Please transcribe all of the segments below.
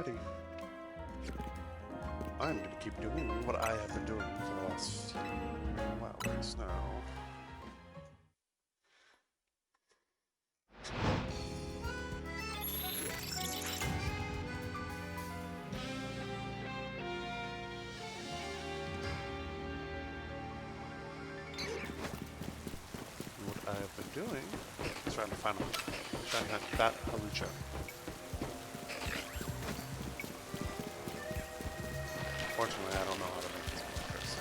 already. I'm gonna keep doing what I have been doing for the last few hours now. What I have been doing is trying to find that halucha. Fortunately, I don't know how to make this progress,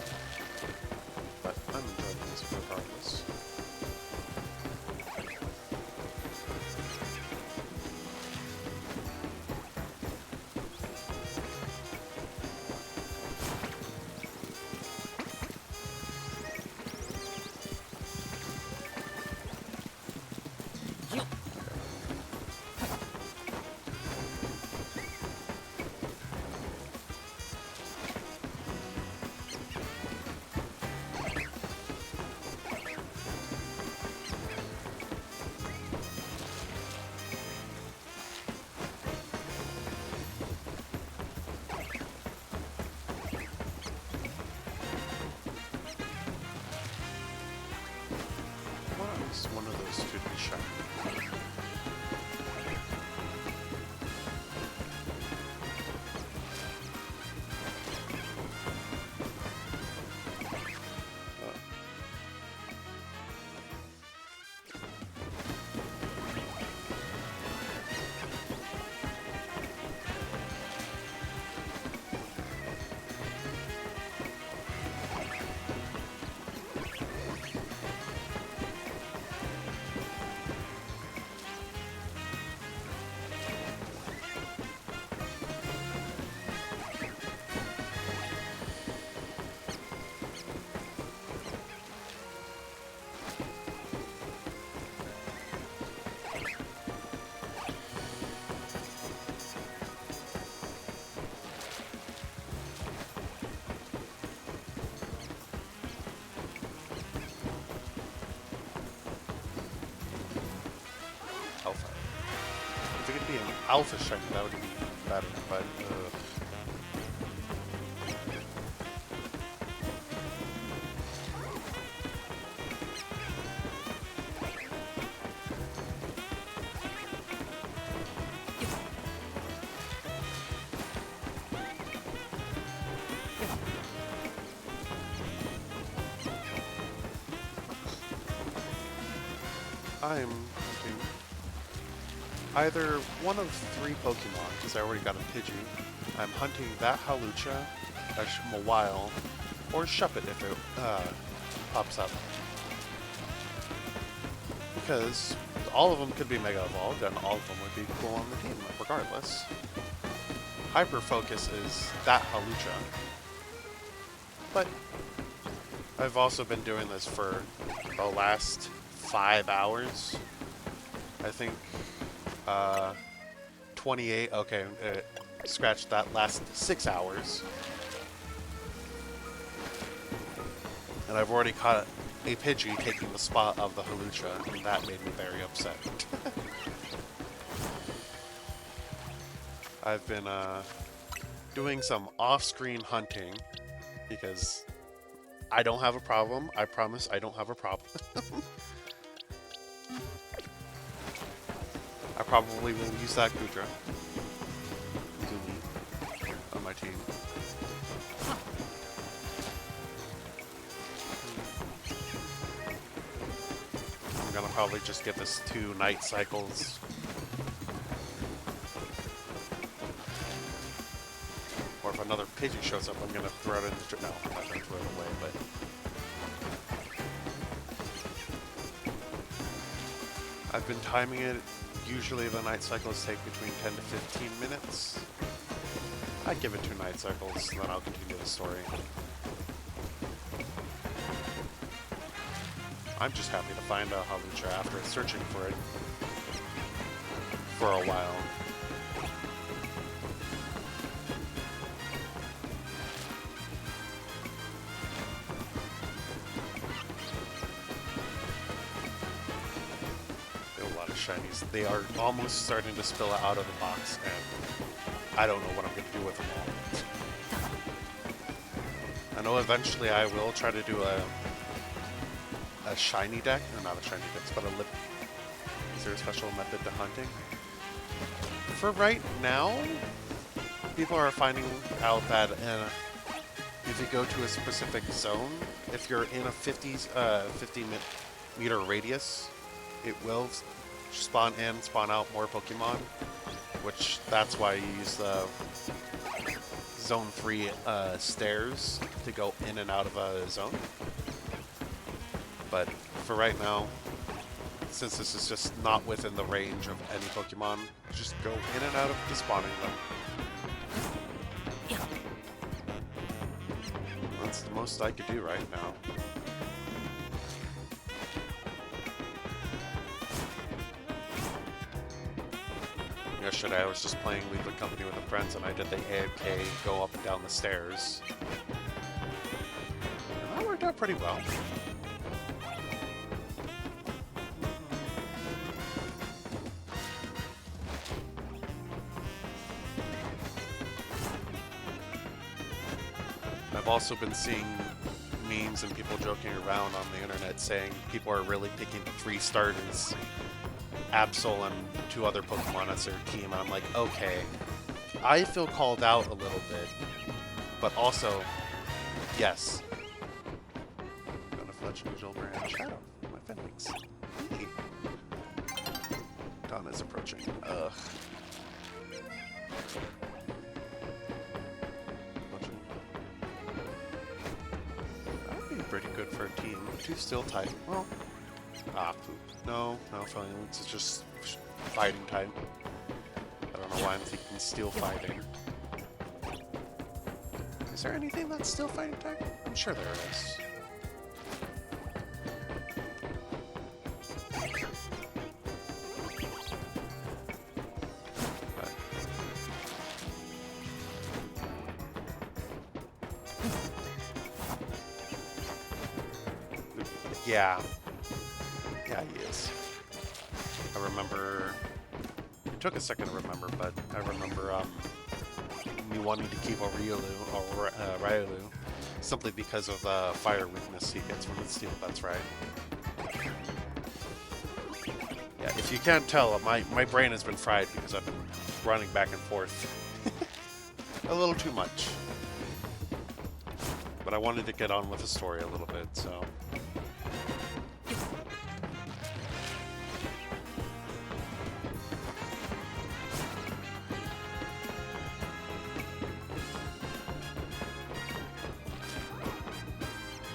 but I'm enjoying this regardless. One of those could be shiny. Alpha. If it could be an alpha shiny, that would be better, but I'm hunting either one of three Pokemon, because I already got a Pidgey. I'm hunting that Halucha, a Mawile, or Shuppet if it pops up. Because all of them could be Mega Evolved, and all of them would be cool on the team, regardless. Hyper Focus is that Halucha. But I've also been doing this for the last 5 hours. I think 28, okay, scratch that last 6 hours. And I've already caught a Pidgey taking the spot of the Halucha, and that made me very upset. I've been doing some off-screen hunting because I don't have a problem. I promise I don't have a problem. I probably will use that Gudra on my team. I'm gonna probably just get this 2 night cycles. Or if another Pidgey shows up, I'm gonna throw it in the... No, I'm not gonna throw it away, but... I've been timing it. Usually the night cycles take between 10 to 15 minutes. I give it 2 night cycles, and then I'll continue the story. I'm just happy to find a Halucha after searching for it for a while. A lot of shinies. They are almost starting to spill out of the box, and I don't know what I'm going to do with them all. I know eventually I will try to do a shiny deck, or not a shiny deck, but a lip. Is there a special method to hunting? For right now, people are finding out that if you go to a specific zone, if you're in a 50 meter radius, it will spawn in, spawn out more Pokemon, which that's why you use the Zone 3 stairs to go in and out of a zone. But for right now, since this is just not within the range of any Pokemon, just go in and out of despawning them. That's the most I could do right now. Yesterday I was just playing Leave the Company with the friends and I did the AFK go up and down the stairs. And that worked out pretty well. I've also been seeing memes and people joking around on the internet saying people are really picking the 3 starters, Absol and 2 other Pokemon as their team, and I'm like, okay, I feel called out a little bit, but also, yes. Gonna fletch an Jolbrand Shadow, my Phoenix. Dawn is approaching. Ugh. Pretty good for a team. 2 Steel type. Well, poop. No, Feelings is just fighting type. I don't know why I'm thinking Steel fighting. Is there anything that's Steel fighting type? I'm sure there is. Yeah. Yeah, he is. I remember... It took a second to remember, but I remember me wanting to keep a Ryolu simply because of the fire weakness he gets from the steel, that's right. Yeah, if you can't tell, my brain has been fried because I've been running back and forth. A little too much. But I wanted to get on with the story a little bit, so...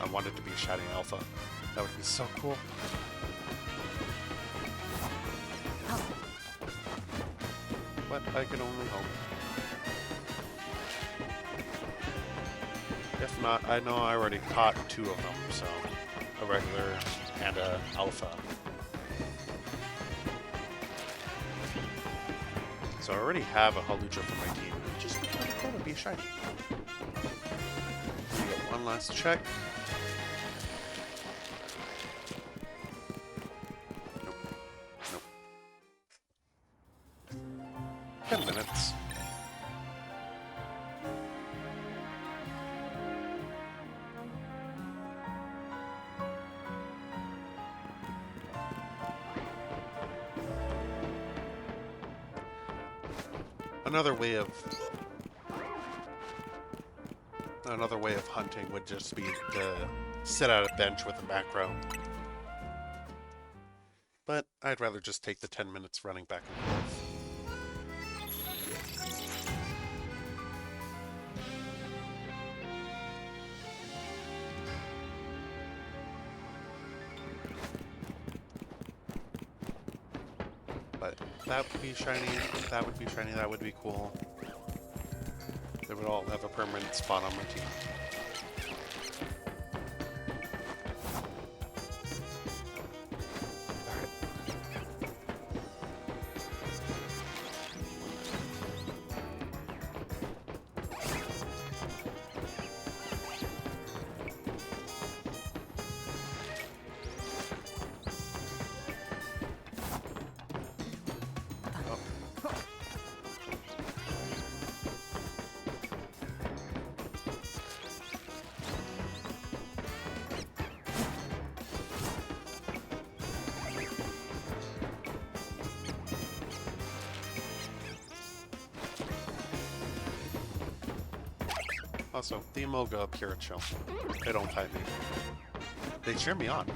I wanted to be Shiny Alpha. That would be so cool. But I can only hope. If not, I know I already caught 2 of them, so a regular and a alpha. So I already have a Hawlucha for my team. It'd just be kind of cool to be shiny. We get one last check. Nope. 10 minutes. Another way of hunting would just be to sit at a bench with a macro. But I'd rather just take the 10 minutes running back and forth. But that would be shiny, that would be shiny, that would be cool. They would all have a permanent spot on my team. Also, the Emoga up here are chill. They don't fight me. They cheer me on.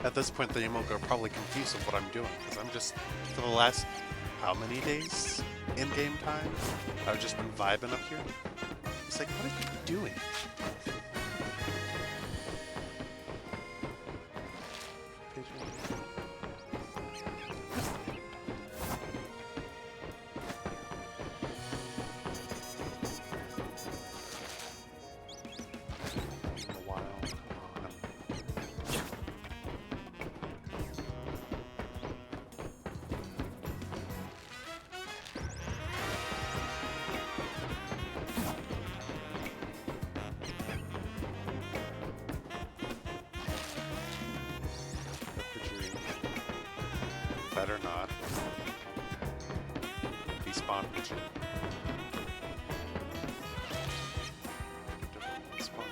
At this point, the Emoga are probably confused with what I'm doing, because I'm just, for the last, how many days in game time, I've just been vibing up here. It's like, what are you doing? Better not. Despawn pigeon. Despawn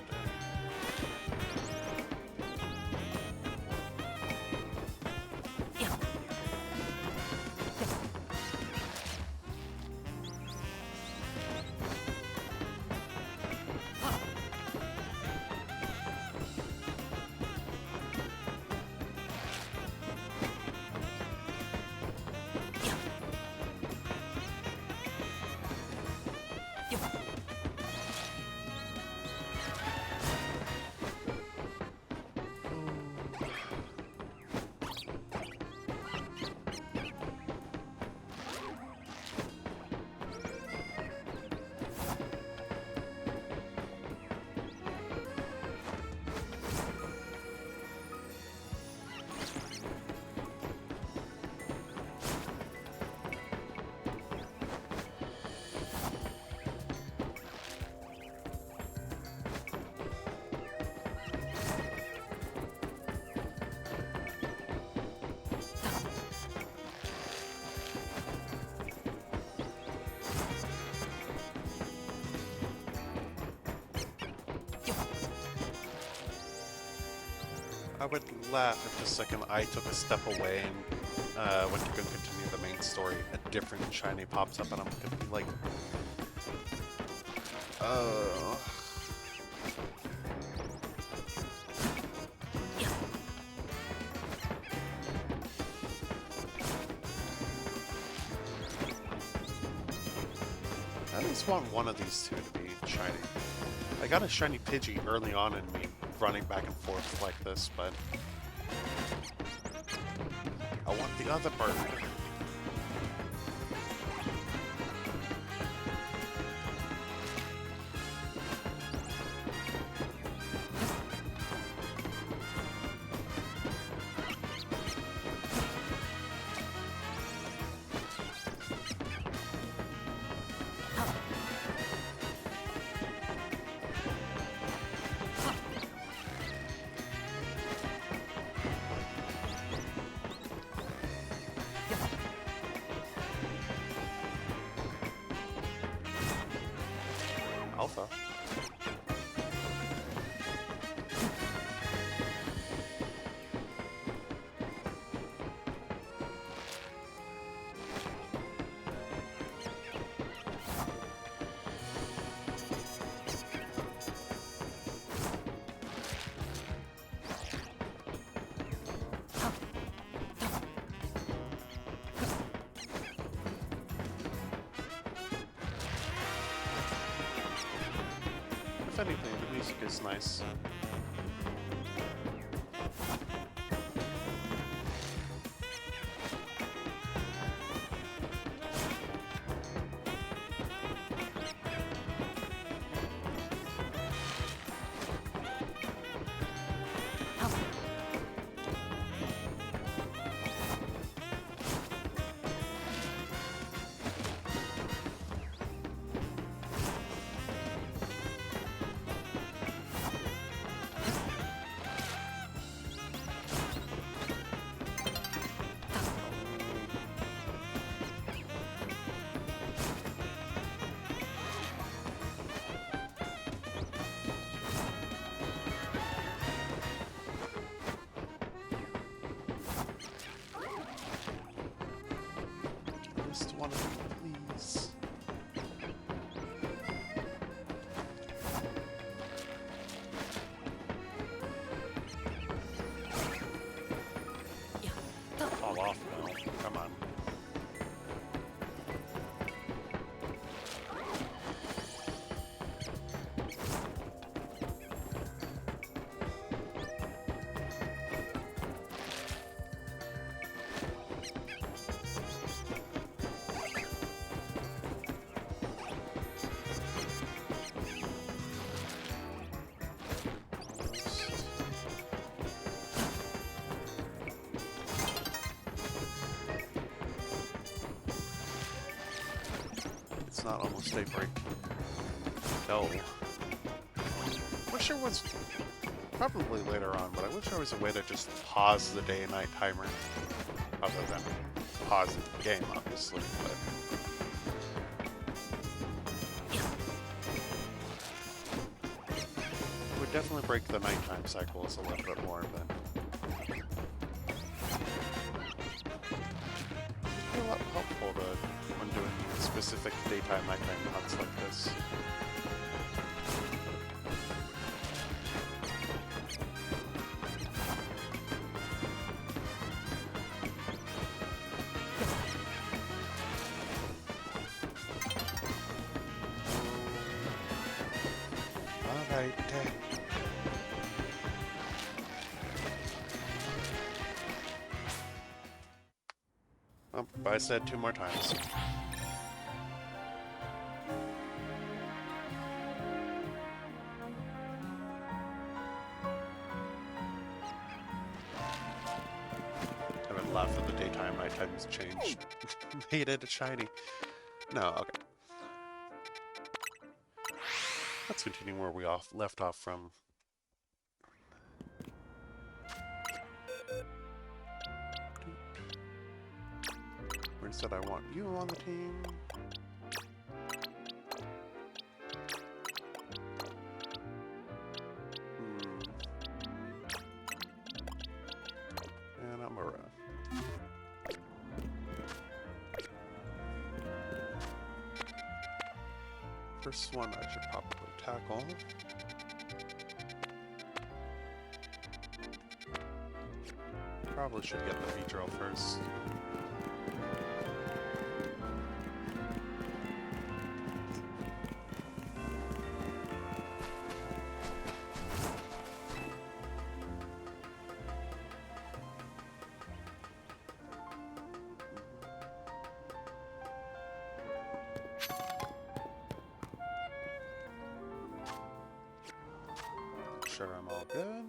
I would laugh if the second I took a step away and went to go continue the main story, a different shiny pops up and I'm gonna be like, I at least want one of these two to be shiny. I got a shiny Pidgey early on in me running back and forth like this, but I want the other bird. Alpha. If anything, the music is nice. not almost daybreak. No. Wish there was, probably later on, but I wish there was a way to just pause the day and night timer. Other than pause the game, obviously, but... It would definitely break the nighttime cycles a little bit more than... It'd be a lot helpful to, when doing specific daytime, nighttime hunts like this. Alright. Oh, I said 2 more times. I would laugh at the daytime, nighttime's changed. Made it shiny. No, okay. Let's continue where we left off from. Where said I want you on the team. And Amara. First one I should probably tackle. Probably should get the V-drill first. Sure, I'm all good.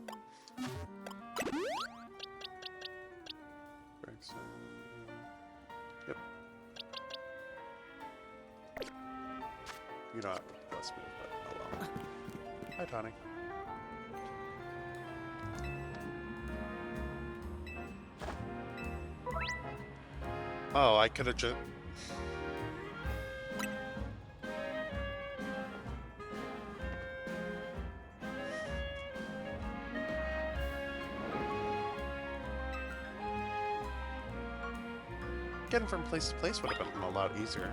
Yep. You don't have to go smooth, but oh well. Hi, Tawny. Oh, I could have just... Getting from place to place would have been a lot easier.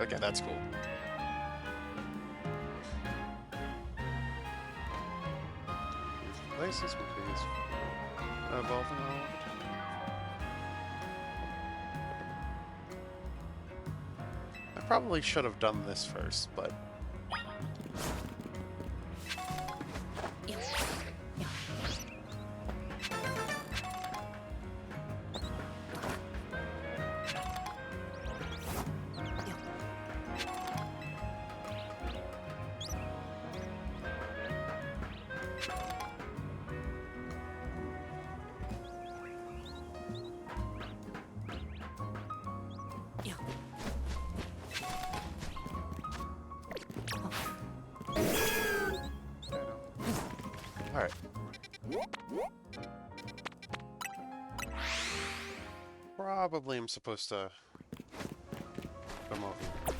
Okay, that's cool. Places we could use evolving on. I probably should have done this first, but... Alright. Probably I'm supposed to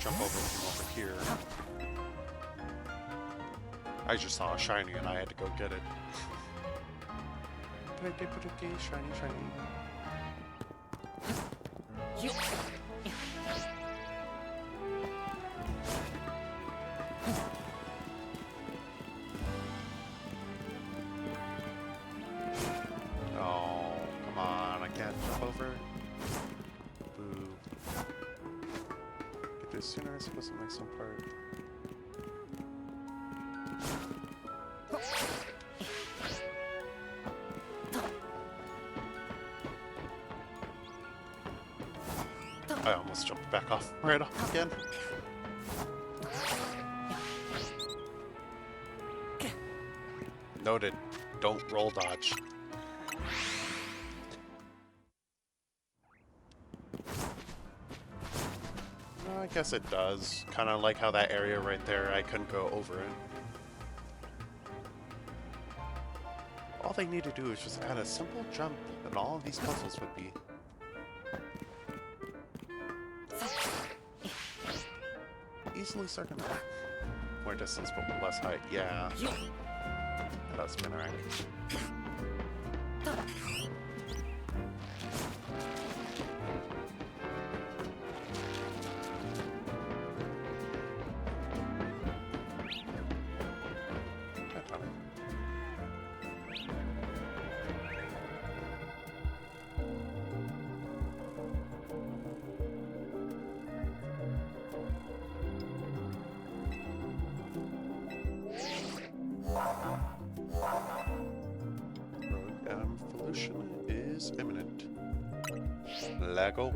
jump over from over here. I just saw a shiny and I had to go get it. Shiny, shiny. Oh, come on, I can't jump over. Boo. Get this sooner, it's supposed to make some part. I almost jumped back off right off again. Noted. Don't roll dodge. I guess it does. Kind of like how that area right there, I couldn't go over it. All they need to do is just add a simple jump, and all of these puzzles would be easily circumvented. More distance, but less height. Yeah. That's Spinarak. Evolution is imminent. Lego.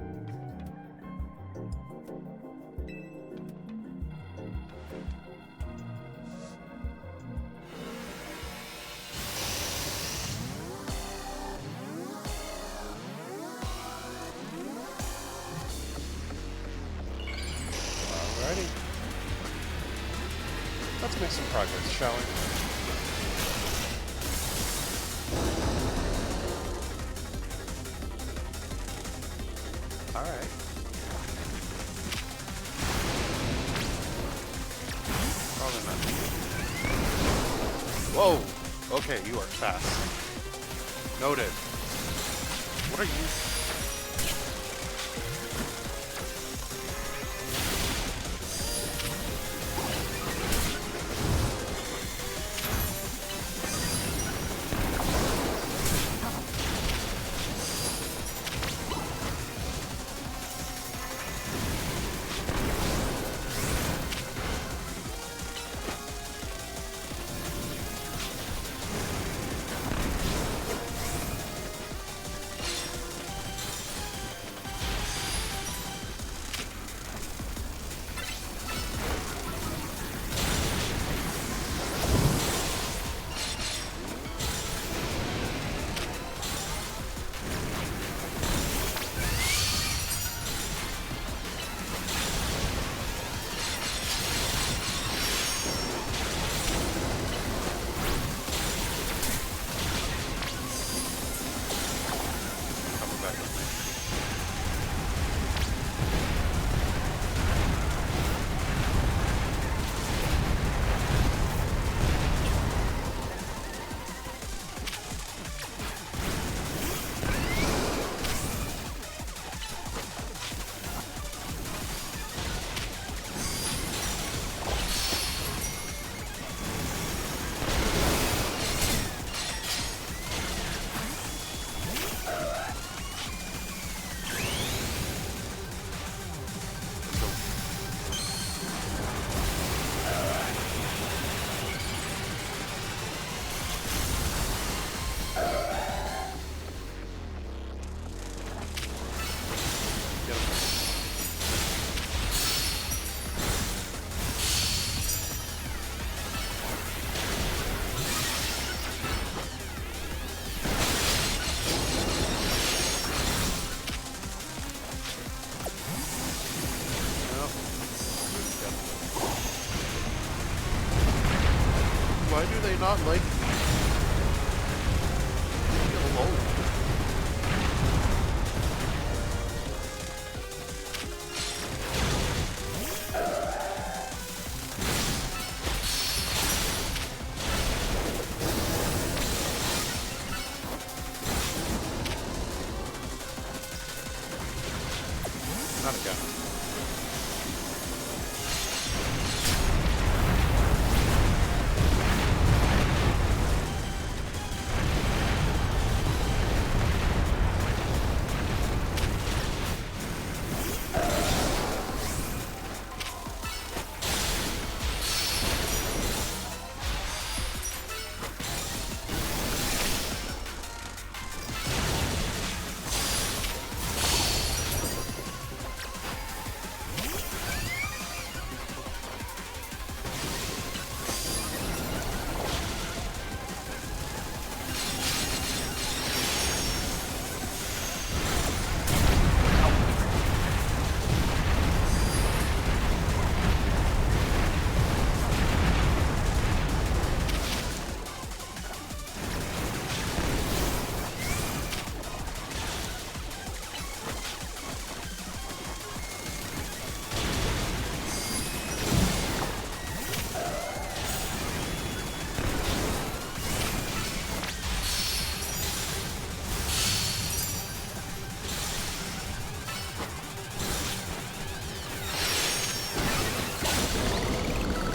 Alrighty. Let's make some progress, shall we? Alright. Probably not. Whoa! Okay, you are fast. Noted. What are you? Why do they not like me alone? Not again.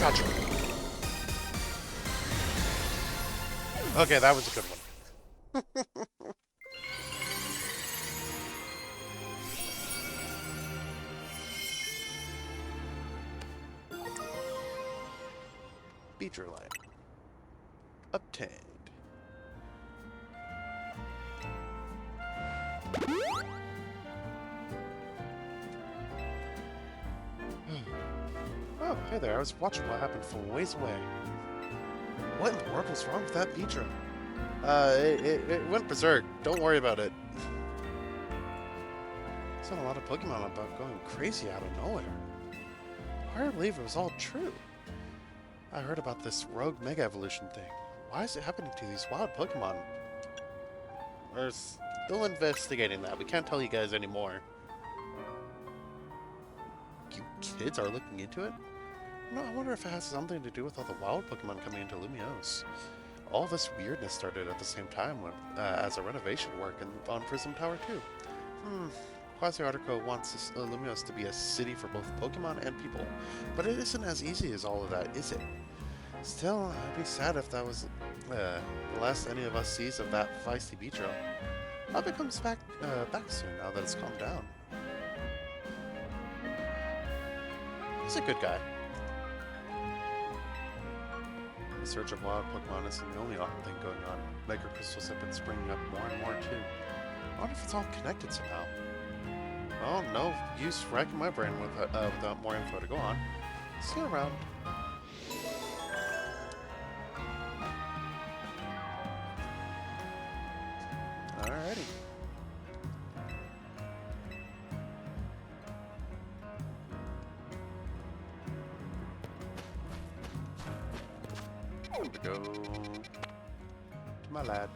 Gotcha. Okay, that was a good one. Beecher line. Obtained. Oh, hey there. I was watching what happened from ways away. What in the world was wrong with that Beecher? It went berserk. Don't worry about it. There's a lot of Pokemon about going crazy out of nowhere. Hard to believe it was all true. I heard about this rogue Mega Evolution thing. Why is it happening to these wild Pokemon? We're still investigating that. We can't tell you guys anymore. You kids are looking into it? No, I wonder if it has something to do with all the wild Pokemon coming into Lumiose. All this weirdness started at the same time when, as a renovation work on Prism Tower 2. Quasi-Article wants Lumiose to be a city for both Pokemon and people, but it isn't as easy as all of that, is it? Still, I'd be sad if that was the last any of us sees of that feisty Beedrill. I hope it comes back soon now that it's calmed down. He's a good guy. The search of wild Pokemon isn't the only thing going on. Mega Crystals have been springing up more and more too. I wonder if it's all connected somehow. Well, no use racking my brain without more info to go on. See you around. Alrighty. Here we go. To my lad.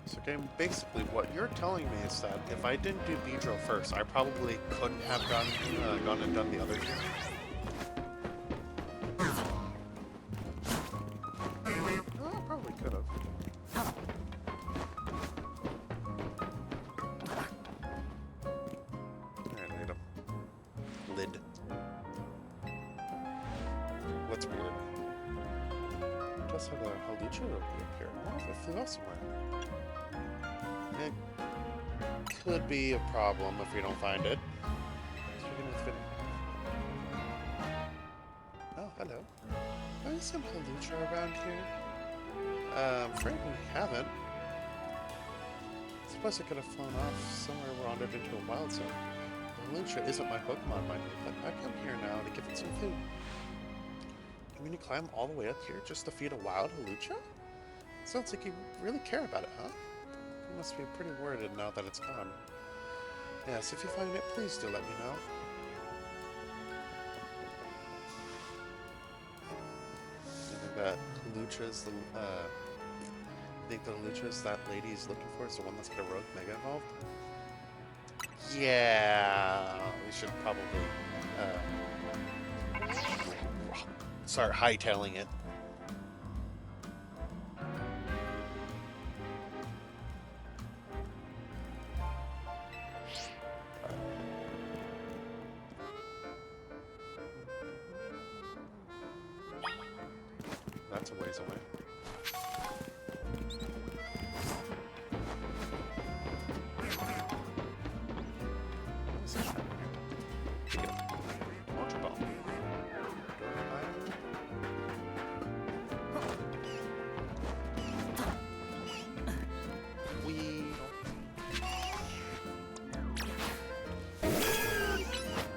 So, game, basically what you're telling me is that if I didn't do Beedrill first, I probably couldn't have gone and done the other two. Oh, I probably could have. Alright, I got a lid. What's weird? It does have a Hawlucha appear. I wonder if it flew off somewhere. It could be a problem if we don't find it. Oh, hello. Are there some Hawlucha around here? I'm afraid we haven't. I suppose it could have flown off somewhere or wandered into a wild zone. Hawlucha isn't my Pokemon, mind you, but I come here now to give it some food. You mean you climb all the way up here just to feed a wild Hawlucha? Sounds like you really care about it, huh? You must be pretty worried now that it's gone. Yes, if you find it, please do let me know. I think that Hawlucha's I think the Hawlucha's that lady's looking for is the one that's got a rogue Mega evolved. Yeah, we should probably start hightailing it. That's a ways away.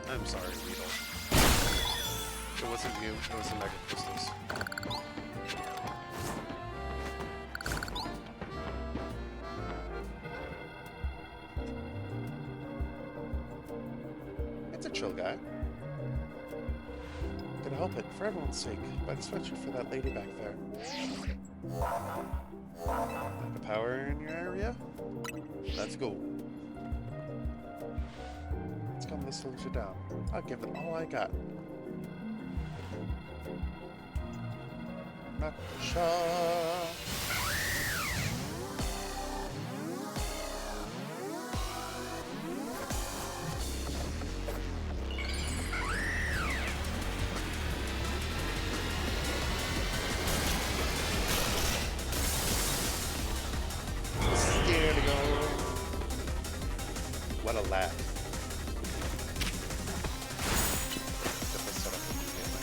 I'm sorry, Weedle. It wasn't you, it was the Mega Crystals. It's a chill guy. Gonna help it for everyone's sake, but especially for that lady back there. Lack of power in your area? Let's go. Let's calm this Hawlucha down. I'll give it all I got. Nakusha. What a lad. Get this set up immediately.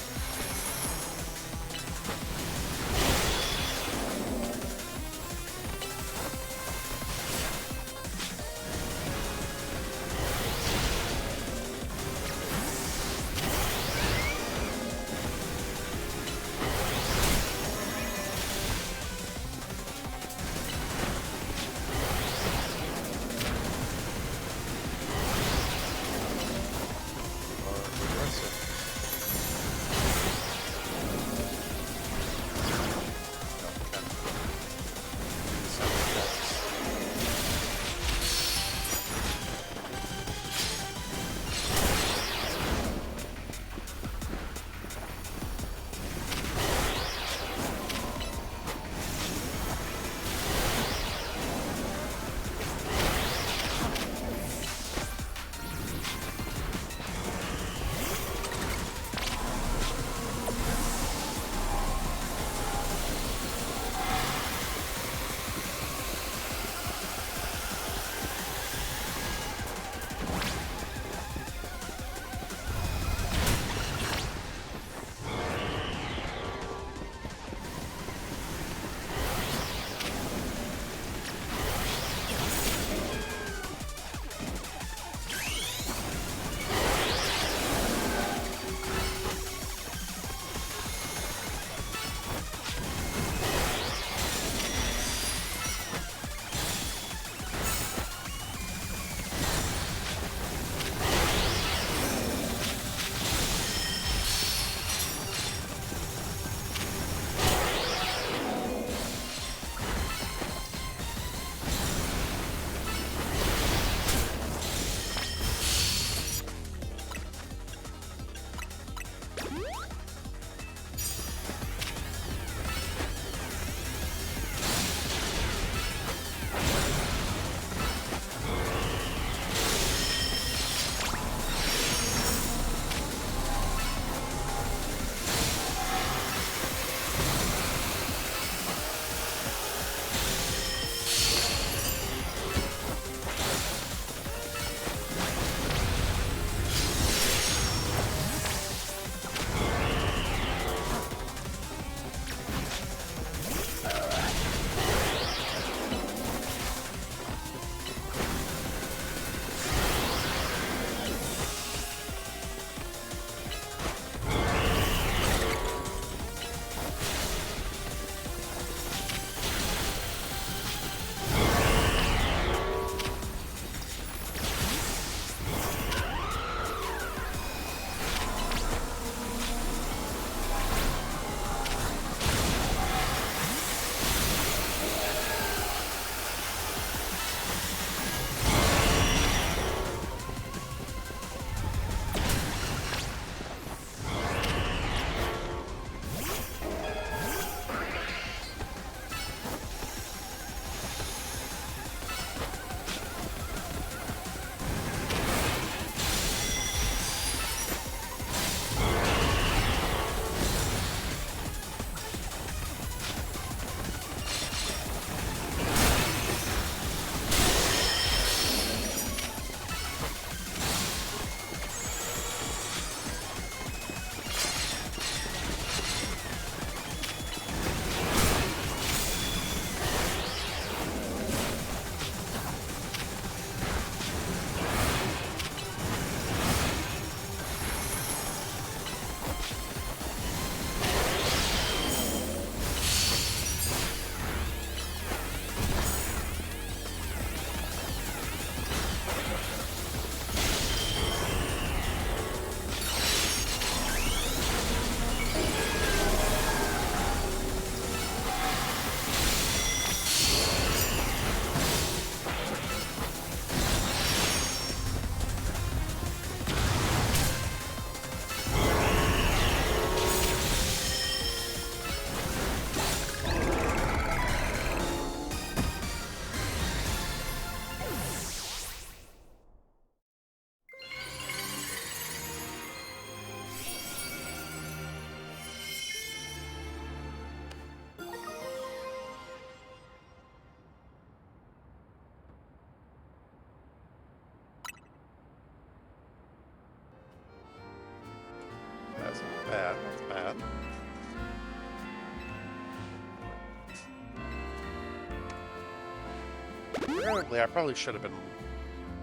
Arguably, I probably should have been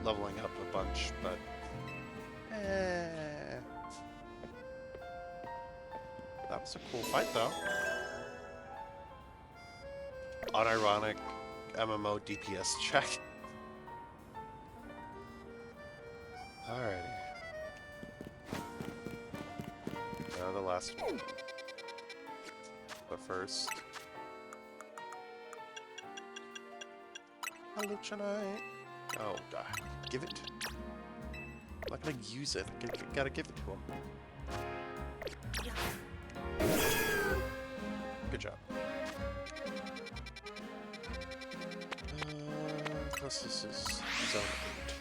leveling up a bunch, but... That was a cool fight, though. Unironic MMO DPS check. Alrighty. Now the last one. But first... Hallucinate. Oh, God. Give it. I'm not gonna use it. Gotta give it to him. Good job. Plus this is zone 8.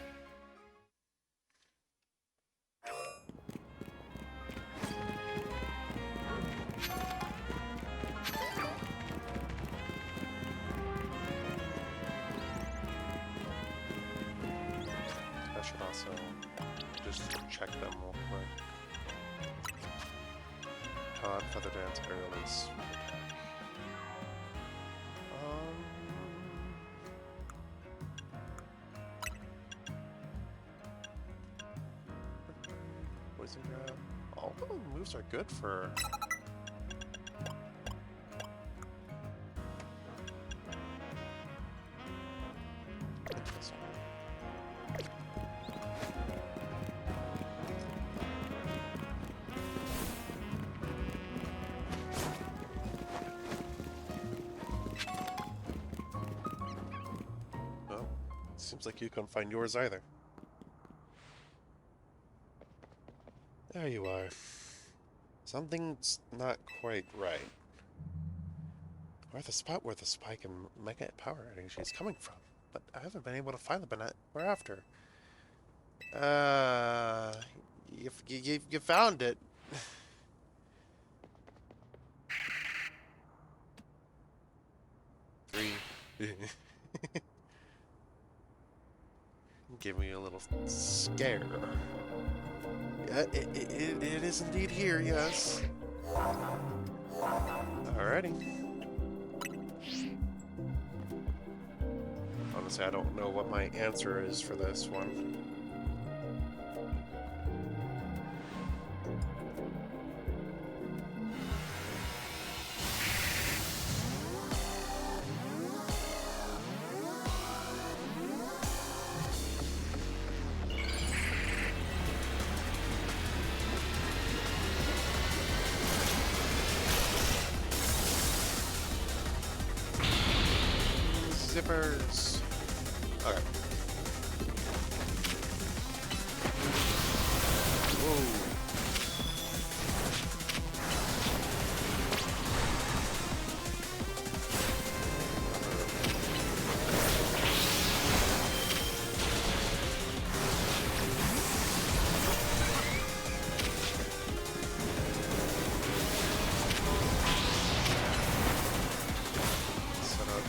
I should also just check them real quick. Todd, Feather Dance, Aerial, Sweep Attack. Poison Grab. All of the moves are good for... This one. Well, seems like you couldn't find yours either. There you are. Something's not quite right. We're at the spot where the spike and mega power energy is coming from, but I haven't been able to find the banana we're after. You found it. Three. Give me a little scare. Yeah, it is indeed here, yes. Alrighty. Honestly, I don't know what my answer is for this one. Zippers. Okay. Whoa. Set up.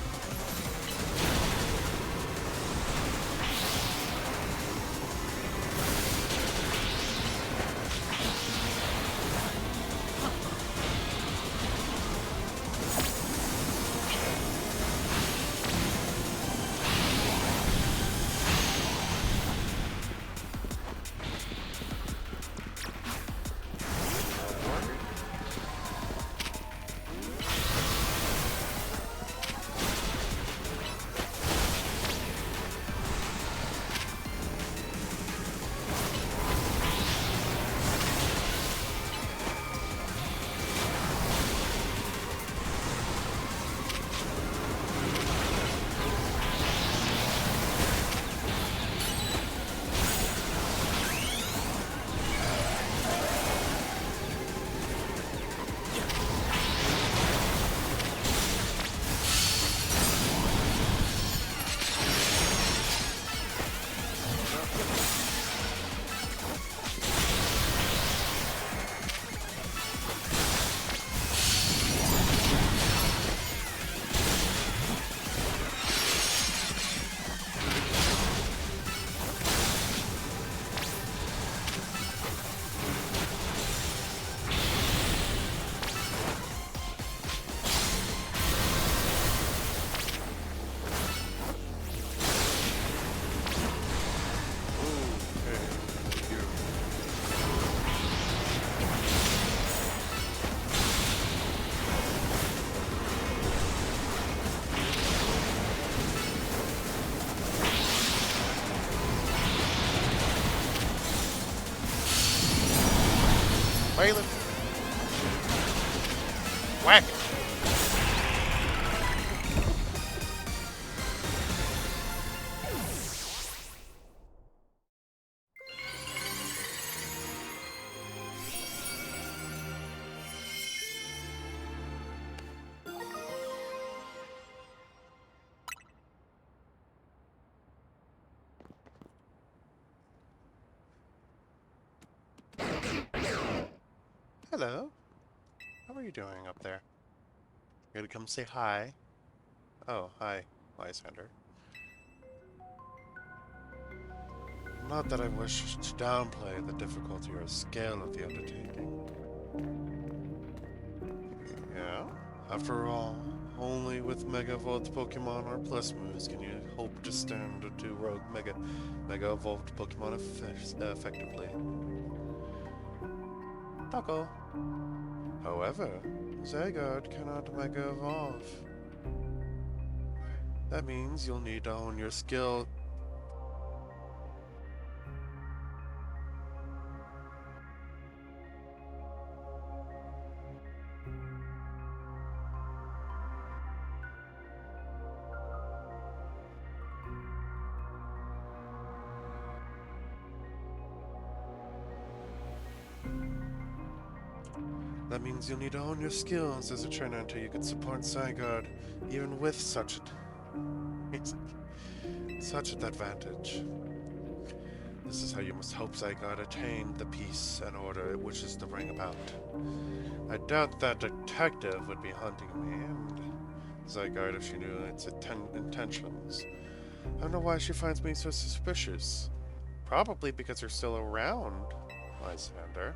Waylon! Whack! Hello. How are you doing up there? You gonna come say hi? Oh, hi, Lysander. Not that I wish to downplay the difficulty or scale of the undertaking. Yeah? After all, only with Mega Evolved Pokemon or Plus moves can you hope to stand to Rogue Mega Evolved Pokemon effectively. Taco. However, Zygarde cannot Mega Evolve. That means you'll need to hone your skill. That means you'll need to hone your skills as a trainer until you can support Zygarde, even with such an advantage. This is how you must hope Zygarde attain the peace and order it wishes to bring about. I doubt that detective would be hunting me, and Zygarde if she knew its intentions. I don't know why she finds me so suspicious. Probably because you're still around, Lysander.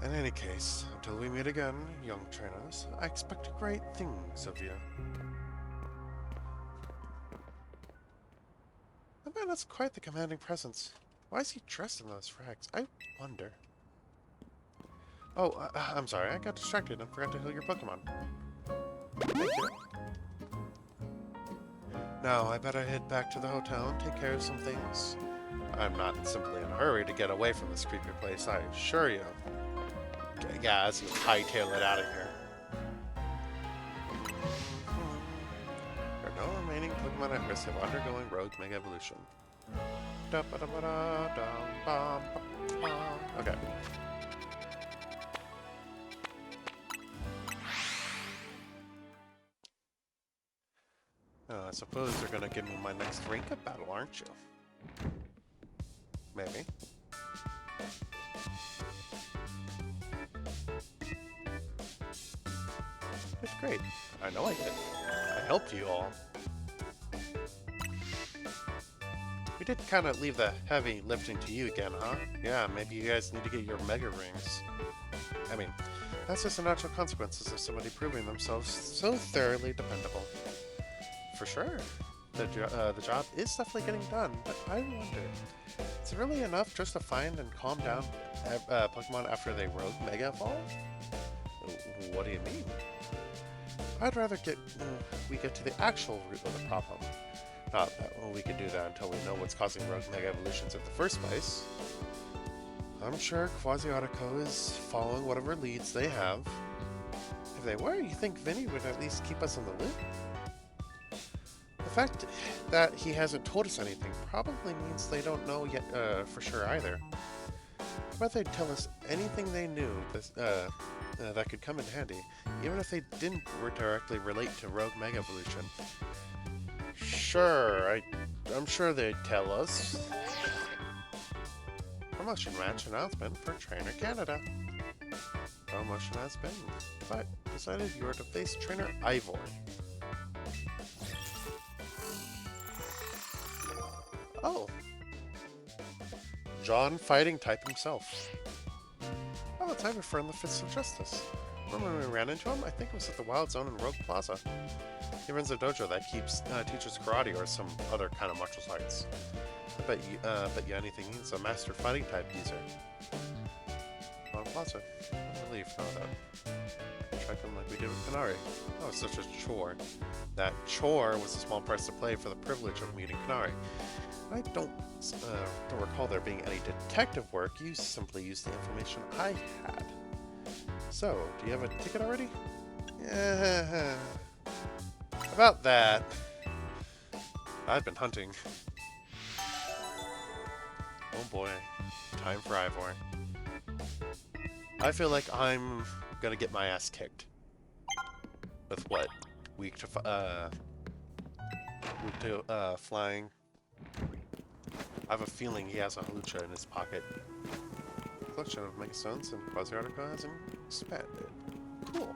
In any case, until we meet again, young trainers, I expect great things of you. Oh man, that's quite the commanding presence. Why is he dressed in those rags? I wonder. Oh, I'm sorry, I got distracted and forgot to heal your Pokemon. Thank you. Now, I better head back to the hotel and take care of some things. I'm not simply in a hurry to get away from this creepy place, I assure you. Yeah, let's hightail it out of here. There are no remaining Pokemon at risk of undergoing Rogue Mega Evolution. Okay. I suppose they're gonna give me my next rank-up battle, aren't you? Maybe. It's great. I know I did. I helped you all. We did kind of leave the heavy lifting to you again, huh? Yeah, maybe you guys need to get your Mega Rings. I mean, that's just the natural consequences of somebody proving themselves so thoroughly dependable. For sure. The job is definitely getting done, but I wonder, is it really enough just to find and calm down Pokemon after they Rogue Mega Evolve? What do you mean? I'd rather we get to the actual root of the problem. Not that we can do that until we know what's causing Rogue Mega Evolutions in the first place. I'm sure Quasiatico is following whatever leads they have. If they were, you think Vinny would at least keep us in the loop? The fact that he hasn't told us anything probably means they don't know yet for sure either. But they'd tell us anything they knew that could come in handy, even if they didn't directly relate to Rogue Mega Evolution. Sure, I'm sure they'd tell us. Promotion match announcement for Trainer Canada. Promotion has been, but decided you are to face Trainer Ivor. Oh. John fighting type himself. Oh, it's Ivor from the Fists of Justice. Remember when we ran into him? I think it was at the Wild Zone in Rogue Plaza. He runs a dojo that teaches karate or some other kind of martial arts. I bet you anything he's a master fighting type user. plaza. Relief, no doubt. Track them like we did with Canary. Oh, it's such a chore. That chore was a small price to pay for the privilege of meeting Canary. I don't recall there being any detective work. You simply used the information I had. So, do you have a ticket already? Yeah. About that. I've been hunting. Oh boy. Time for Ivor. I feel like I'm gonna get my ass kicked. With what? Weak to flying. I have a feeling he has a halucha in his pocket. Collection of megastones and quasi-article has expanded. Cool.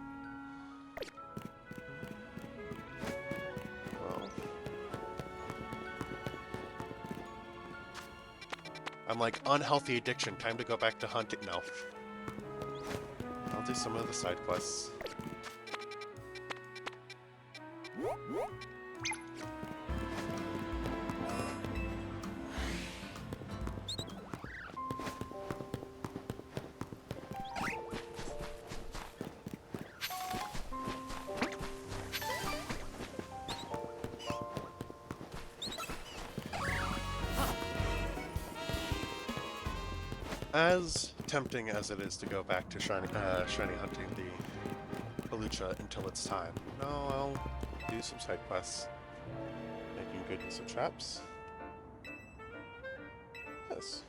Well, I'm like, unhealthy addiction. Time to go back to hunting. No. I'll do some of the side quests. As tempting as it is to go back to shiny hunting the halucha until it's time, no, I'll do some side quests. Making good use of traps. Yes.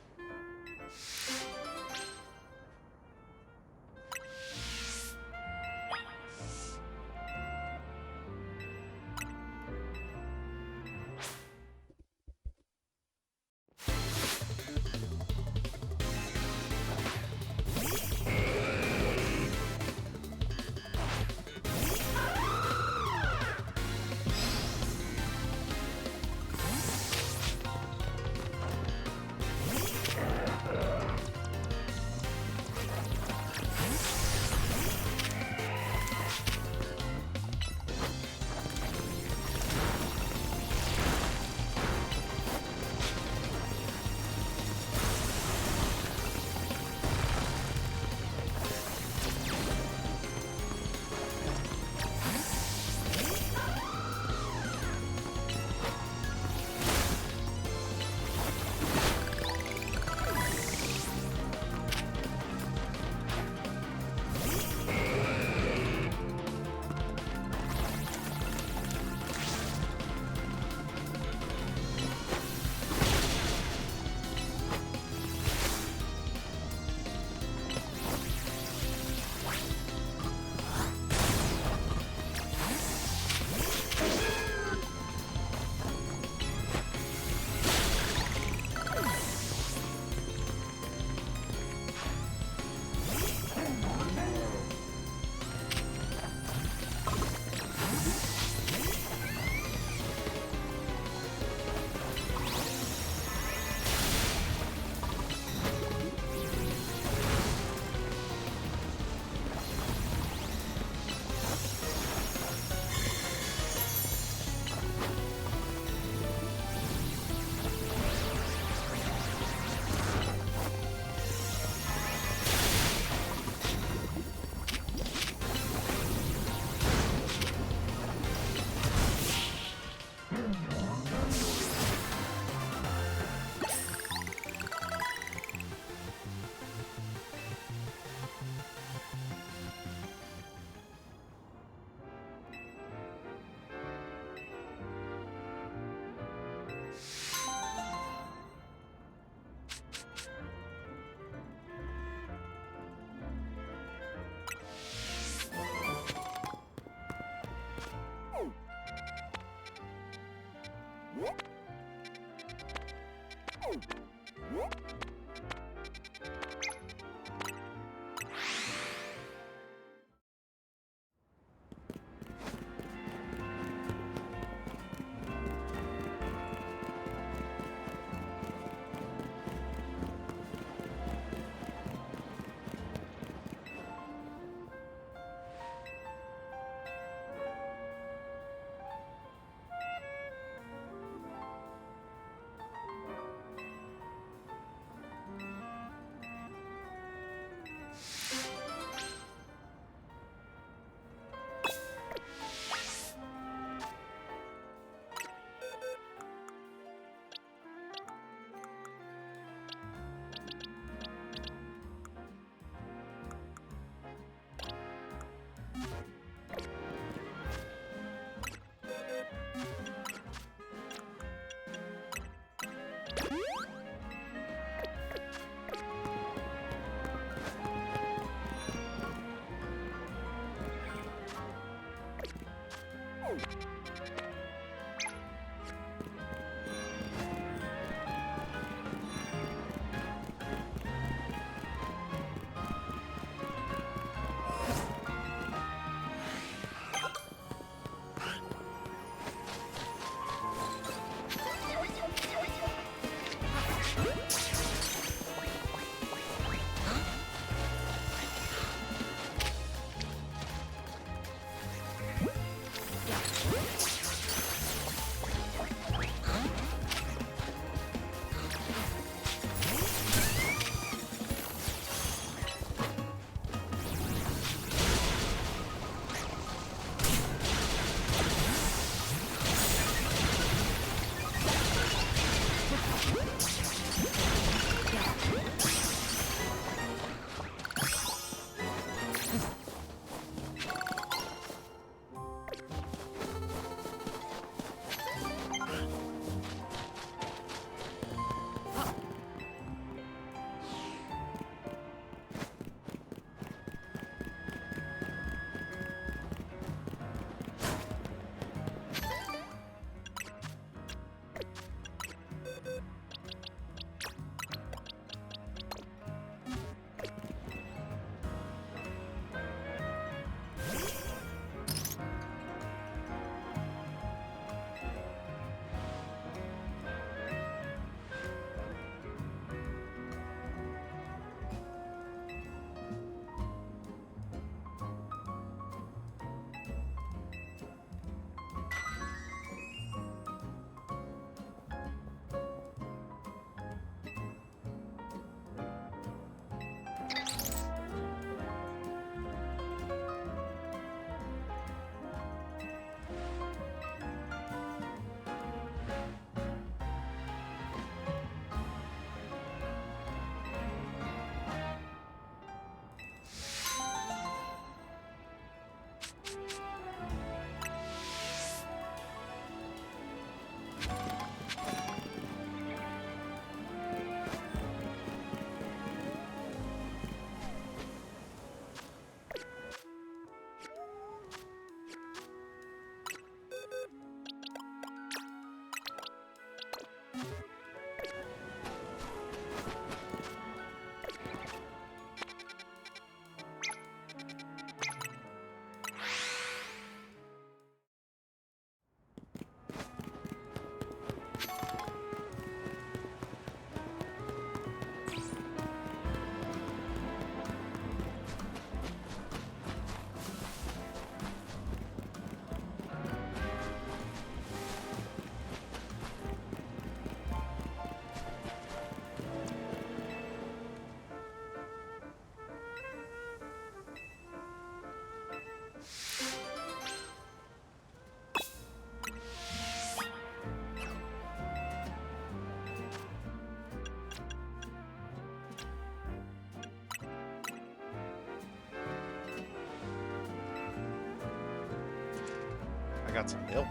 got some milk.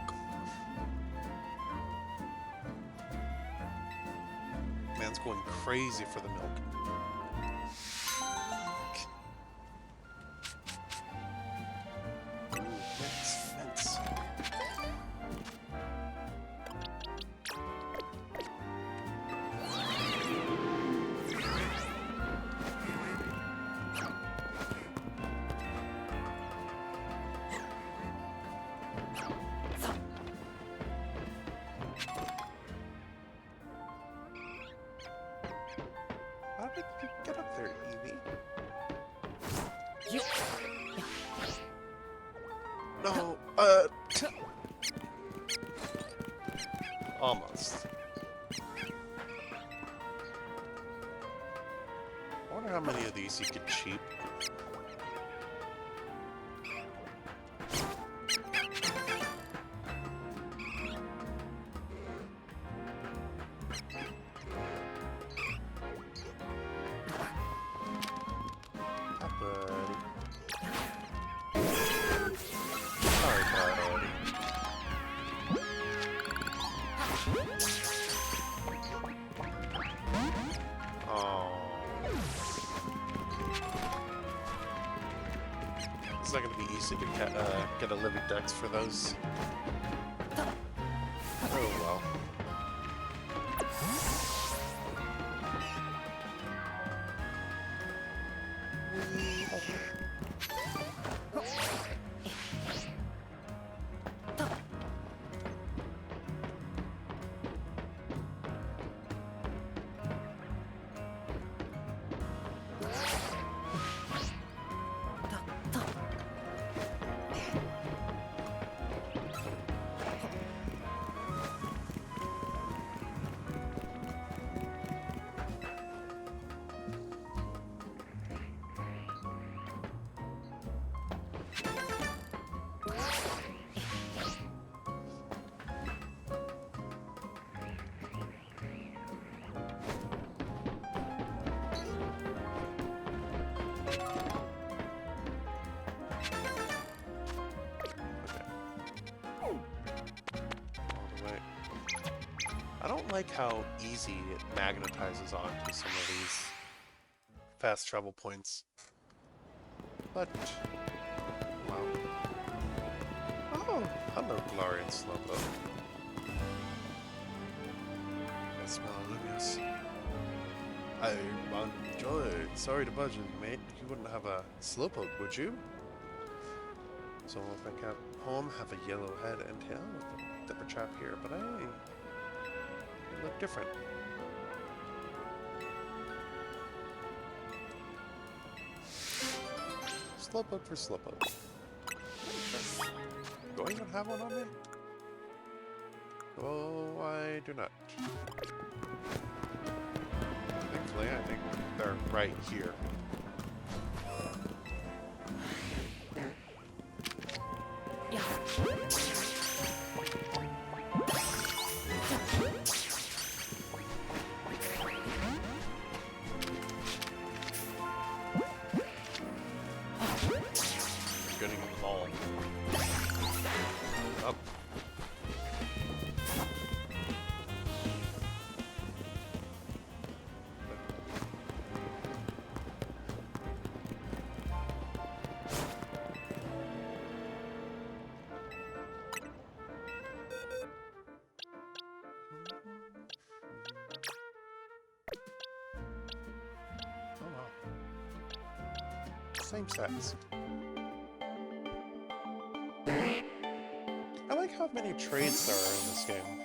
Man's going crazy for the milk. Ooh, mints. How did you get up there, Evie? No, almost. I wonder how many of these you could cheap. Sorry, buddy. Oh. It's not going to be easy to get a living dex for those. Oh well. I don't like how easy it magnetizes onto some of these fast travel points. But, wow. Oh, hello, Glorian Slowpoke. I smell luminous. I'm enjoyed. Sorry to budge in, mate. You wouldn't have a Slowpoke, would you? So if I kept home, have a yellow head and tail with a dipper trap here, but hey, they look different. Slowpoke for Slowpoke. Do I even have one on me? Oh, I do not. Thankfully, I think they're right here. Getting involved. Up. Oh wow. Same sets. I like how many trades there are in this game.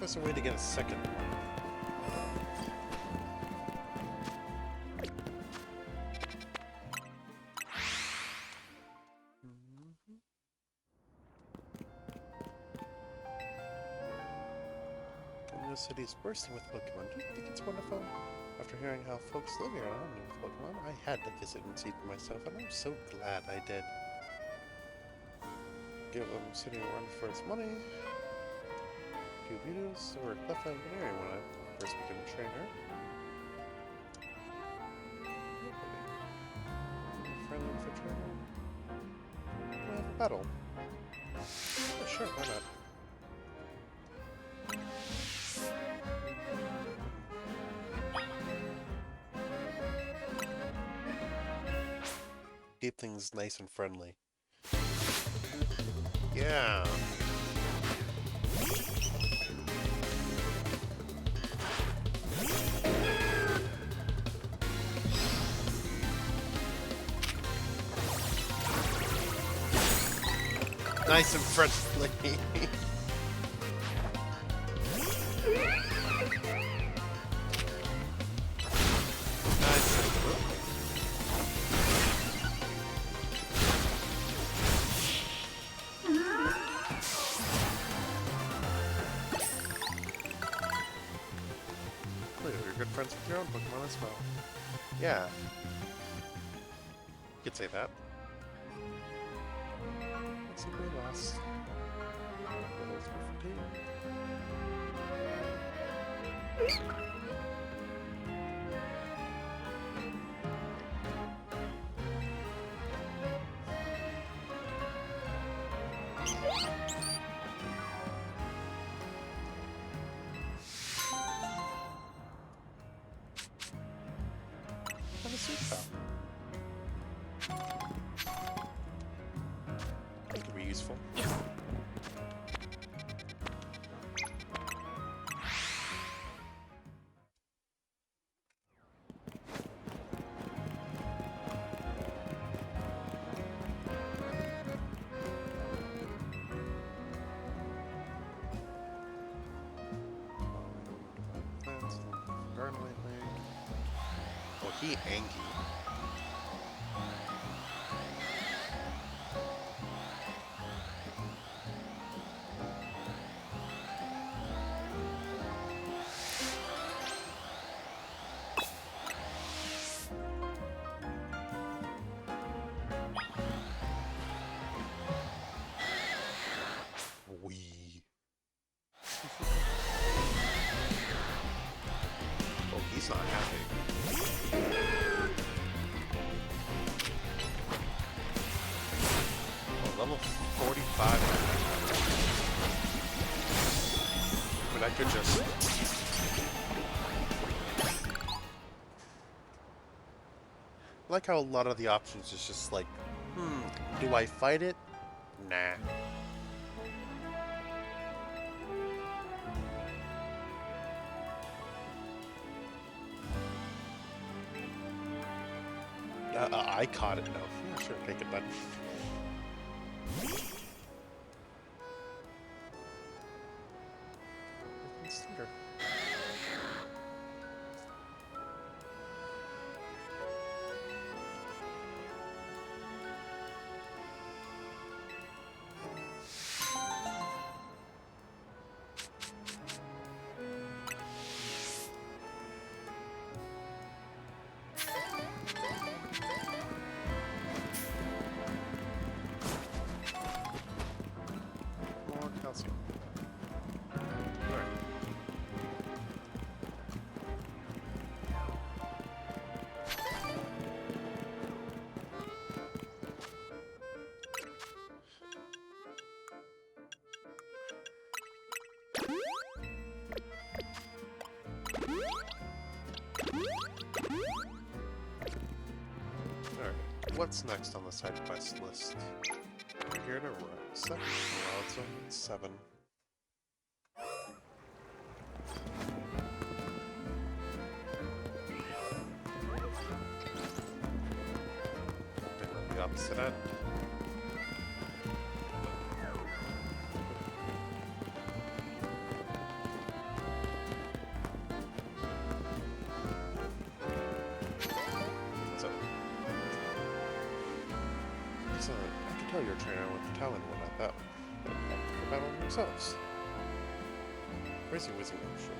there's a way to get a second one. The city is bursting with Pokemon. Don't you think it's wonderful? After hearing how folks live here around me with Pokemon, I had to visit and see for myself, and I'm so glad I did. Give city a run for its money. Few videos or definitely an area when I first became a trainer. Friendly for trainer. We have a battle. Oh, sure, why not? Keep things nice and friendly. Yeah. Nice and friendly. Nice and you're good friends with your own Pokemon as well. Yeah. You could say that. Let's see who lost. And a sweet top. That could be useful. Garden lately. Oh, he Anki. Wee. Oh, he's not happy. Oh, level 45. But I could just... I like how a lot of the options is just like, do I fight it? Nah. I caught it, no. Yeah, sure, take it, bud. Stinger. More calcium. Alright. Alright, what's next on the side quest list? We're here to Route 7. Route 7. The opposite end. heal your trainer with Talon one at that the battle themselves. Crazy whizzing motion.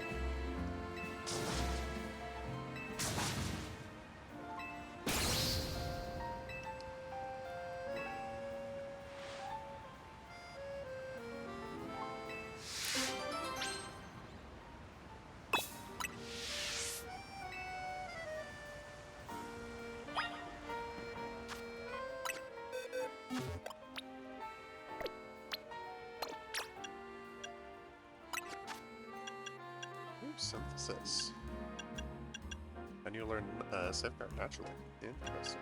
Synthesis. And you learn Safeguard naturally. Interesting.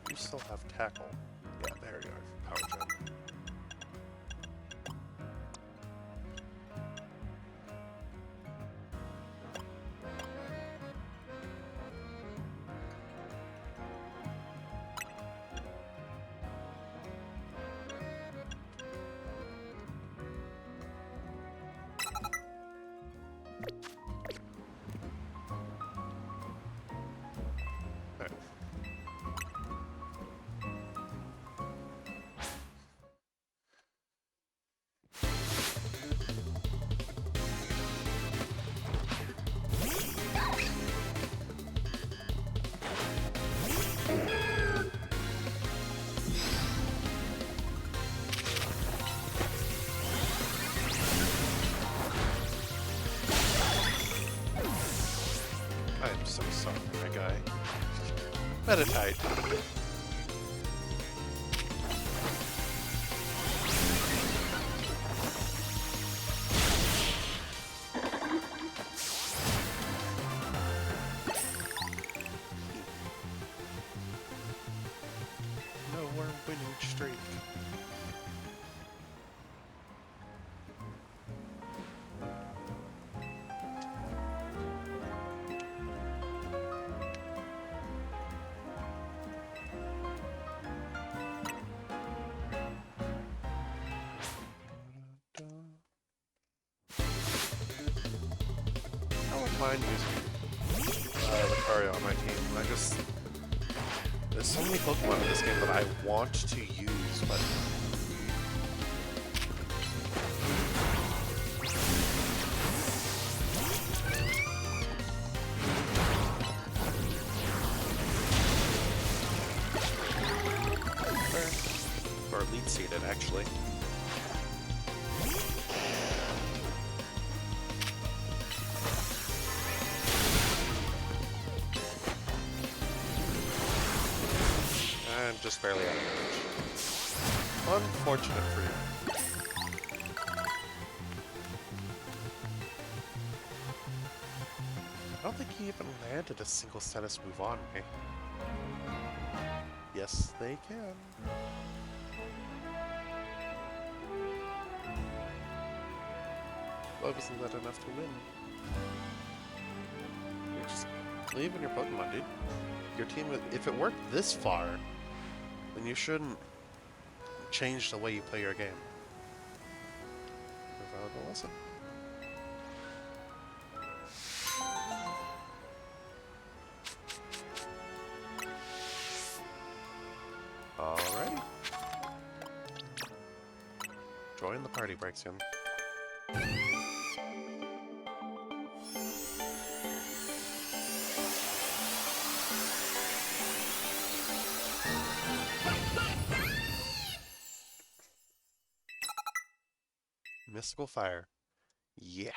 You still have tackle. Yeah, there you are. Power gem. Alright. I am so sorry, my guy. Meditate. No, we're winning streak. I wouldn't mind using Lucario on my team. There's so many Pokemon in this game that I want to use, but or lead seated actually. I'm just barely out of damage. Unfortunate for you. I don't think he even landed a single status move on me. Yes, they can. Why wasn't that enough to win? You're just leaving your Pokemon, dude. Your team, if it worked this far, then you shouldn't change the way you play your game. A valuable lesson. Alrighty. Join the party, Braxium. Mystical Fire. Yeah.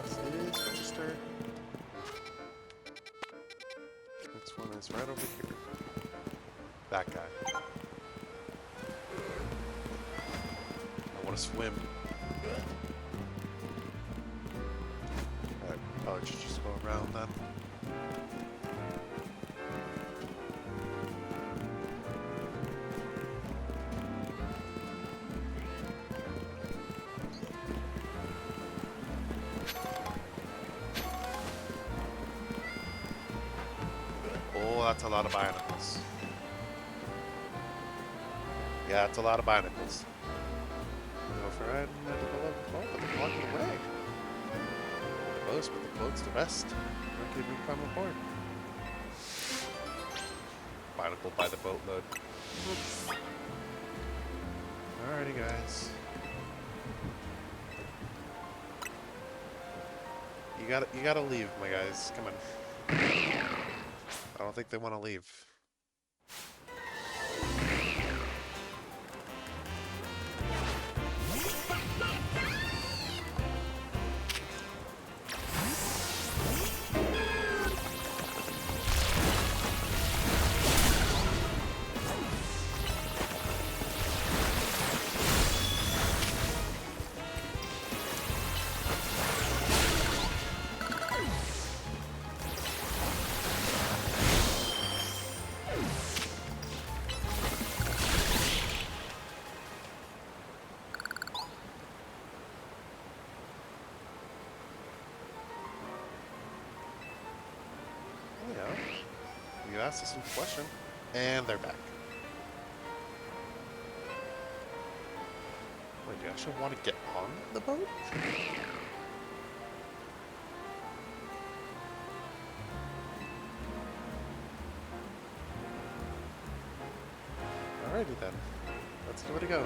boss is register. Next one is right over here. That guy. I want to swim. Alright, probably should just go around then. Oh, that's a lot of bionicles. Yeah, that's a lot of bionicles. Go for riding into the level 12, but they're walking away. The boast, but the boat's the best. Don't even come aboard. Bionicle by the boatload. Alrighty, guys. You gotta leave, my guys. Come on. I don't think they want to leave. You asked us a question, and they're back. Wait, do you actually want to get on the boat? Alrighty then, let's give it a go.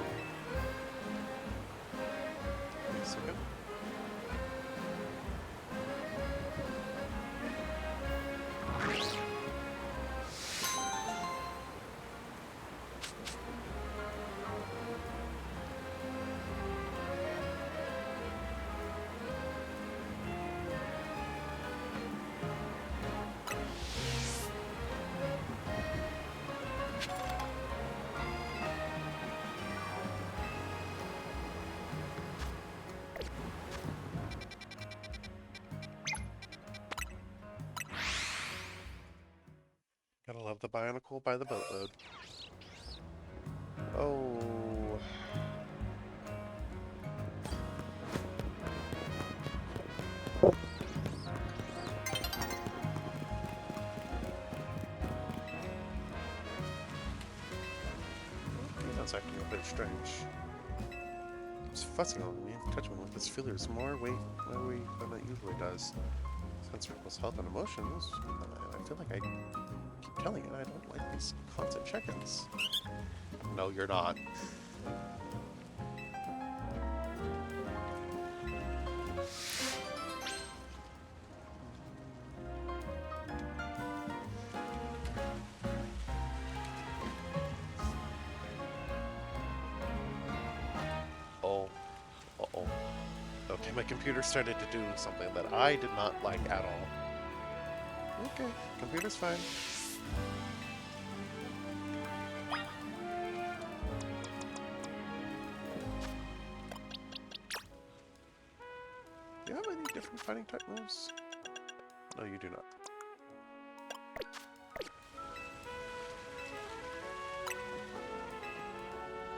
Wait a second. Gotta love the Bionicle by the boatload. Oh. That's acting a bit strange. It's fussing on me, touching me with his feelers more weight than it usually does. Sense equals health and emotions. I feel like I keep telling it I don't like these constant check-ins. No, you're not. Oh. Uh-oh. Okay, my computer started to do something that I did not like at all. Okay, computer's fine. Do you have any different fighting type moves? No, you do not.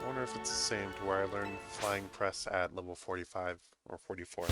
I wonder if it's the same to where I learned flying press at level 45 or 44.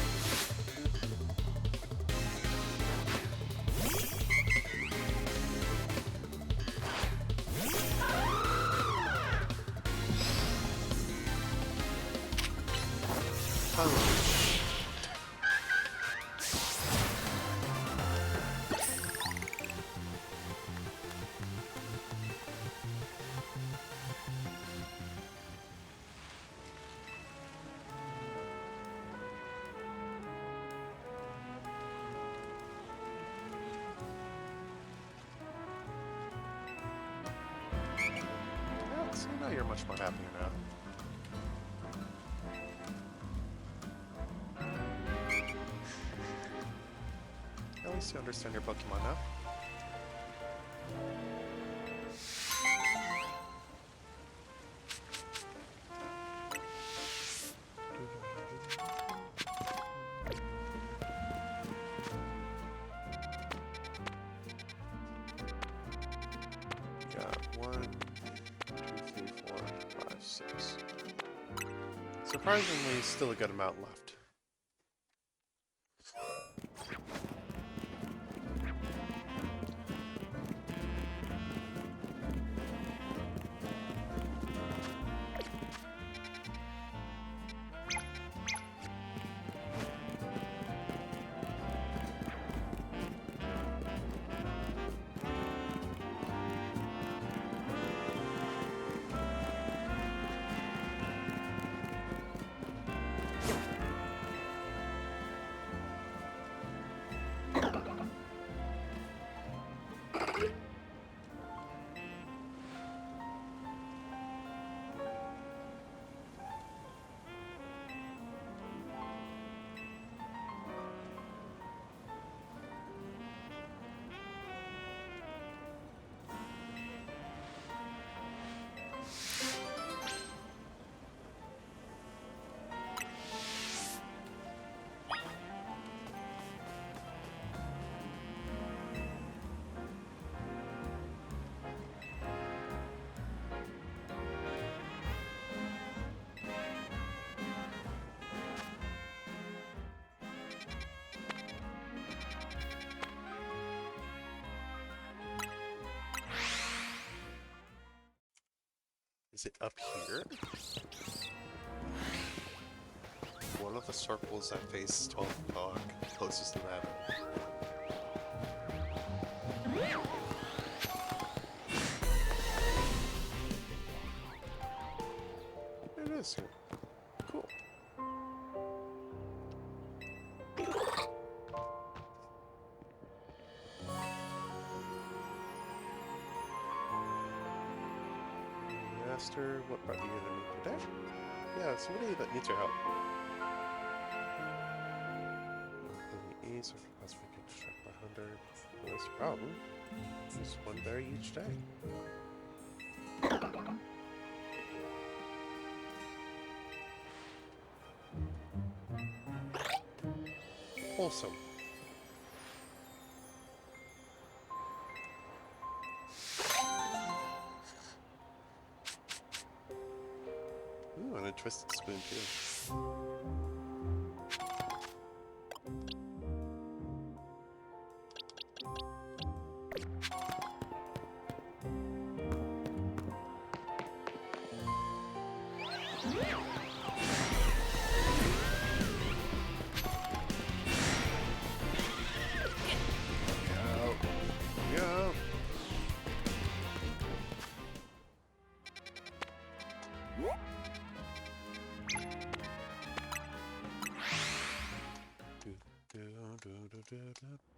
So now you're much more happier now. Yes, you understand your Pokemon now. Got 1, 2, 3, 4, 5, 6. Surprisingly, still a good amount left. Is it up here? One of the circles that faces 12 o'clock, closest to that. It is here. Cool. Master, what brought you here to meet today? Yeah, somebody that needs your help. In the east, or classification struck by hunter. What's the problem? Use one berry each day. Wholesome. Ooh, and a twisted spoon too.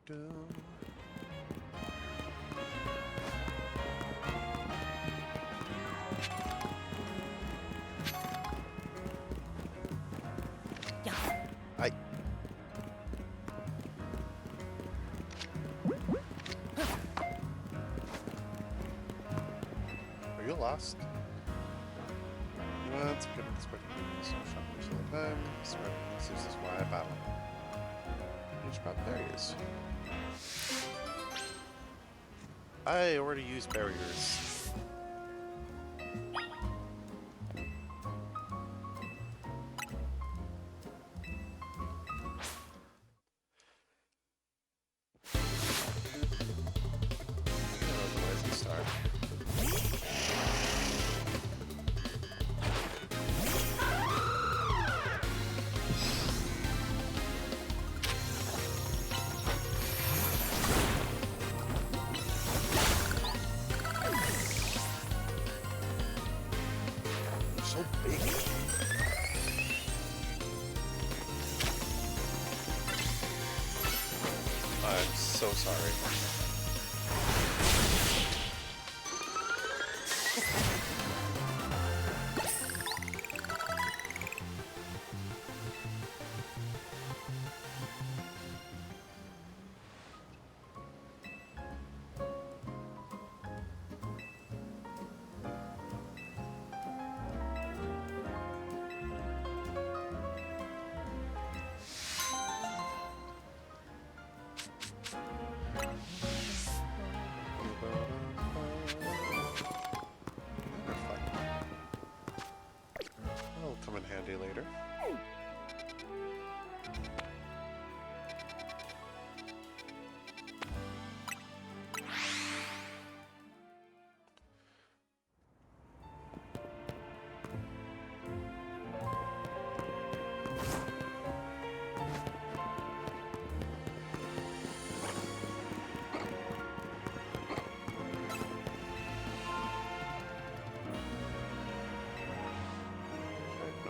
Go. I. Are you lost? Let's get this quick. So shop most of the time. Smart. This is why I battle. Which spot barriers? I already used barriers. Otherwise, we start. So big. I'm so sorry. ability later.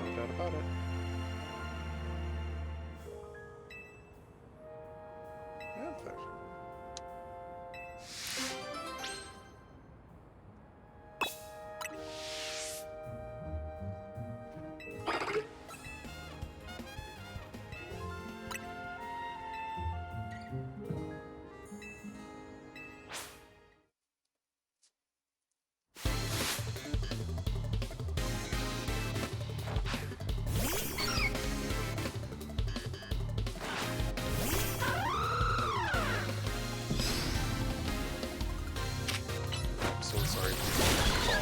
No doubt about it. Panther. I'm so sorry for the fall.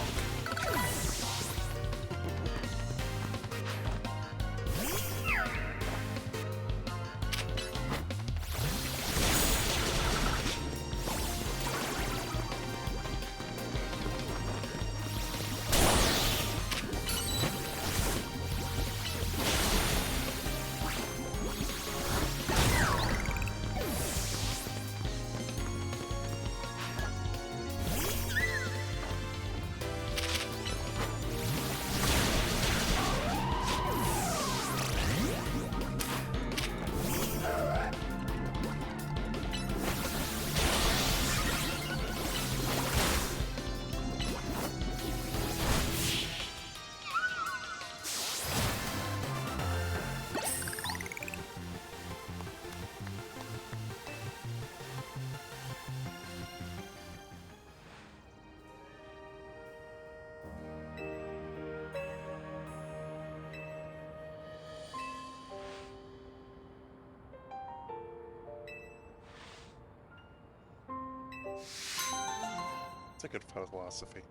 It's a good philosophy.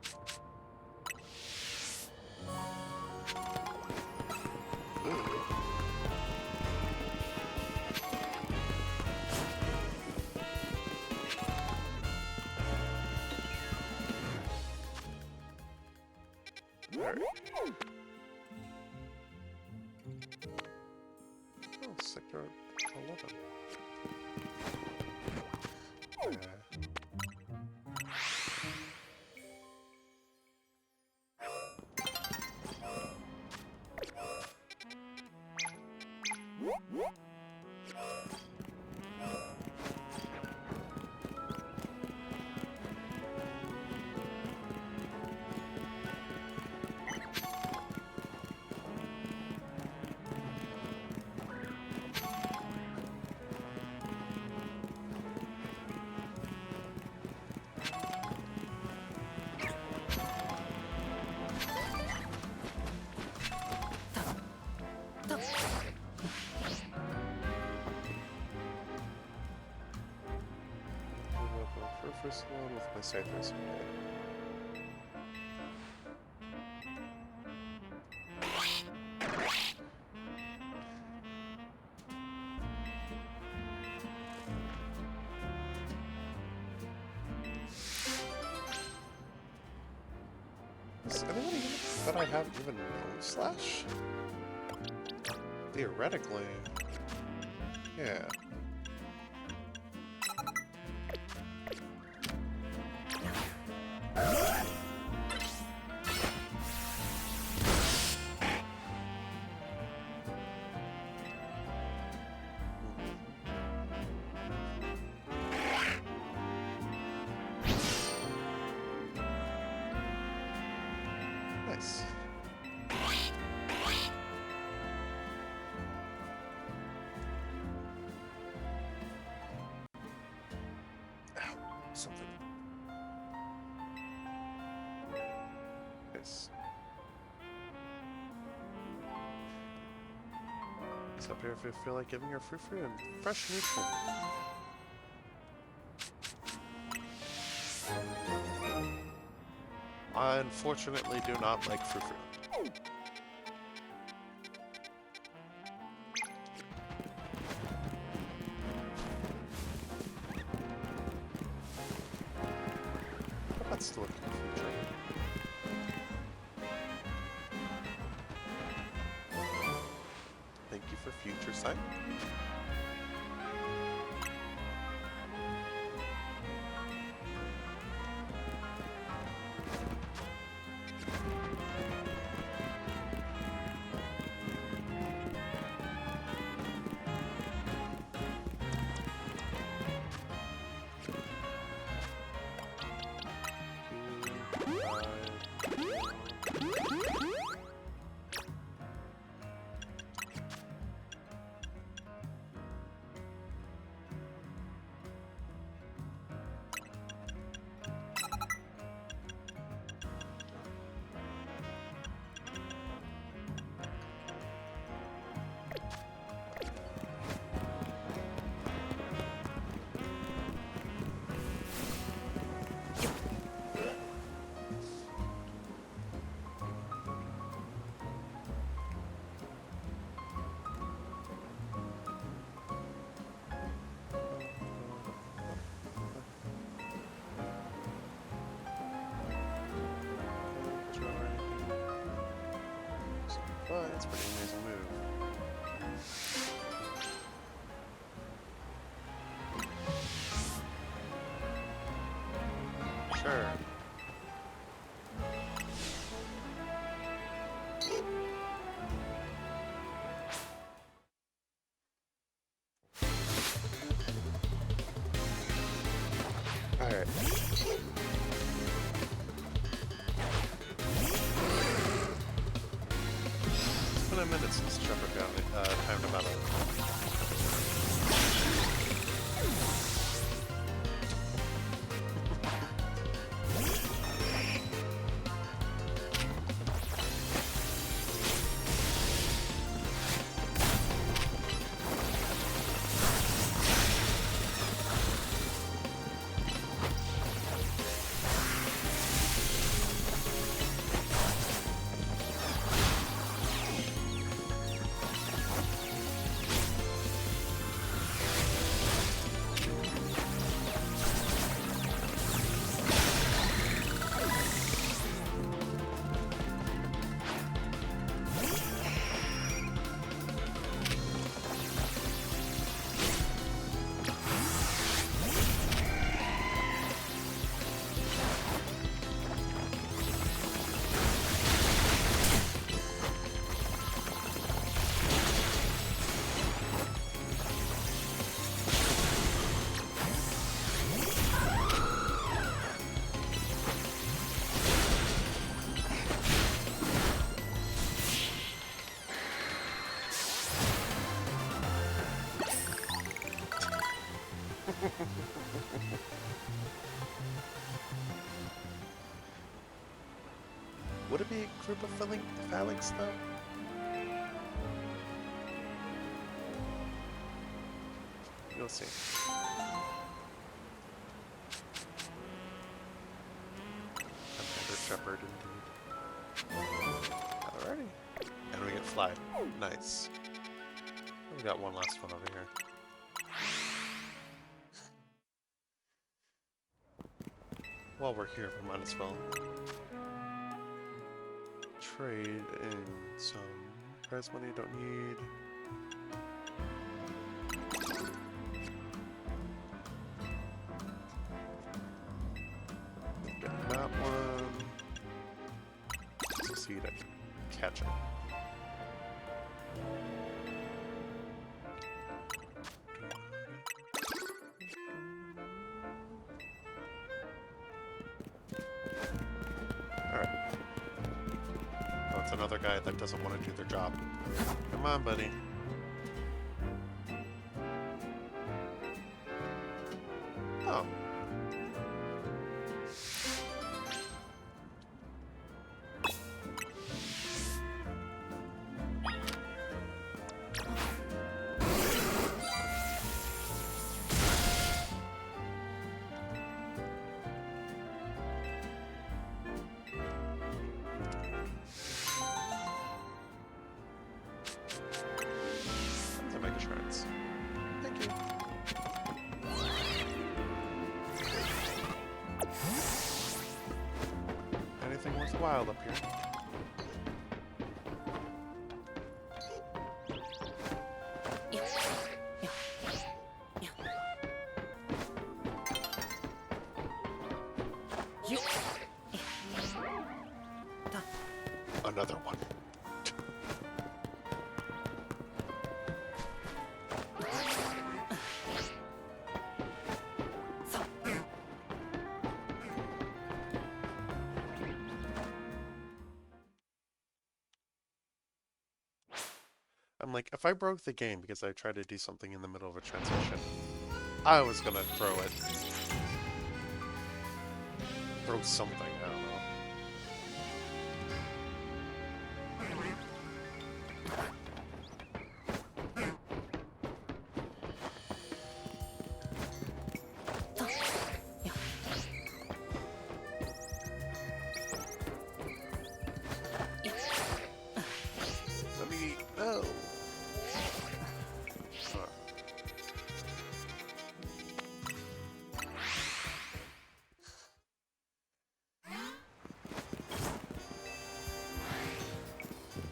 Ooh. Alright. Oh, sector 11. First one with my Scythers. Does anybody that I have even know Slash? Theoretically, yeah. Nice. Ow, something. Nice. It's up here if you feel like giving your free and fresh neutral. I unfortunately do not like frou-frou. Let's look at the future. Thank you for future sight. But it's a pretty amazing move. Sure. Alright. It's been a minute since Trevor got time to battle. Would it be a group of phalanx though? You'll see. Another shepherd indeed. Alrighty. And we get fly. Nice. We got one last one over here. While we're here, we might as well trade in some prize money. Don't need. Get that one. Succeed at catching. Another guy that doesn't want to do their job. Come on, buddy. Oh. Thank you. wild up here. Another one. I'm like, if I broke the game because I tried to do something in the middle of a transition, I was gonna throw it. Broke something, I don't know. Let me... No!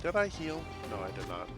Did I heal? No, I did not.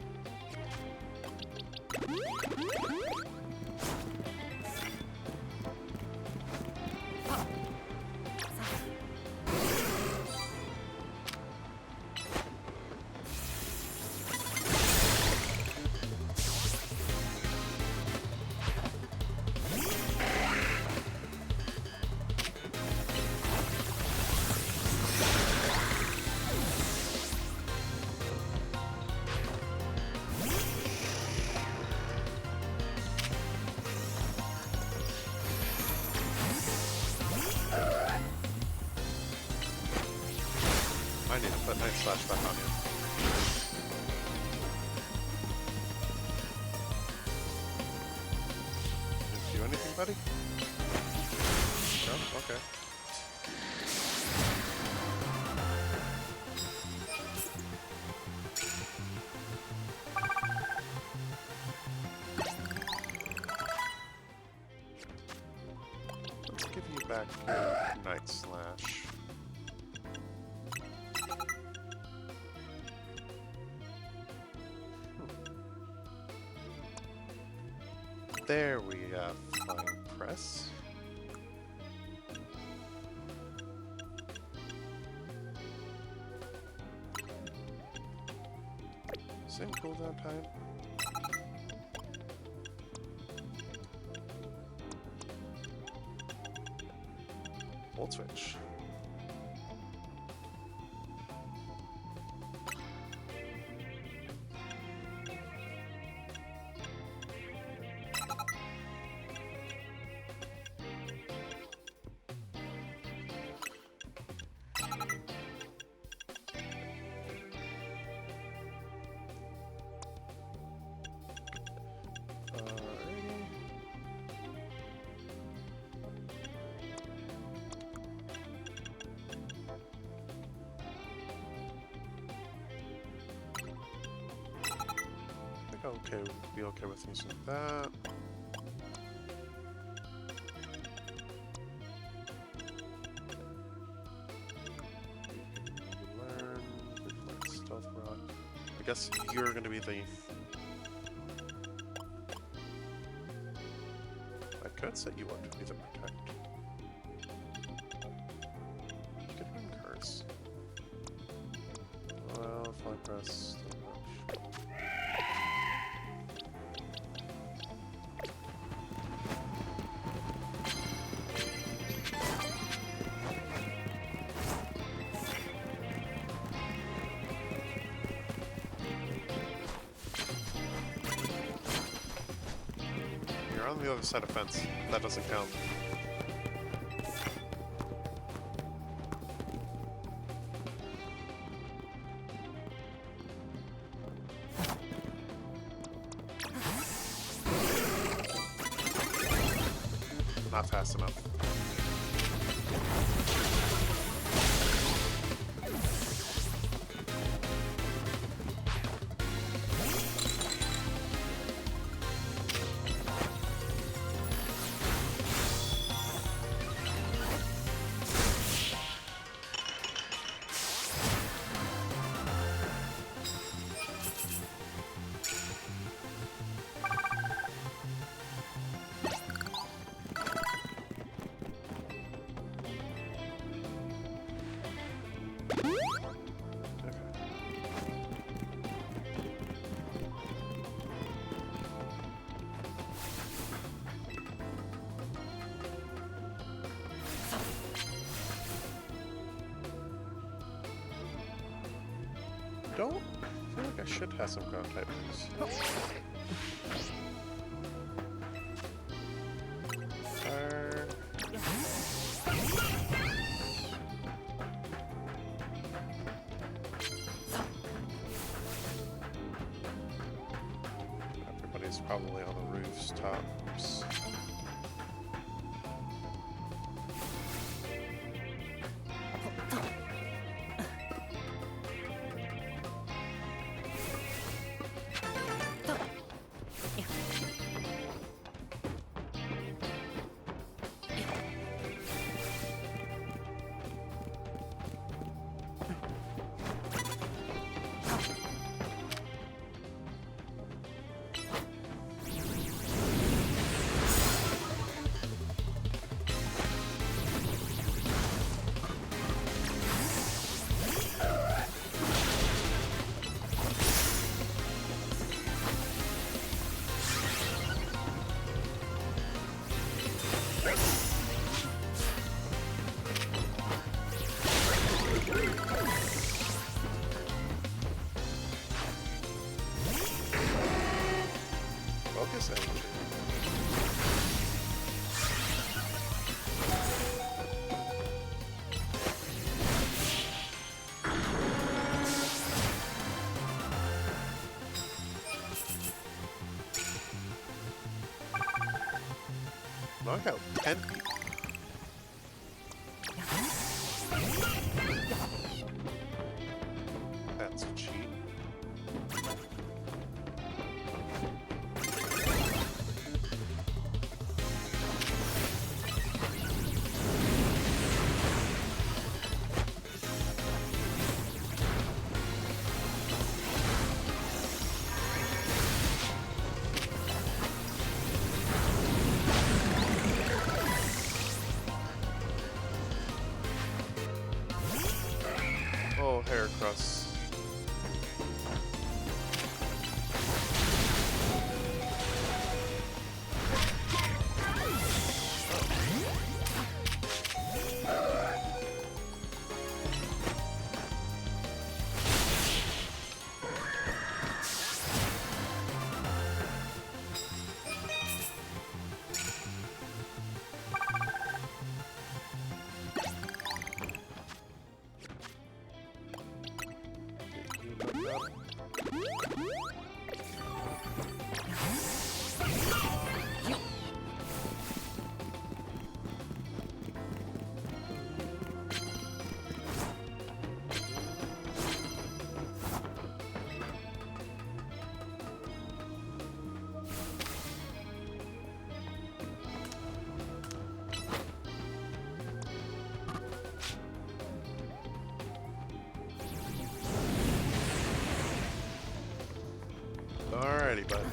I need to put Night Slash back on you. Did you do anything, buddy? No? Okay. Let's give you back your Night Slash. There we Flying Press. Same cooldown time. Volt Switch. Okay, be okay with using that. Learn Stealth Rock. I guess you're going to be the... I could set you up to be the Protect. You could run Curse. Well, Fly Press. On the other side of the fence. That doesn't count. Not fast enough. don't feel like I should have some ground type moves. Everybody's probably on the rooftops. Focus energy. Knock out 10 people. That's a cheat. Oh, hair crust. Alrighty, bud.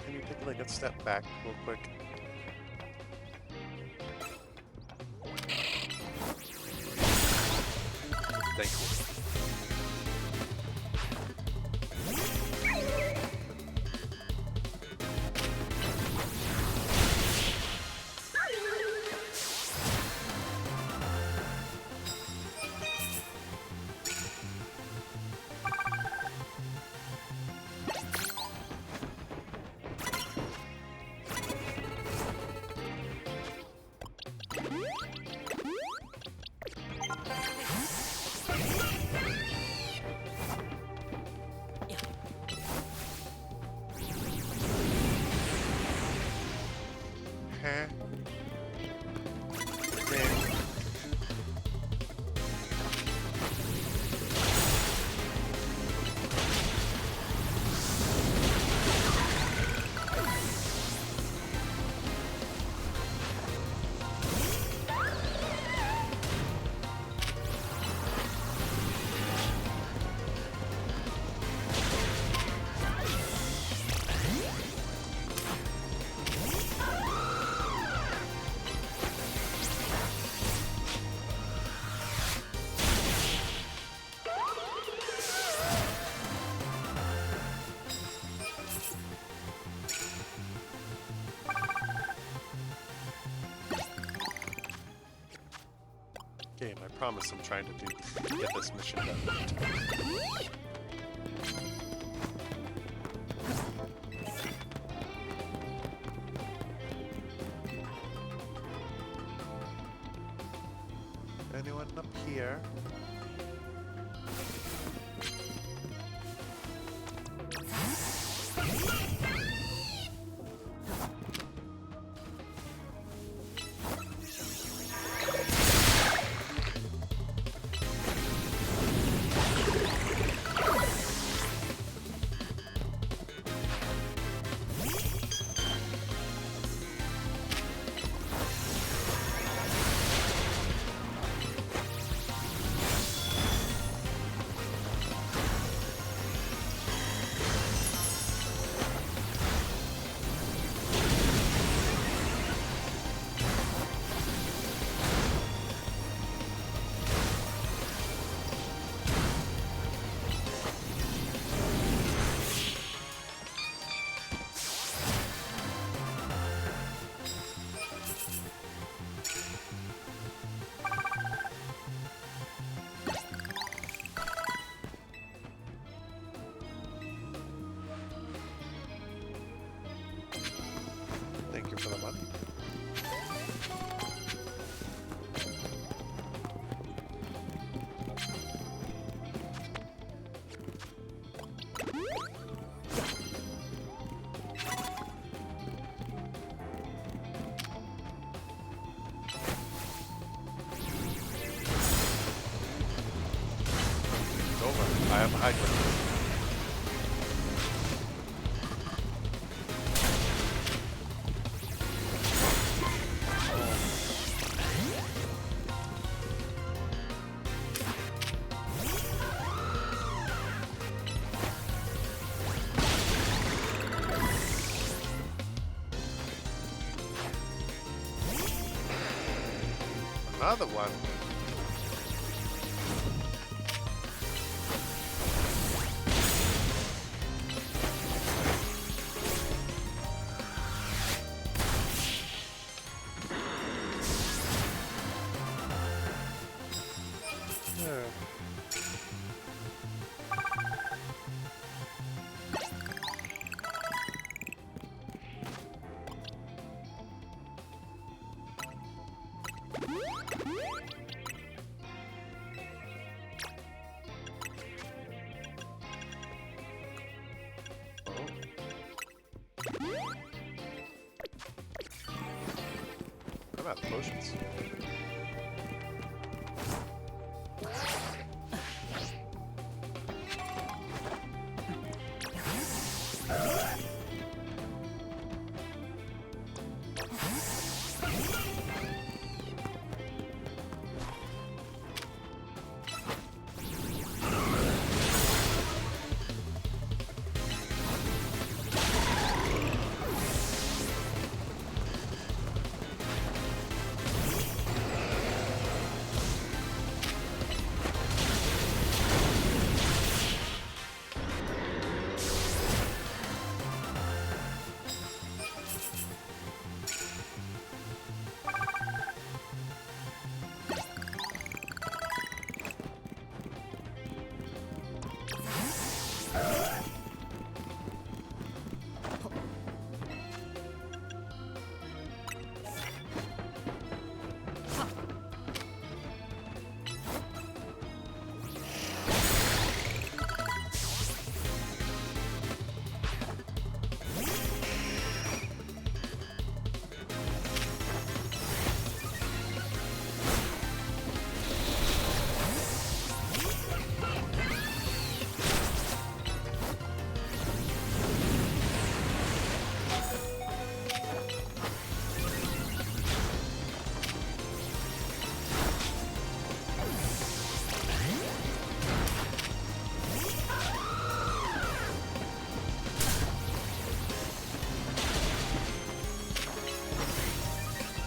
Can you take like a step back real quick? Thank you. Huh? Okay. Game, I promise I'm trying to get this mission done. Anyone up here? Thank you for the money. It's over. I have a high ground. Another one. Yeah. I'm out of potions.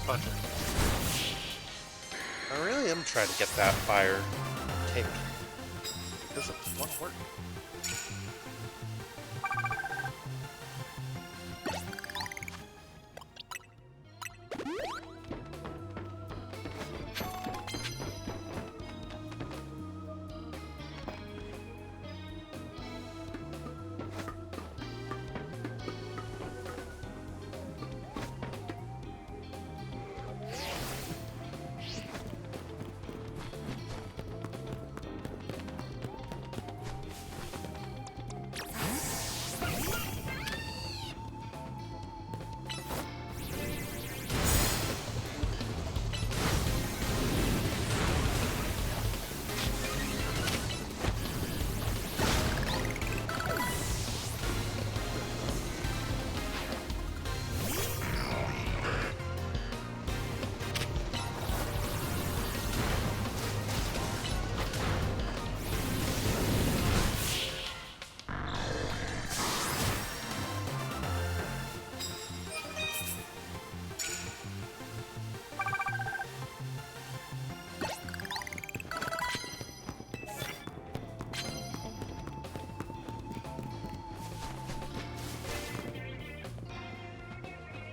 budget. I really am trying to get that fire cake because it won't work.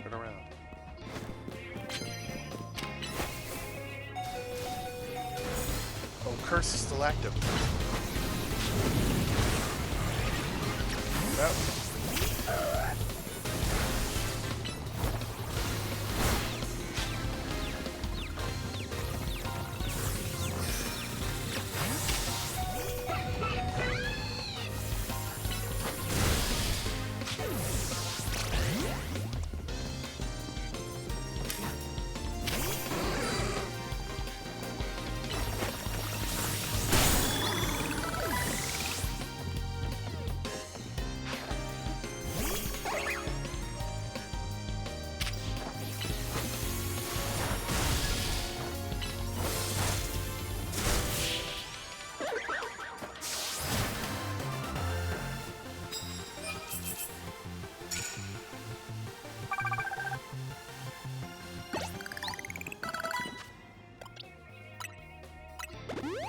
Turn around. Oh, curse is still active. Yep.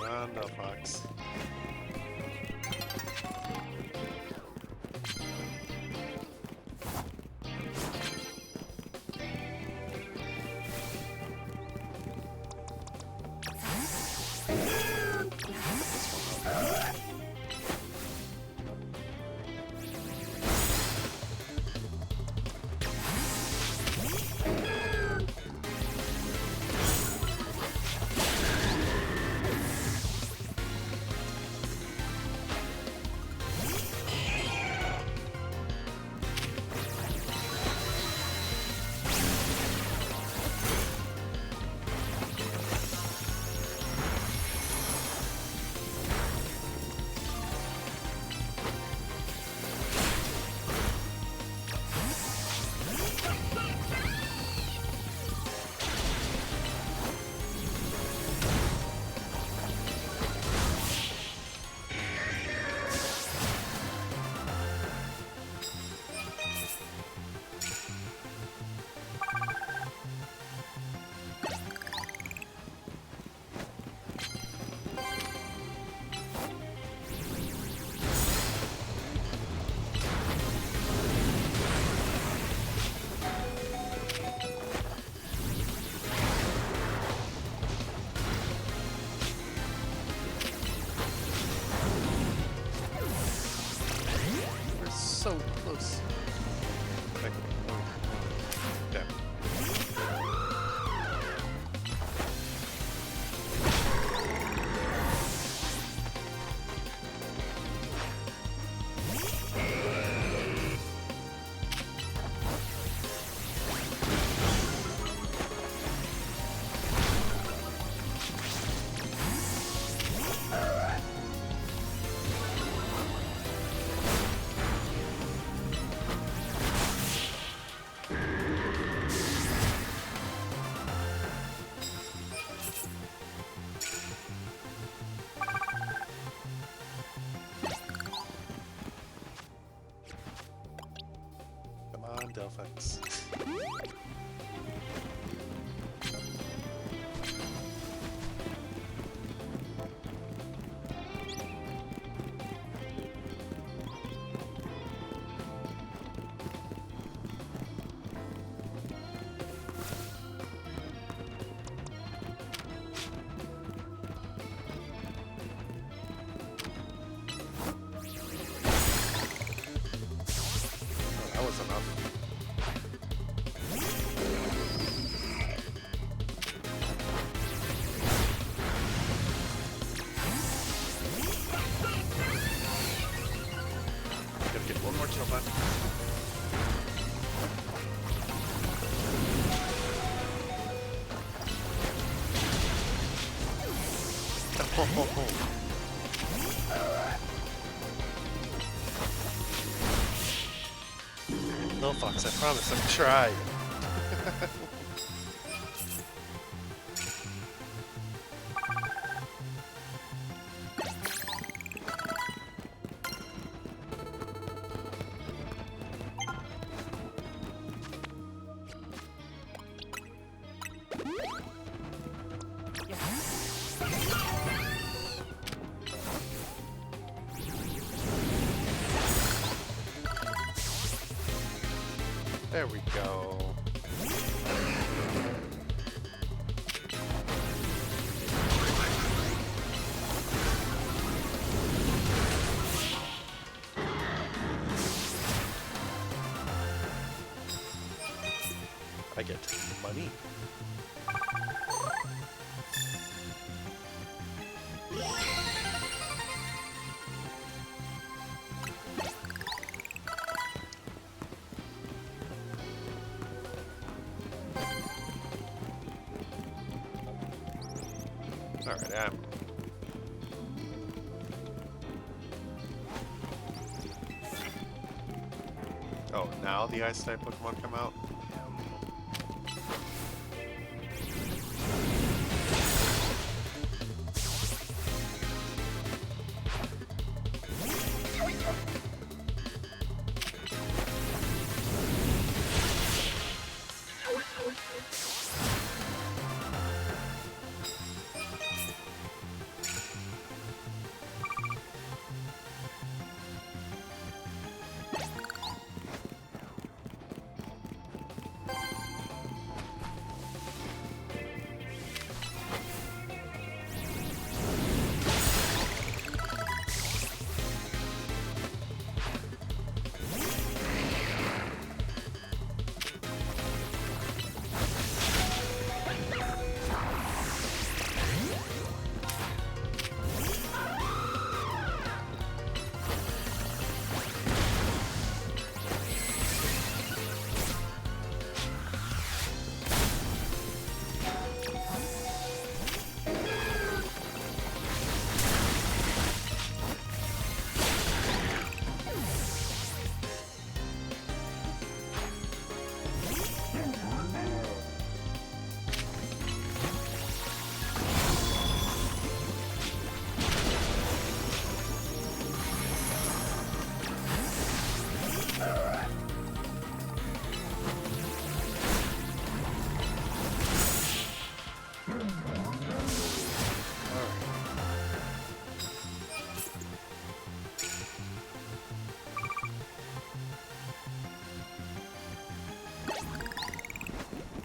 Oh, no, Fox. No, Fox, I promise I've tried. There we go. I get money. Alright, Oh, now the Ice type Pokemon come out?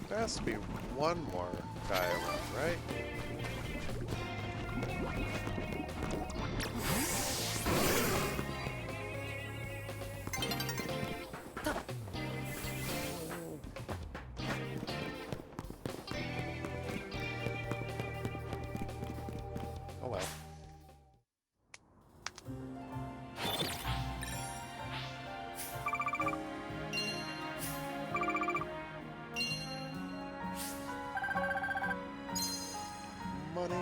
There has to be one more guy around, right? Oh well. Money.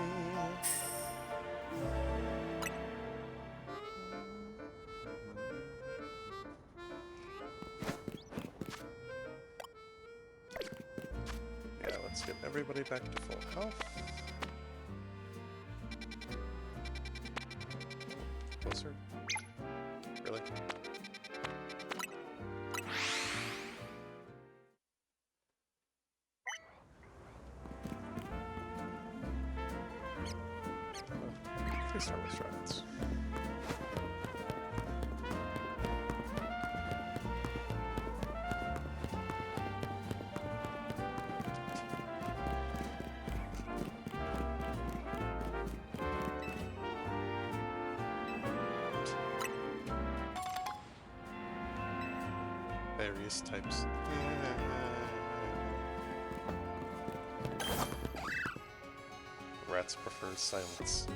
Yeah, let's get everybody back to full health. Closer. Really? Please start with strides. Various types. Rats prefer silence.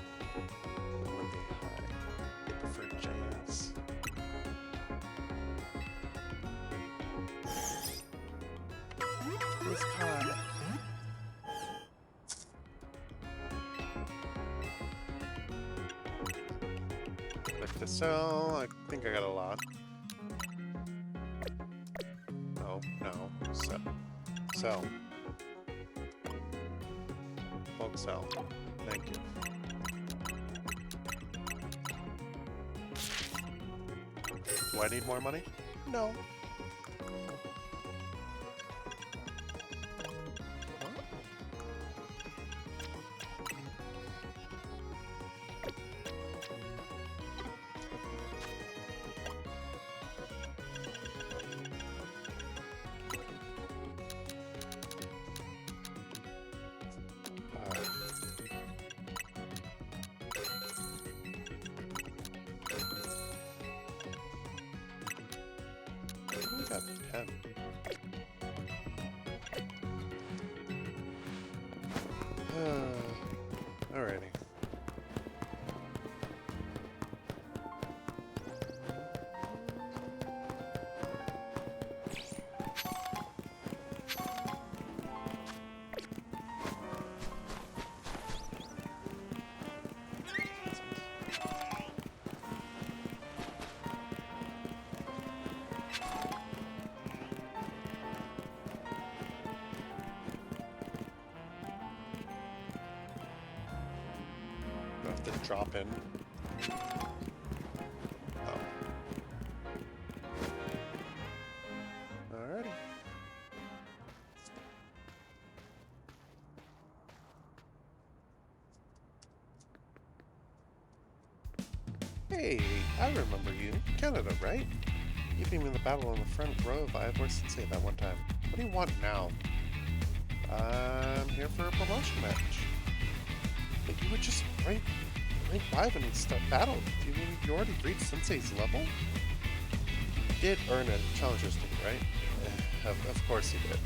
When they hide, they prefer jazz. Who's caught? to sell. I think I got a lot. No, no. Sell. Bulk sell. Thank you. Do I need more money? No. We got 10. Alrighty. Do I have to drop in? Oh. Alrighty. Hey, I remember you. Canada, right? You beat me in the battle on the front row of Ivor Sensei that one time. What do you want now? I'm here for a promotion match. But you were just rank 5 when you start battle. Do you mean you already reached Sensei's level? You did earn a challenger's ticket, right? Of course you did.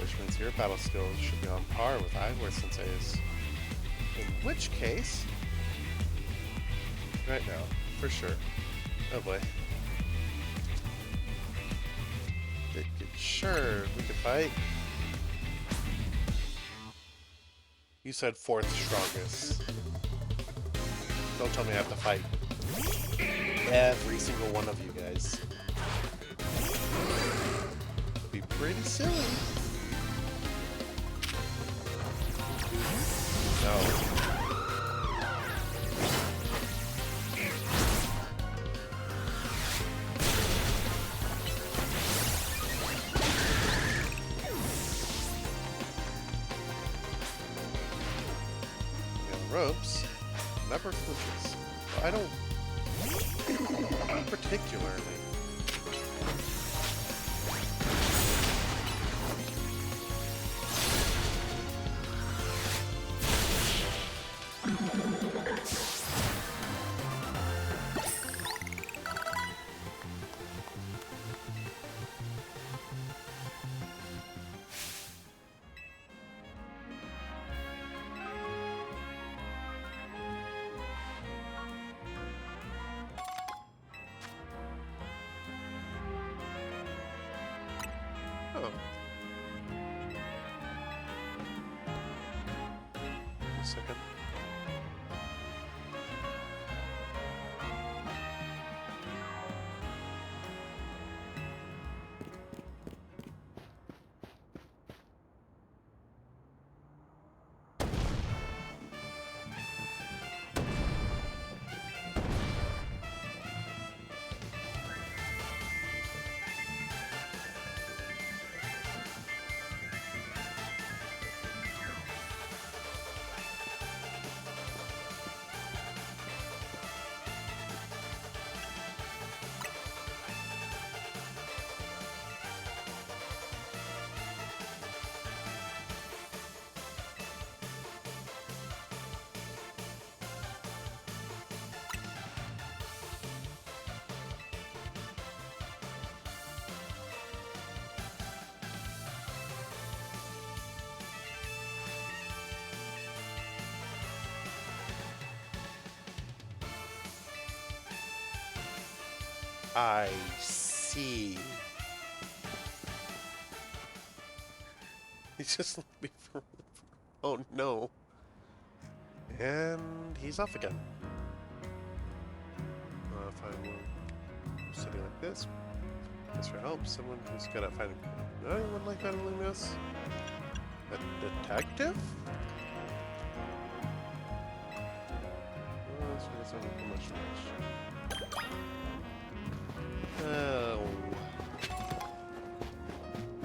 Which means your battle skills should be on par with Ivor Sensei's. In which case... Right now, for sure. Oh boy. Sure, we could fight. You said 4th strongest. Don't tell me I have to fight every single one of you guys. It'd be pretty silly. No. Ropes, never flinches. I don't particularly. Oh. A second. I see. He just left me for... Oh no. And he's off again. City like this. Ask for help. Someone who's good at finding. Anyone like that, Lumios? A detective? Oh.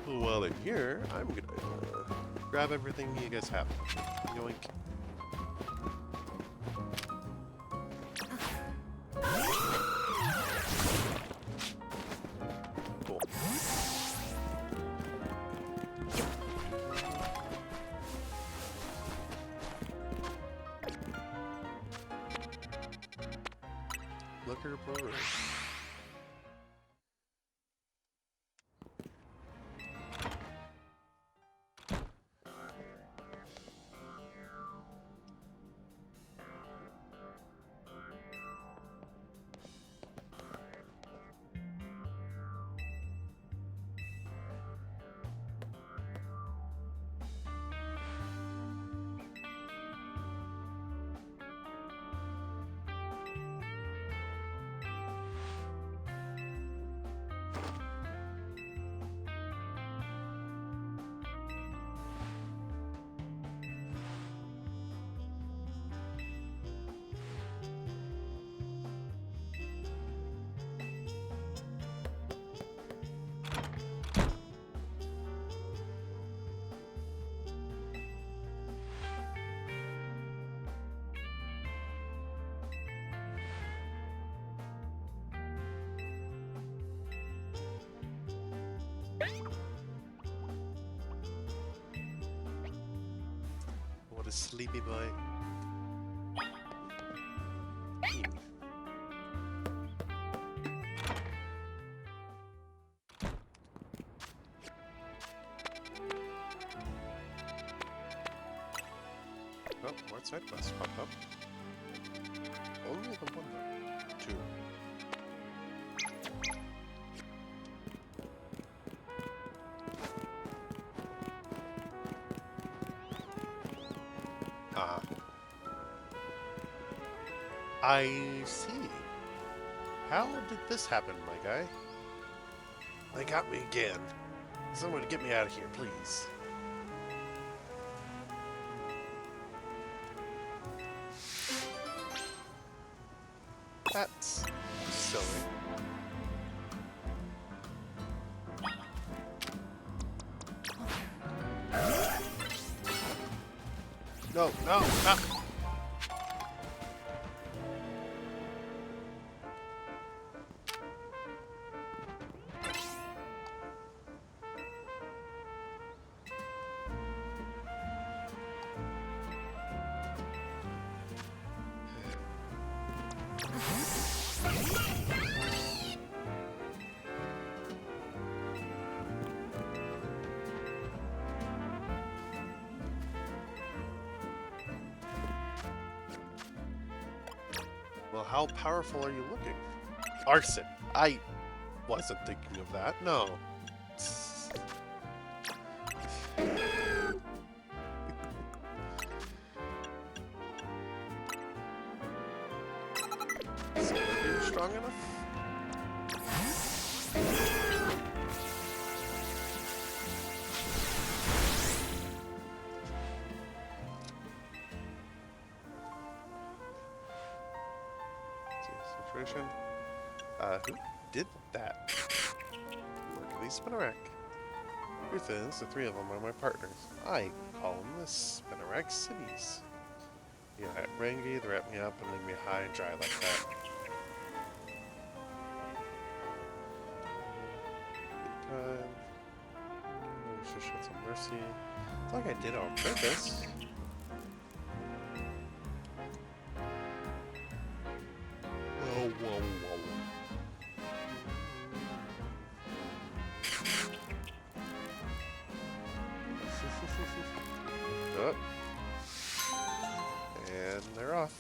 While they're here, I'm gonna grab everything you guys have. Yoink. Cool. Looker Brewery. What a sleepy boy. Oh, more side quests pop up. Only the one though. Two. Ah. I see. How did this happen, my guy? They got me again. Someone get me out of here, please. That's silly. No, no, no! Well, how powerful are you looking? Arson. I wasn't thinking of that. No. Is it strong enough? Situation. Who did that? Luckily, Spinnerack. Truth is, the three of them are my partners. I call them the Spinnerack Cities. Yeah, at Rengi, they wrap me up and leave me high and dry like that. Good time. I should show some mercy. It's like I did it on purpose. Whoa, whoa, whoa. Up. And they're off.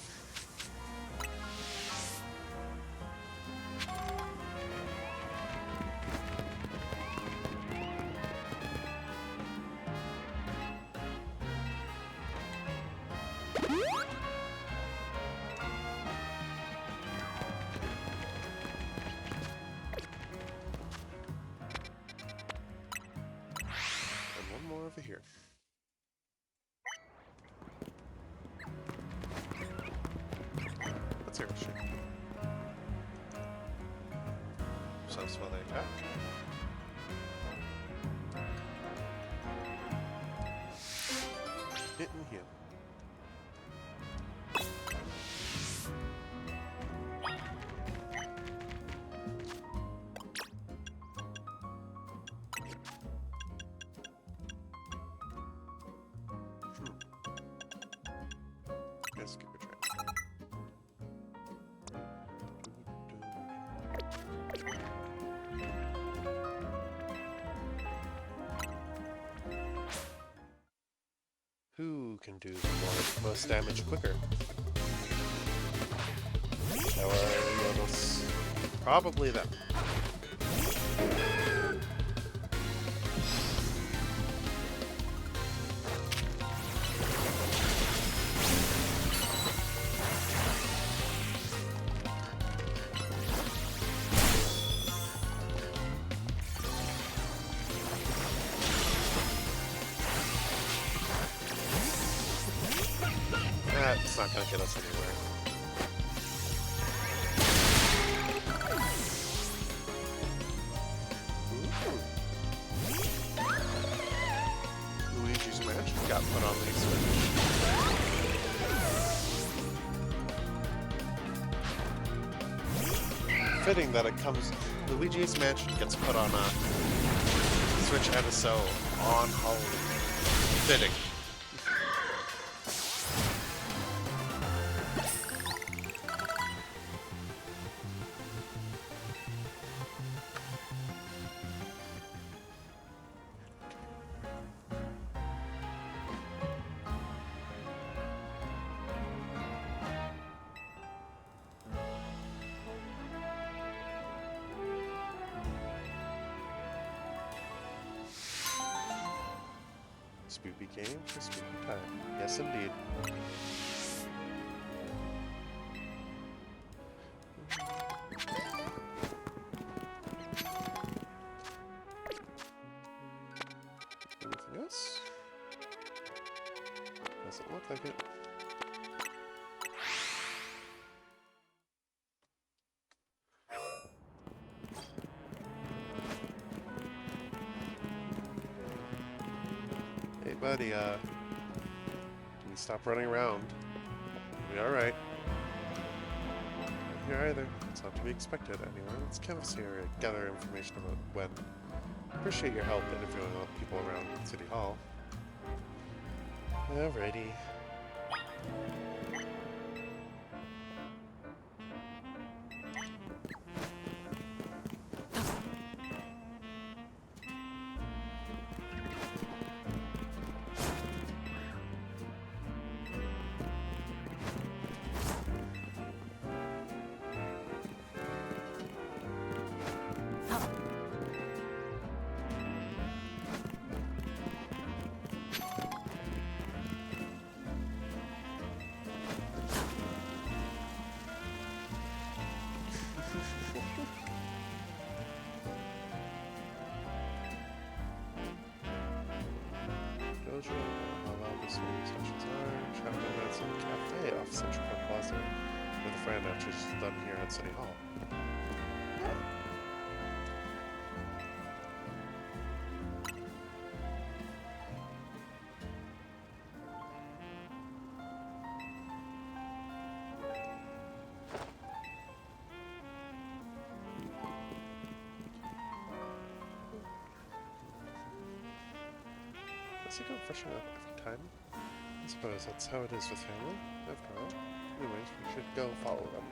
more over here. What's your issue? So while they attack. Hit and heal. Yes, keep it track. Who can do the most damage quicker? Probably them. That's not gonna get us anywhere. Luigi's Mansion got put on the Switch. Fitting that it comes. Luigi's Mansion gets put on a Switch episode on Halloween. Fitting. Spoopy game for spoopy time. Yes, indeed. Anything else? Doesn't look like it. Hey, buddy, can you stop running around? You'll be alright. Not here either. It's not to be expected anyway. Let's canvas here and gather information about when. Appreciate your help interviewing all the people around City Hall. Alrighty. Dojo, how loud the swinging sessions are. Chat events in the cafe off Central Park Plaza with a friend after she's done here at City Hall. Does he go freshen up every time? I suppose that's how it is with family, after all. Anyways, we should go follow them.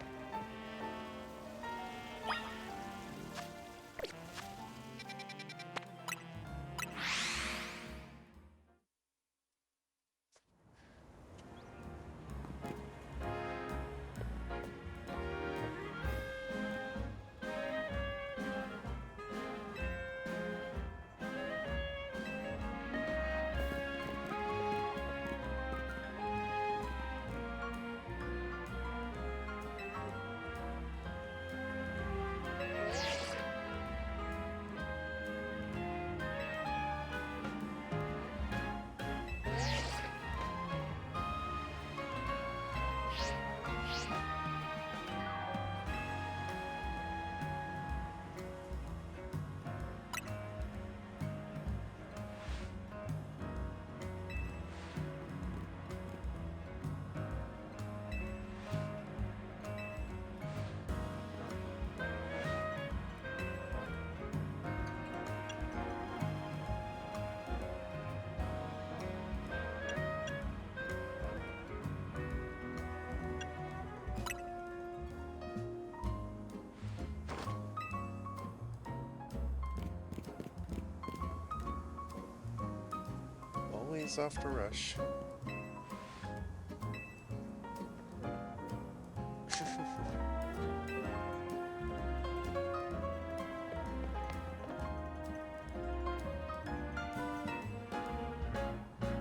He's off to rush.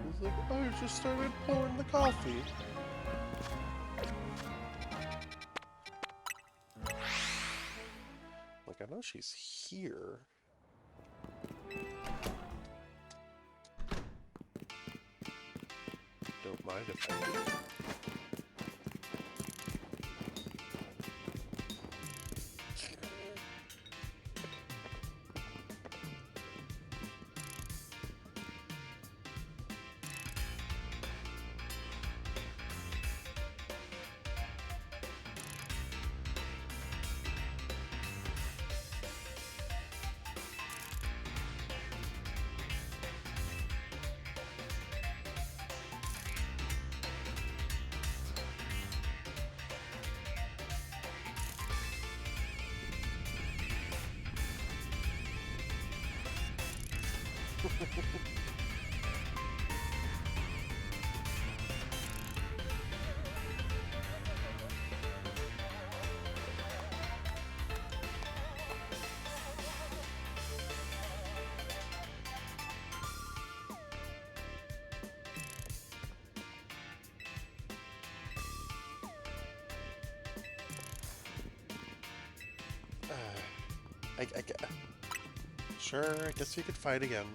He's like, oh, I just started pouring the coffee. Like, I know she's here. Don't mind if I do. Sure, I guess we could fight again.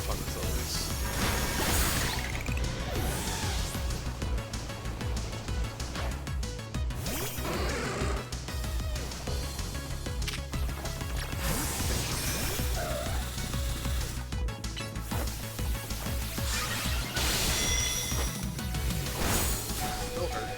Fun as always. Still hurt.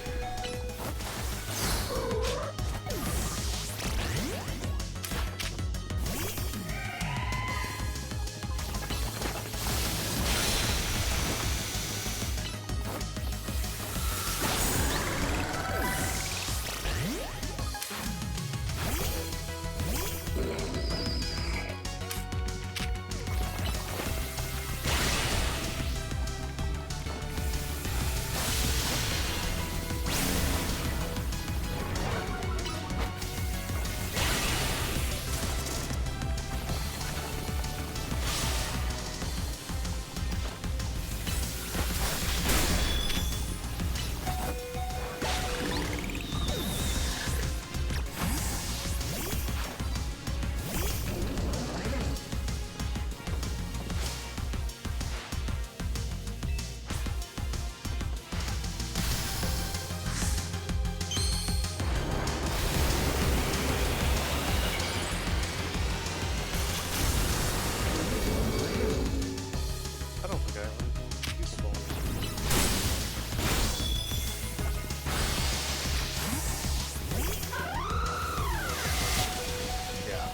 I don't think I have anything useful. Yeah.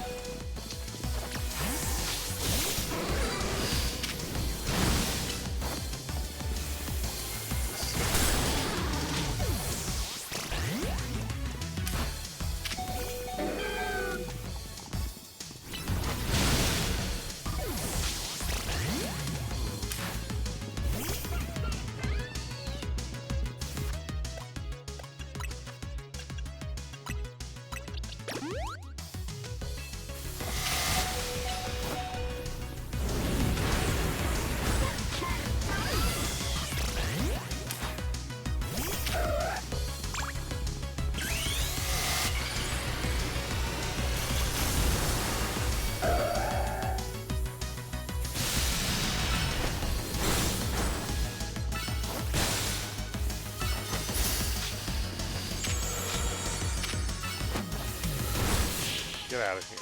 Get out of here.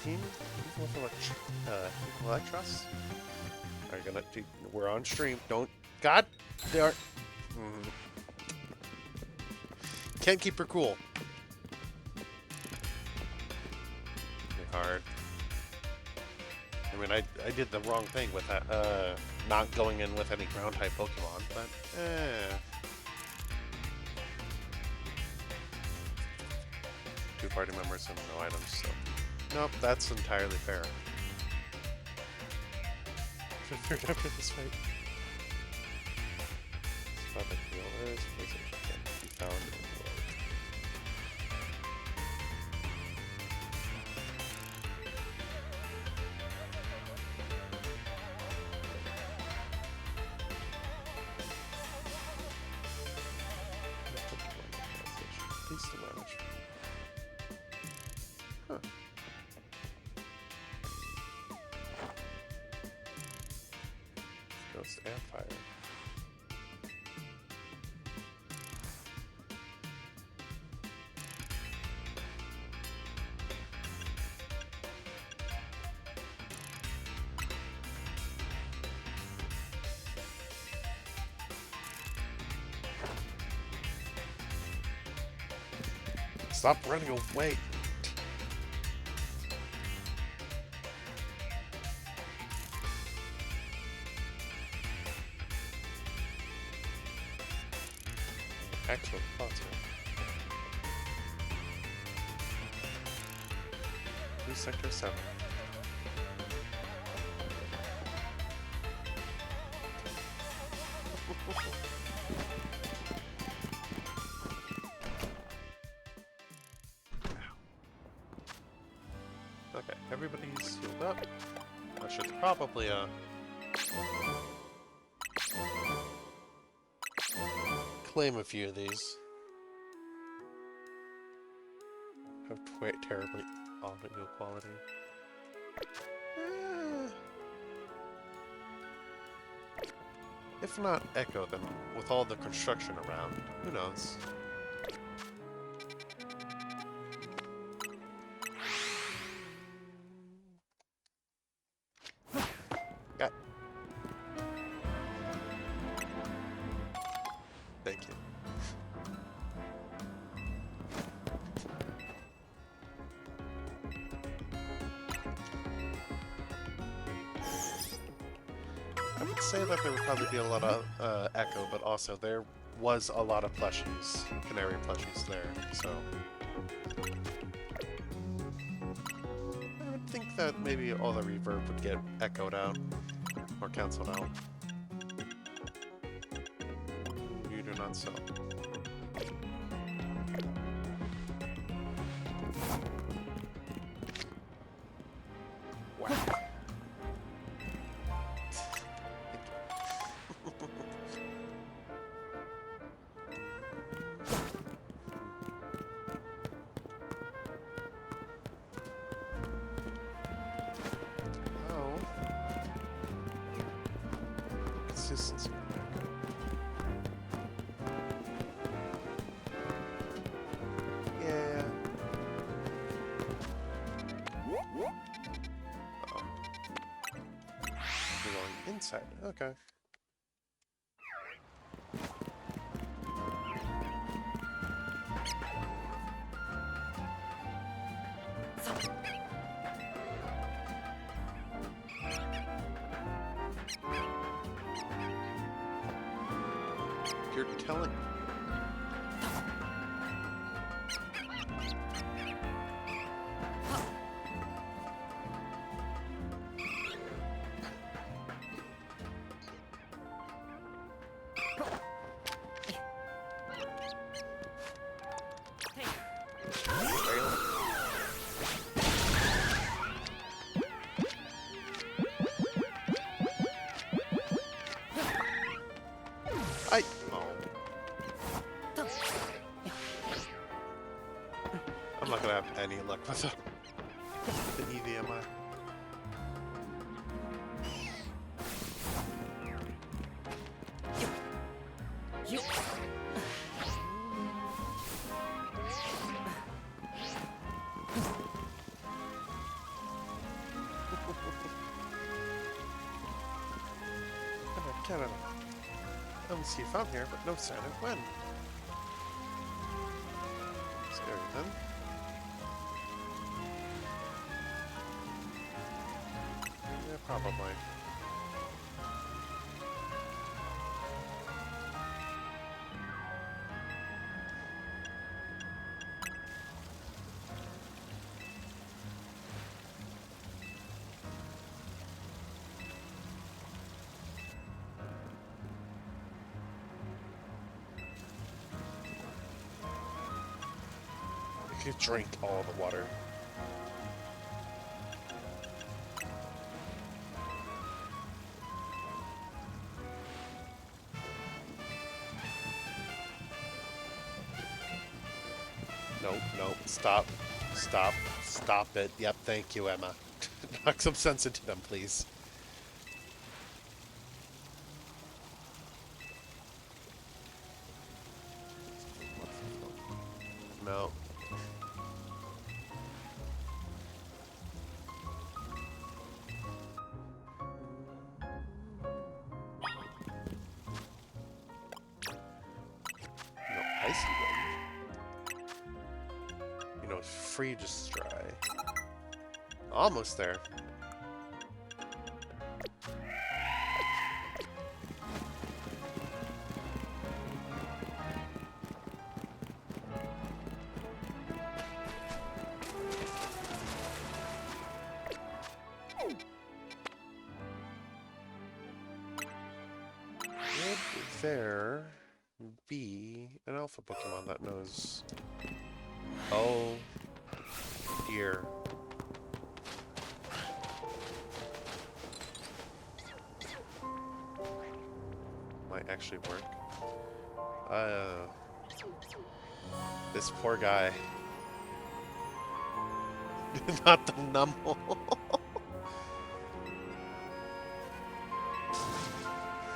18? Evil Electros? Are you gonna? We're on stream. Don't. God darn. Can't keep her cool. Hard. I mean, I did the wrong thing with that, not going in with any ground type Pokemon, but Two party members and no items, so nope, that's entirely fair. After this fight. Spot like the others, PlayStation can be found in the world. Please to manage. Huh. Ghost and fire. Stop running away. Actual plots here. Who's Sector 7? Okay, everybody's healed up. I should probably, claim a few of these. Have terribly audio quality. If not Echo, then with all the construction around, who knows? Got. Thank you. I would say that there would probably be a lot of Echo, but also there was a lot of plushies, Canary plushies there, so... I would think that maybe all the reverb would get echoed out, or cancelled out. You do not sell. Wow. Consistency. Yeah. Uh-oh. We're going inside. Okay. You're telling... I'm not gonna have any luck with the EVMI. Canada. MC found here, but no sign of when. Scary then. Yeah, probably. You could drink all the water. Nope, nope, stop. Stop. Stop it. Yep, thank you, Emma. Knock some sense into them, please. No. No, icy one. You know, free just dry. Almost there. Would there be an alpha Pokemon that knows? Oh dear. Might actually work. This poor guy. Not the Numble.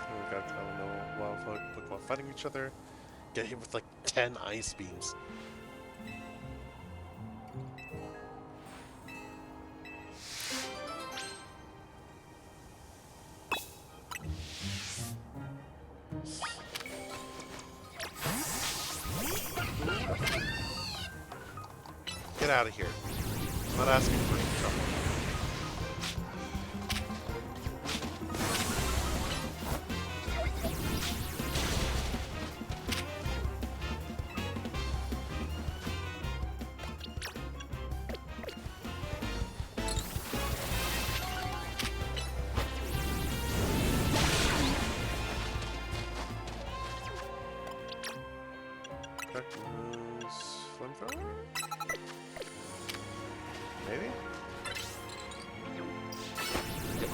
We got no wild Pokemon fighting each other. Get hit with like 10 ice beams. Get out of here. I'm not asking for any trouble. Flamethrower? Maybe? Yep.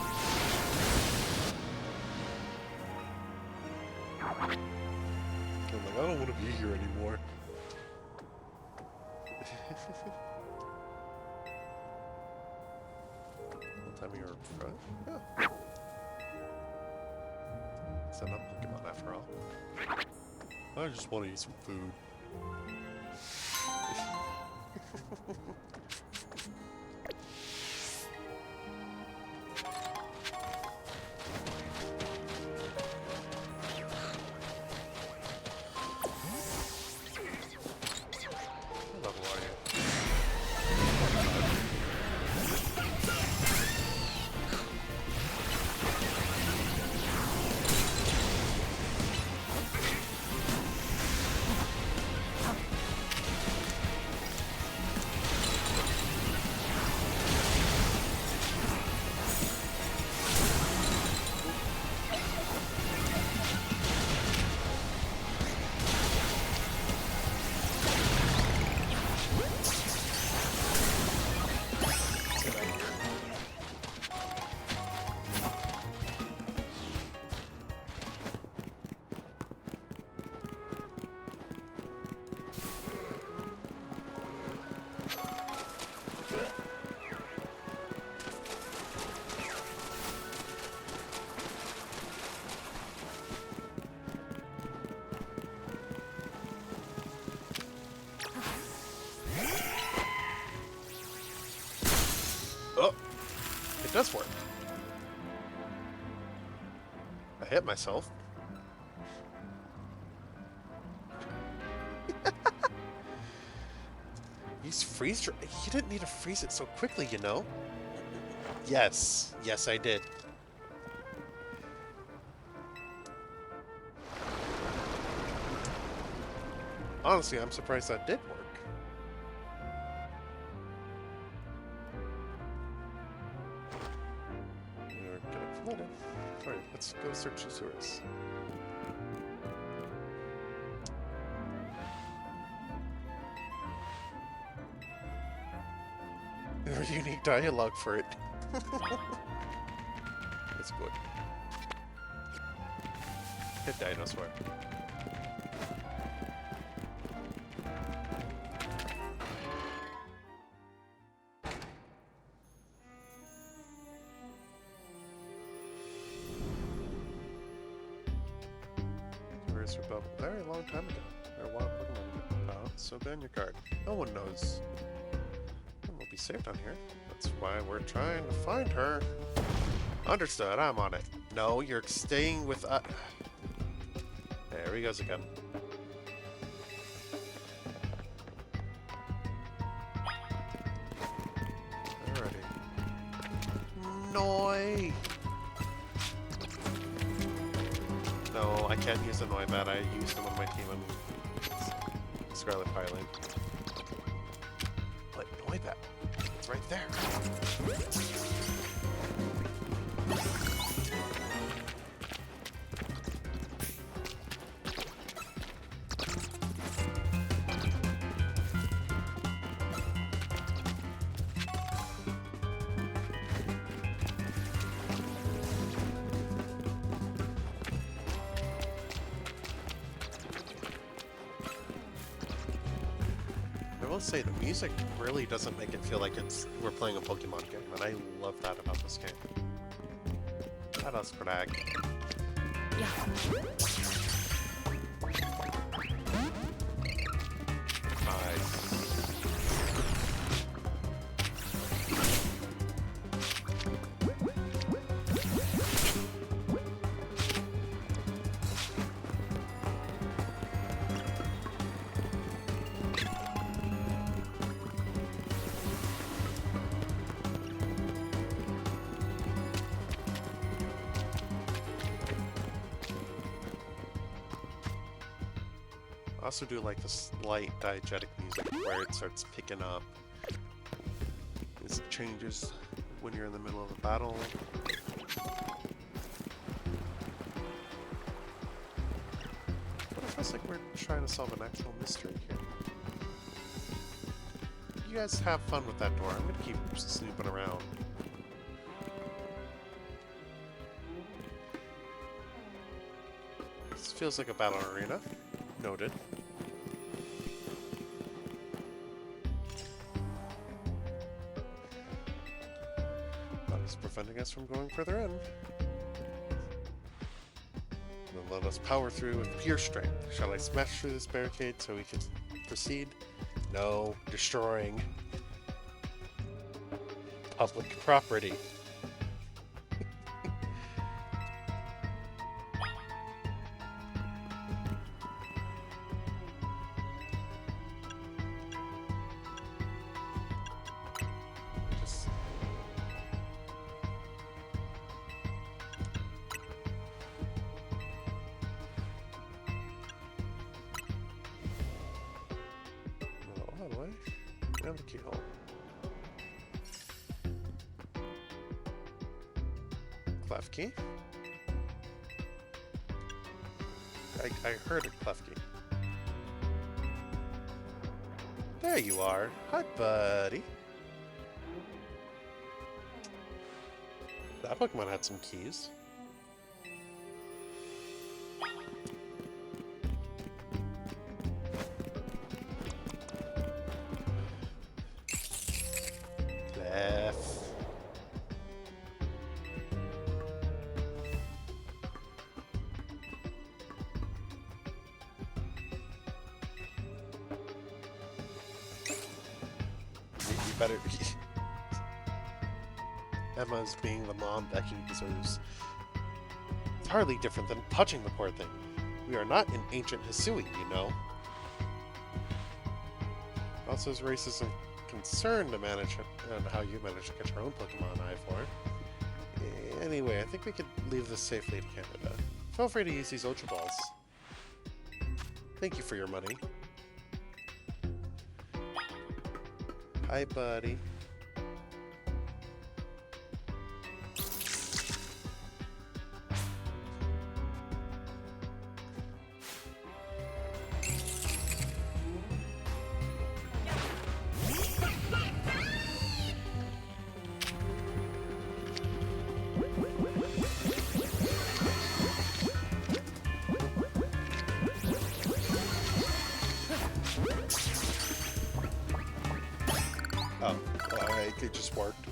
I'm like, I don't want to be here anymore. What time of your front? Yeah. It's not Pokemon after all. I just want to eat some food. Oh, it does work. hit myself. He's freeze. You didn't need to freeze it so quickly, you know. Yes, yes, I did. Honestly, I'm surprised that did work. We're getting flooded. Alright, let's go search the sewers. There's unique dialogue for it. It's good. Hit dinosaur. Where's your bubble? Very long time ago. Or a wild Pokemon. Oh, so ban your card. No one knows. It will be saved on here. That's why we're trying to find her. Understood, I'm on it. No, you're staying with us. There he goes again. Alrighty. Noi! No, I can't use the Noibat. I used him on my team on Scarlet Highland. But Noibat, it's right there. I will say the music really doesn't make it feel like we're playing a Pokemon game, and I love that about this game. That us brag. Yeah. Nice. I also do like the slight diegetic music where it starts picking up. It changes when you're in the middle of a battle. But it feels like we're trying to solve an actual mystery here. You guys have fun with that door. I'm gonna keep snooping around. This feels like a battle arena. Noted. That is preventing us from going further in. Then let us power through with pure strength. Shall I smash through this barricade so we can proceed? No, destroying public property. And the keyhole. Clef key. I heard a clef key. There you are. Hi, buddy. That Pokemon had some keys. Better be. Emma's being the mom that he deserves. hardly different than touching the poor thing. We are not in ancient Hisui, you know. Also, his race isn't concerned to manage and how you manage to catch your own Pokemon, I4. Anyway, I think we could leave this safely to Canada. Feel free to use these Ultra Balls. Thank you for your money. Hi, buddy. Oh, it just worked.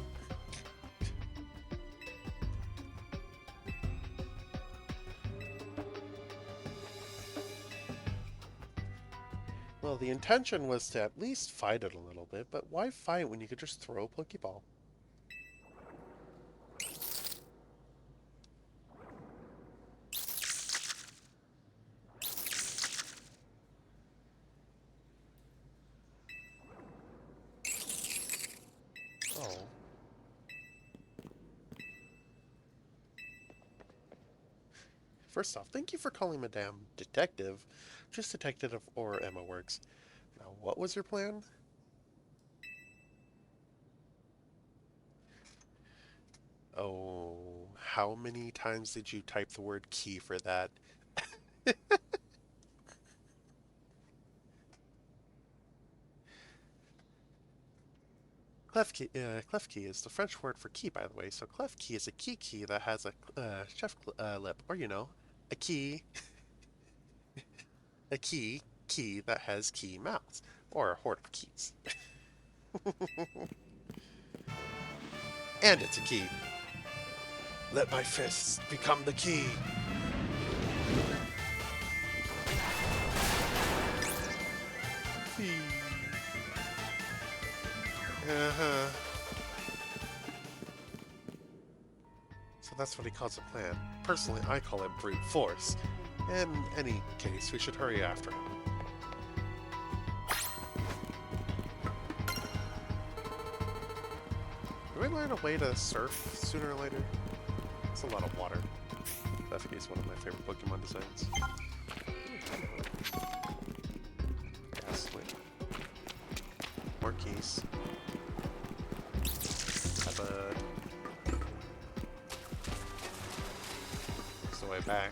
Well, the intention was to at least fight it a little bit, but why fight when you could just throw a Pokeball? Oh. First off, thank you for calling Madame Detective. Just Detective or Emma works. Now, what was your plan? Oh, how many times did you type the word key for that? Clef key is the French word for key, by the way. So clef key is a key that has a chef lip, or you know, a key, a key that has key mouths, or a hoard of keys. And it's a key. Let my fists become the key. Uh-huh. So that's what he calls a plan. Personally, I call it brute force. In any case, we should hurry after him. Do we learn a way to surf sooner or later? It's a lot of water. Klefki is one of my favorite Pokemon designs. Ghastly. More keys. Hi, bud. It's the way back.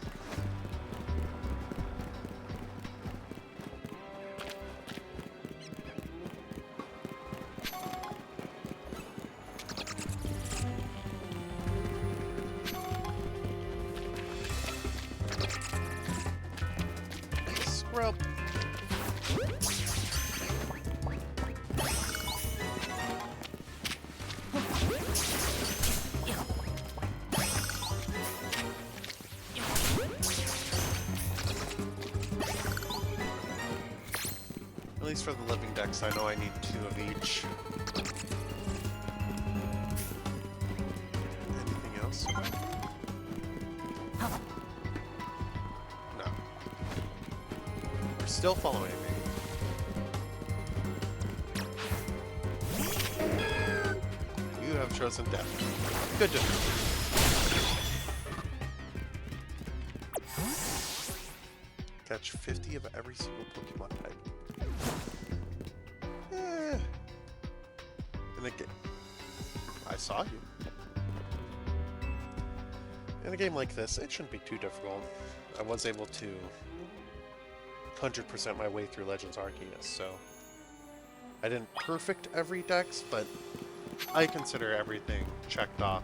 Scrub. At least for the living decks, I know I need 2 of each. Anything else? No. You're still following me. You have chosen death. Good to know. Catch 50 of every single Pokemon type. In a game, I saw you. In a game like this, it shouldn't be too difficult. I was able to 100% my way through Legends Arceus, so I didn't perfect every dex, but I consider everything checked off.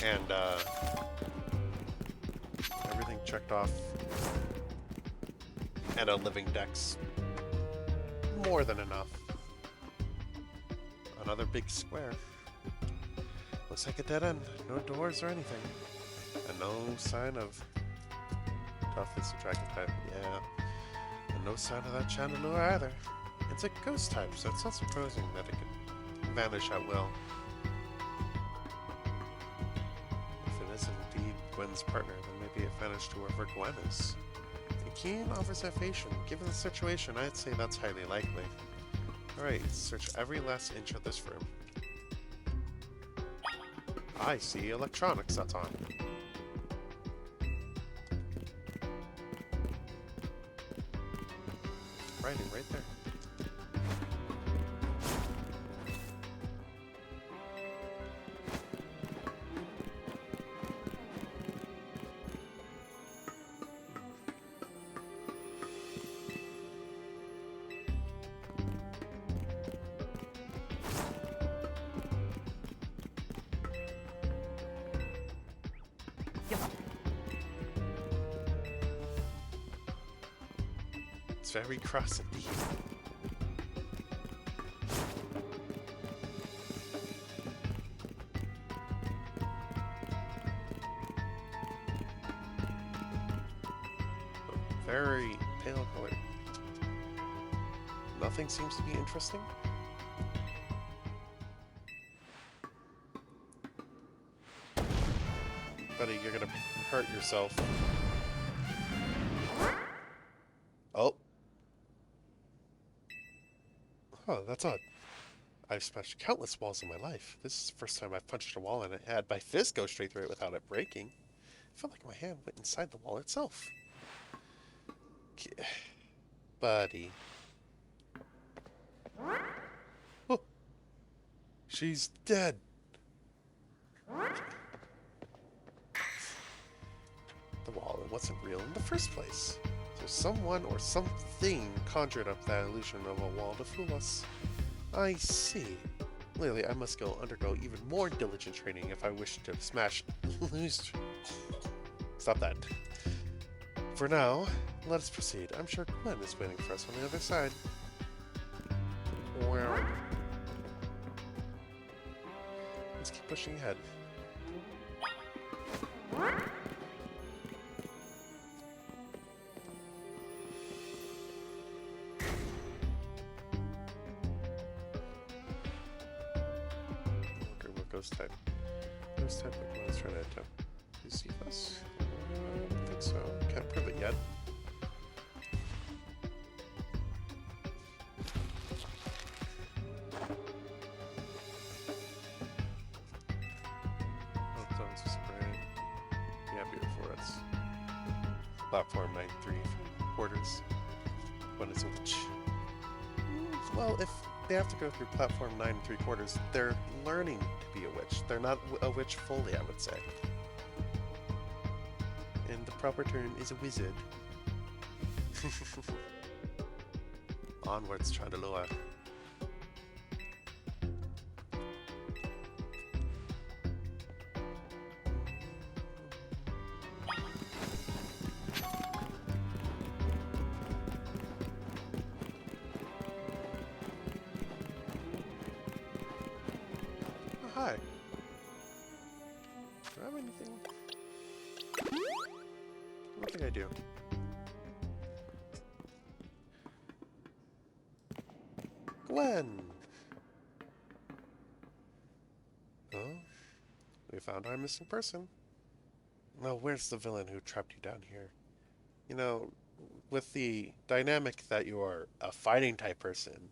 And everything checked off. And a living dex. More than enough. Another big square. Looks like a dead end. No doors or anything. And no sign of... Tough is a dragon type, yeah. And no sign of that Chandelure either. It's a ghost type, so it's not surprising that it could vanish at will. If it is indeed Gwen's partner, then maybe it vanished to wherever Gwen is. A keen observation. Given the situation, I'd say that's highly likely. Alright, search every last inch of this room. I see electronics, that's on. Writing right there. It's very cross indeed. Very pale color. Nothing seems to be interesting. Buddy, you're gonna hurt yourself. Oh. Oh, that's odd. I've smashed countless walls in my life. This is the first time I've punched a wall and had my fist go straight through it without it breaking. I felt like my hand went inside the wall itself. Buddy. Oh. She's dead. The wall, it wasn't real in the first place. So someone or something conjured up that illusion of a wall to fool us. I see. Clearly, I must undergo even more diligent training if I wish to smash loose. Stop that. For now, let us proceed. I'm sure Gwen is waiting for us on the other side. Well, let's keep pushing ahead. Ghost type. Ghost type Pokemon is trying to attempt to see us? I don't think so. Can't prove it yet. Oh, Tones is spraying. Yeah, beautiful. That's platform 9.3 when it's a witch. Well, if they have to go through platform 9 3/4, they're learning to be a witch. They're not a witch fully, I would say. And the proper term is a wizard. Onwards, Trandalua. Hi. Do I have anything? I don't think I do. Gwen! Oh? We found our missing person. Well, where's the villain who trapped you down here? You know, with the dynamic that you are a fighting type person,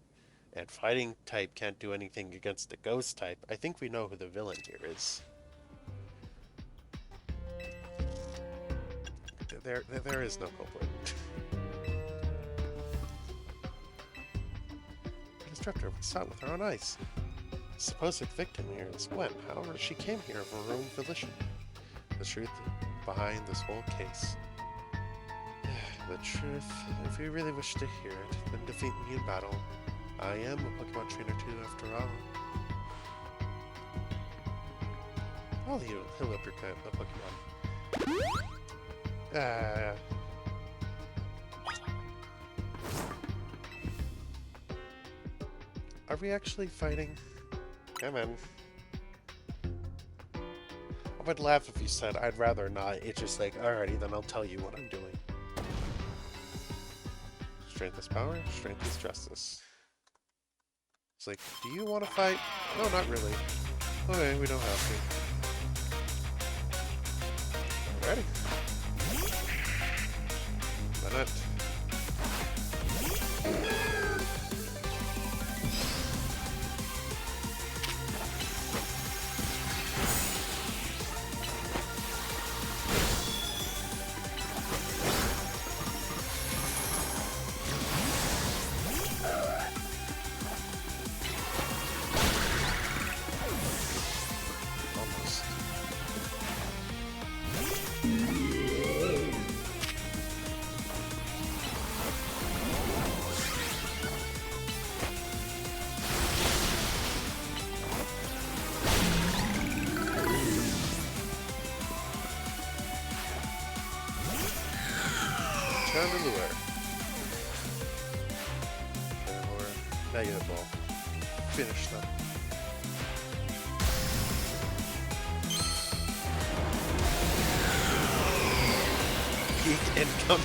and fighting type can't do anything against the ghost type, I think we know who the villain here is. There is no culprit. I just trapped her. We saw it with our own eyes. The supposed victim here is Gwen. However, she came here of her own volition. The truth behind this whole case. The truth, if you really wish to hear it, then defeat me in battle. I am a Pokemon trainer too, after all. I'll heal up your Pokemon. Are we actually fighting? Come on. I would laugh if you said, I'd rather not. It's just like, alrighty, then I'll tell you what I'm doing. Strength is power, strength is justice. It's like, do you want to fight? No, not really. Okay, we don't have to. Alrighty. Why not? Almost. Chandelure. Chandelure. Negative ball. Finish them. Peak incoming.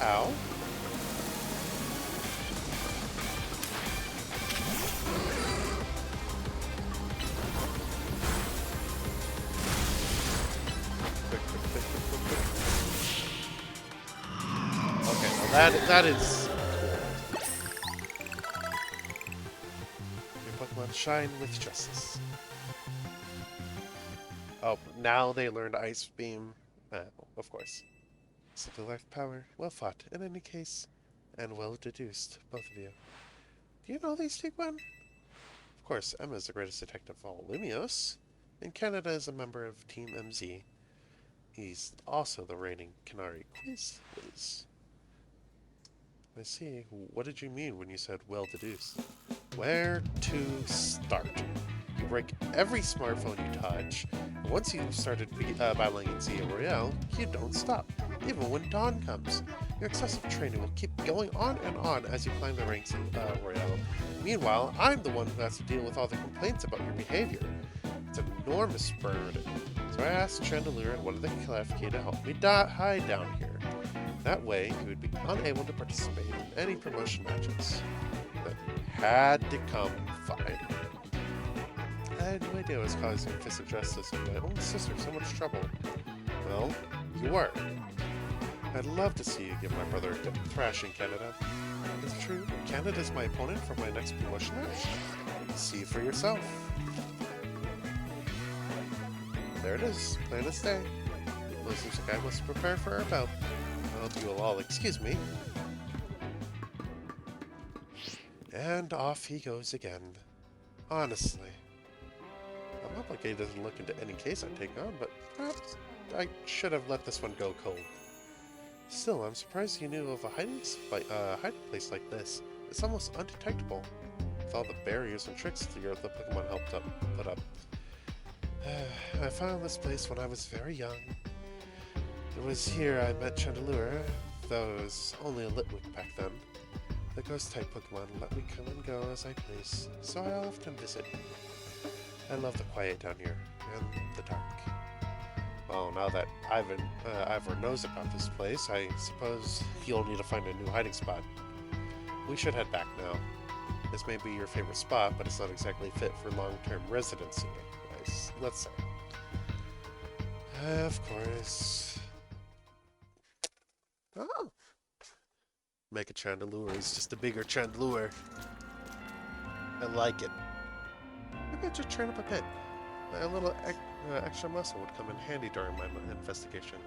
Ow. Okay, well that is cool. Your Pokemon shine with justice. Oh, now they learned Ice Beam. Of course. Simply life power. Well fought, in any case. And well deduced, both of you. Do you know these two, Gwen? Of course, Emma is the greatest detective of all Lumios. In Canada is a member of Team MZ. He's also the reigning Canary Quiz Whiz. I see. What did you mean when you said well deduced? Where to start? You break every smartphone you touch. Once you started battling in Z-A Royale, you don't stop, even when dawn comes. Your excessive training will keep going on and on as you climb the ranks in Royale. Meanwhile, I'm the one who has to deal with all the complaints about your behavior. It's an enormous burden. So I asked Chandelure and one of the Klefki to help me hide down here. That way, you would be unable to participate in any promotion matches. That had to come fine. I had no idea I was causing Fist of Justice and my own sister so much trouble. Well, you were. I'd love to see you give my brother a good thrashing, Canada. It's true, Canada's my opponent for my next promotion match. See for yourself. There it is, plain as day. Well, seems like I must prepare for our bout. I hope you will all excuse me. And off he goes again. Honestly. I'm obligated to look into any case I take on, but perhaps I should have let this one go cold. Still, I'm surprised you knew of a hiding place like this. It's almost undetectable, with all the barriers and tricks the Pokemon helped put up. I found this place when I was very young. It was here I met Chandelure, though it was only a Litwick back then. The ghost-type Pokemon let me come and go as I please, so I often visit. I love the quiet down here, and the dark. Well, now that Ivor knows about this place, I suppose you'll need to find a new hiding spot. We should head back now. This may be your favorite spot, but it's not exactly fit for long-term residency, let's say. Of course. Oh! Mega Chandelure is just a bigger Chandelure. I like it. Maybe I should train up a bit. A little extra muscle would come in handy during my investigation.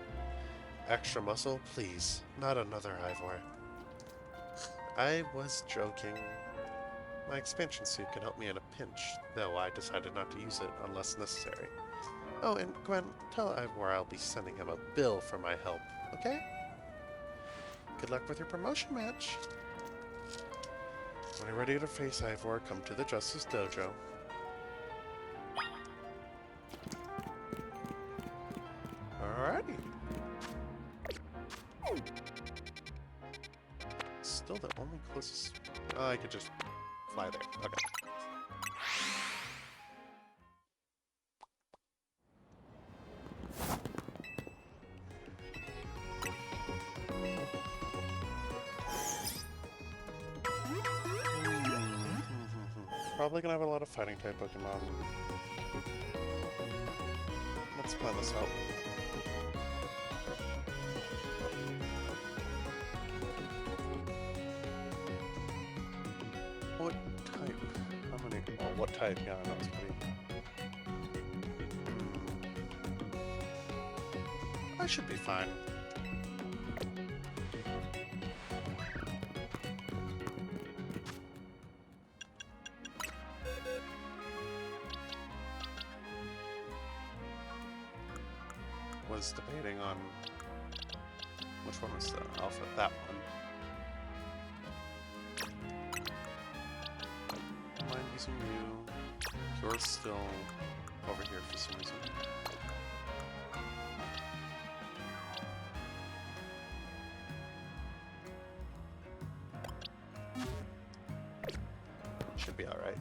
Extra muscle? Please. Not another Ivor. I was joking. My expansion suit can help me in a pinch, though I decided not to use it unless necessary. Oh, and Gwen, tell Ivor I'll be sending him a bill for my help, okay? Good luck with your promotion match. When you're ready to face Ivor, come to the Justice Dojo. Alrighty. still the only closest... Oh, I could just fly there. Okay. Probably gonna have a lot of fighting type Pokemon. Let's plan this out. What type? How many? Oh, what type? Yeah, I know it's pretty. I should be fine. Was debating on which one was the alpha. That one. Don't mind using you. Yours still over here for some reason. Should be alright.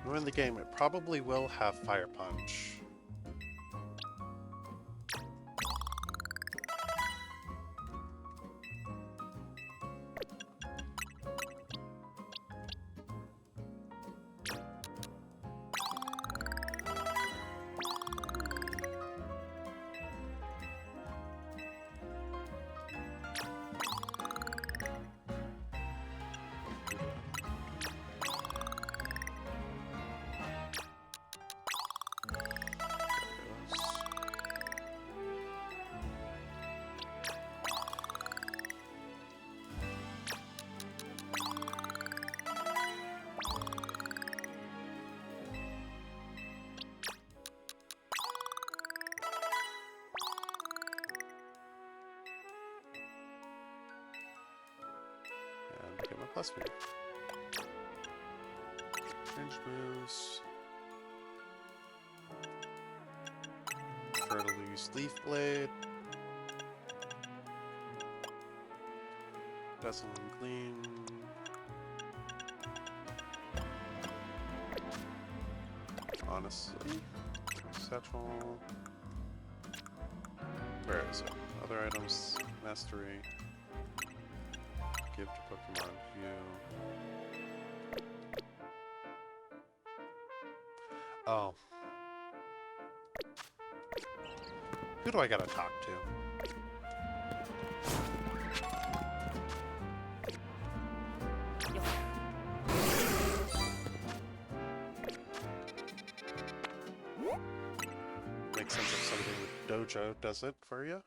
Knowing the game, it probably will have Fire Punch. And get my plus move. Change moves. Prefer to use Leaf Blade. Dazzling Gleam. Honestly, Satchel. Where is it? Other items, Mastery. Give to Pokemon View. Oh. Who do I gotta talk to? Makes sense if somebody with Dojo does it for you.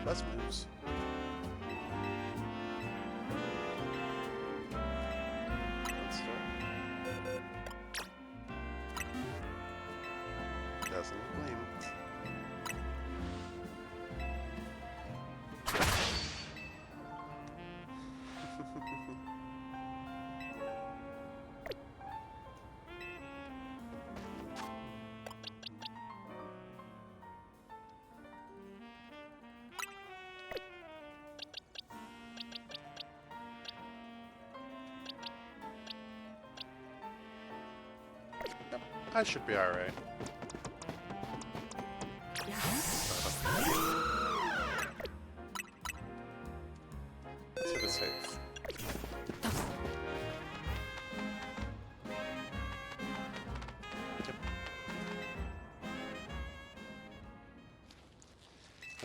Best moves. Let's start. Doesn't blame. I should be alright. Let's hit a save. Yep.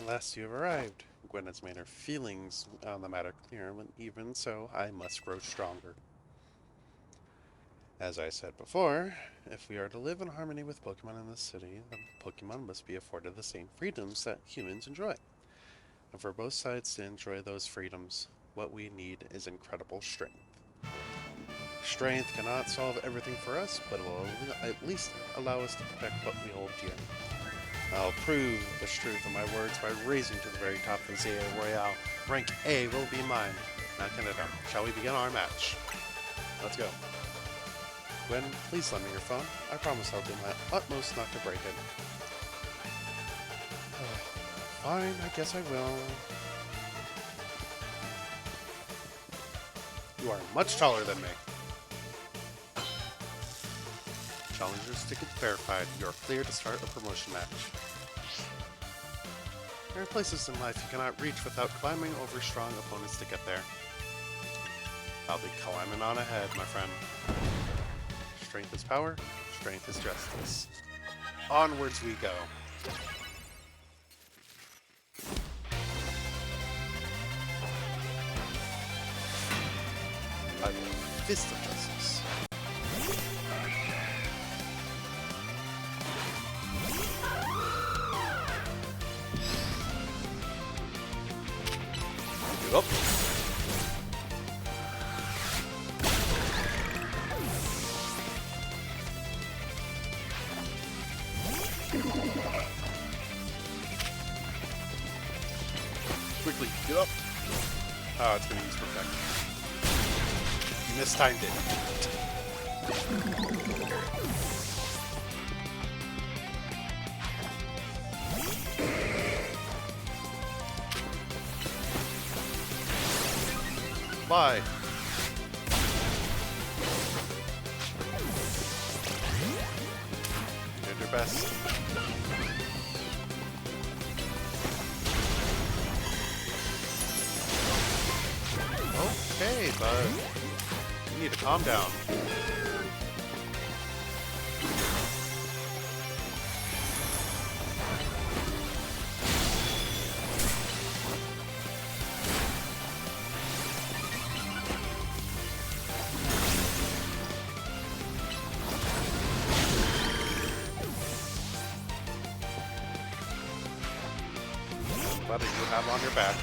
At last you have arrived. Gwen has made her feelings on the matter clear, and even so, I must grow stronger. As I said before, if we are to live in harmony with Pokemon in this city, then Pokemon must be afforded the same freedoms that humans enjoy. And for both sides to enjoy those freedoms, what we need is incredible strength. Strength cannot solve everything for us, but it will at least allow us to protect what we hold dear. I'll prove the truth of my words by raising to the very top of Z-A Royale. Rank A will be mine. Now, Canada, shall we begin our match? Let's go. Gwen, please lend me your phone. I promise I'll do my utmost not to break it. Fine, I guess I will. You are much taller than me. Challenger's ticket verified. You are clear to start a promotion match. There are places in life you cannot reach without climbing over strong opponents to get there. I'll be climbing on ahead, my friend. Strength is power, strength is justice. Onwards we go. I will fist of justice. Give up. Quickly, get up. Oh, it's gonna use Protect. You mistimed it. Bye. You did your best. Okay, bud. You need to calm down. What do you have on your back?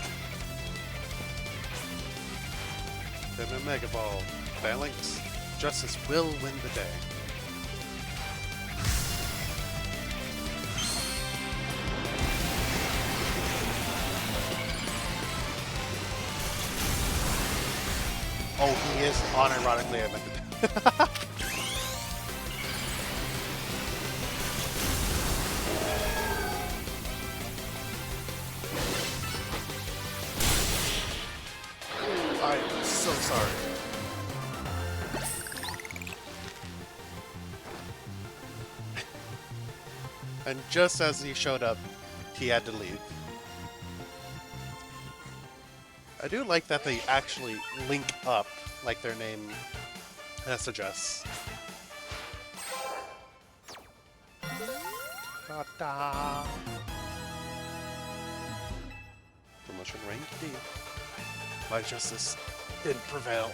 Then a Mega Ball. Phalanx, justice will win the day. Oh, he is unironically invented. I'm so sorry. And just as he showed up, he had to leave. I do like that they actually link up, like their name suggests. Ta-da! Promotion rank D. My justice didn't prevail.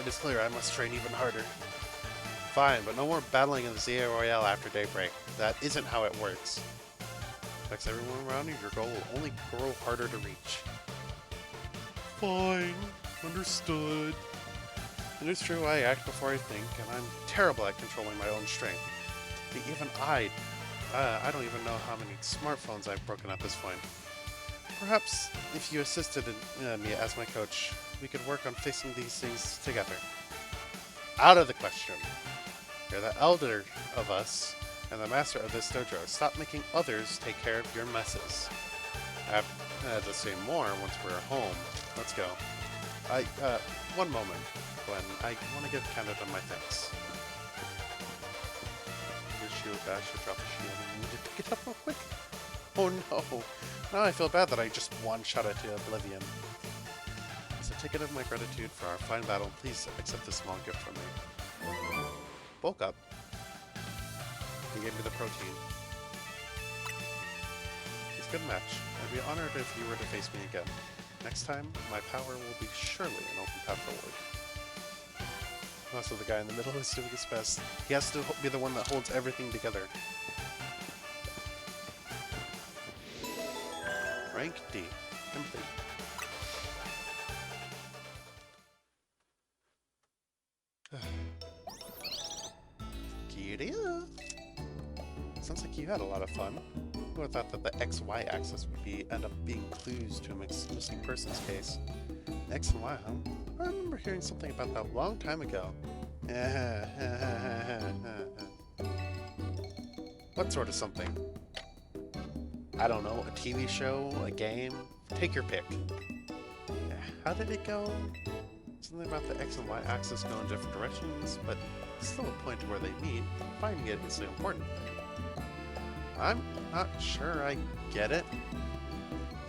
It is clear I must train even harder. Fine, but no more battling in the Z-A Royale after daybreak. That isn't how it works. Affects everyone around you, your goal will only grow harder to reach. Fine. Understood. It is true I act before I think, and I'm terrible at controlling my own strength. Even I don't even know how many smartphones I've broken at this point. Perhaps if you assisted me as my coach, we could work on fixing these things together. Out of the question. You're the elder of us and the master of this dojo. Stop making others take care of your messes. I have to say more once we're home. Let's go. One moment, Gwen. I want to give Canada my thanks. Your shield dash should drop the shield and you need to pick it up real quick. Oh no. Now I feel bad that I just one-shot it to oblivion. As a ticket of my gratitude for our fine battle, please accept this small gift from me. Bulk up. He gave me the protein. It's a good match. I'd be honored if you were to face me again. Next time, my power will be surely an open path forward. Also, the guy in the middle is doing his best. He has to be the one that holds everything together. Rank D. Complete. Giddy up. Sounds like you had a lot of fun. Who would have thought that the XY axis would end up being clues to a missing persons case? X and Y, huh? I remember hearing something about that a long time ago. What sort of something? I don't know, a TV show, a game? Take your pick. How did it go? Something about the X and Y axis go in different directions, but still a point where they meet. Finding it is the important thing. I'm not sure I get it.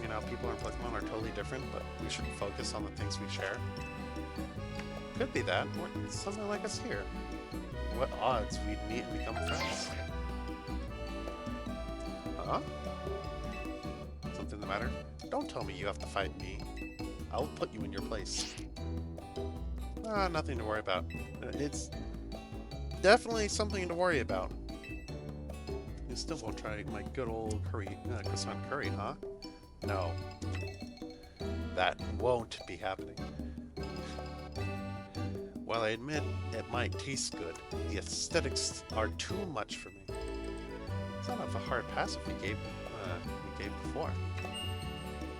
You know, people in Pokemon are totally different, but we should focus on the things we share. Could be that, or something like us here. What odds we'd meet and become friends? Huh? Something the matter? Don't tell me you have to fight me. I'll put you in your place. Nothing to worry about. It's definitely something to worry about. You still won't try my good old croissant curry, huh? No. That won't be happening. While I admit it might taste good, the aesthetics are too much for me. It's not a hard pass if we gave before.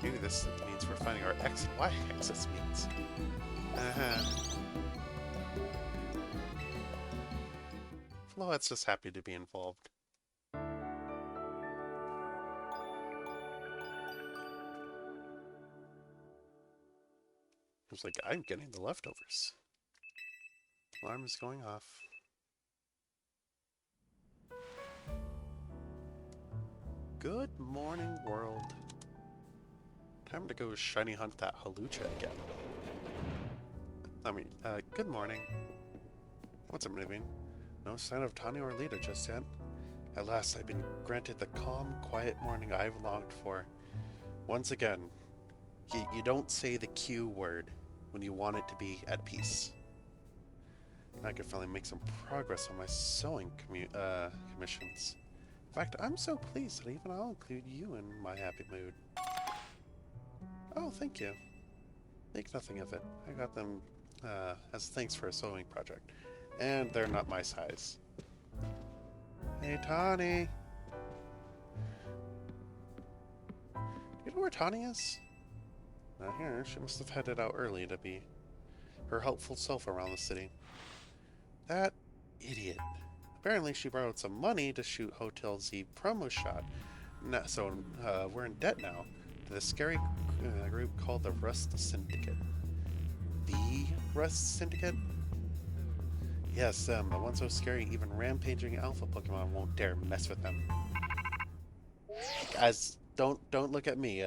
Maybe this means we're finding our X and Y axis means. Floette's just happy to be involved. It's like, I'm getting the leftovers. Alarm is going off. Good morning, world. Time to go shiny hunt that Hawlucha again. Good morning. What's up, moving? No sign of Tani or Lita just yet. At last, I've been granted the calm, quiet morning I've longed for. Once again, you don't say the Q word when you want it to be at peace. I could finally make some progress on my sewing commissions. In fact, I'm so pleased that even I'll include you in my happy mood. Oh, thank you. Think nothing of it. I got them as thanks for a sewing project. And they're not my size. Hey, Tani! Do you know where Tani is? Not here. She must have headed out early to be her helpful self around the city. That idiot. Apparently she borrowed some money to shoot Hotel Z promo shot. So we're in debt now to the scary group called the Rust Syndicate. The Rust Syndicate? Yes, them. The one so scary even rampaging alpha Pokemon won't dare mess with them. Guys, don't look at me.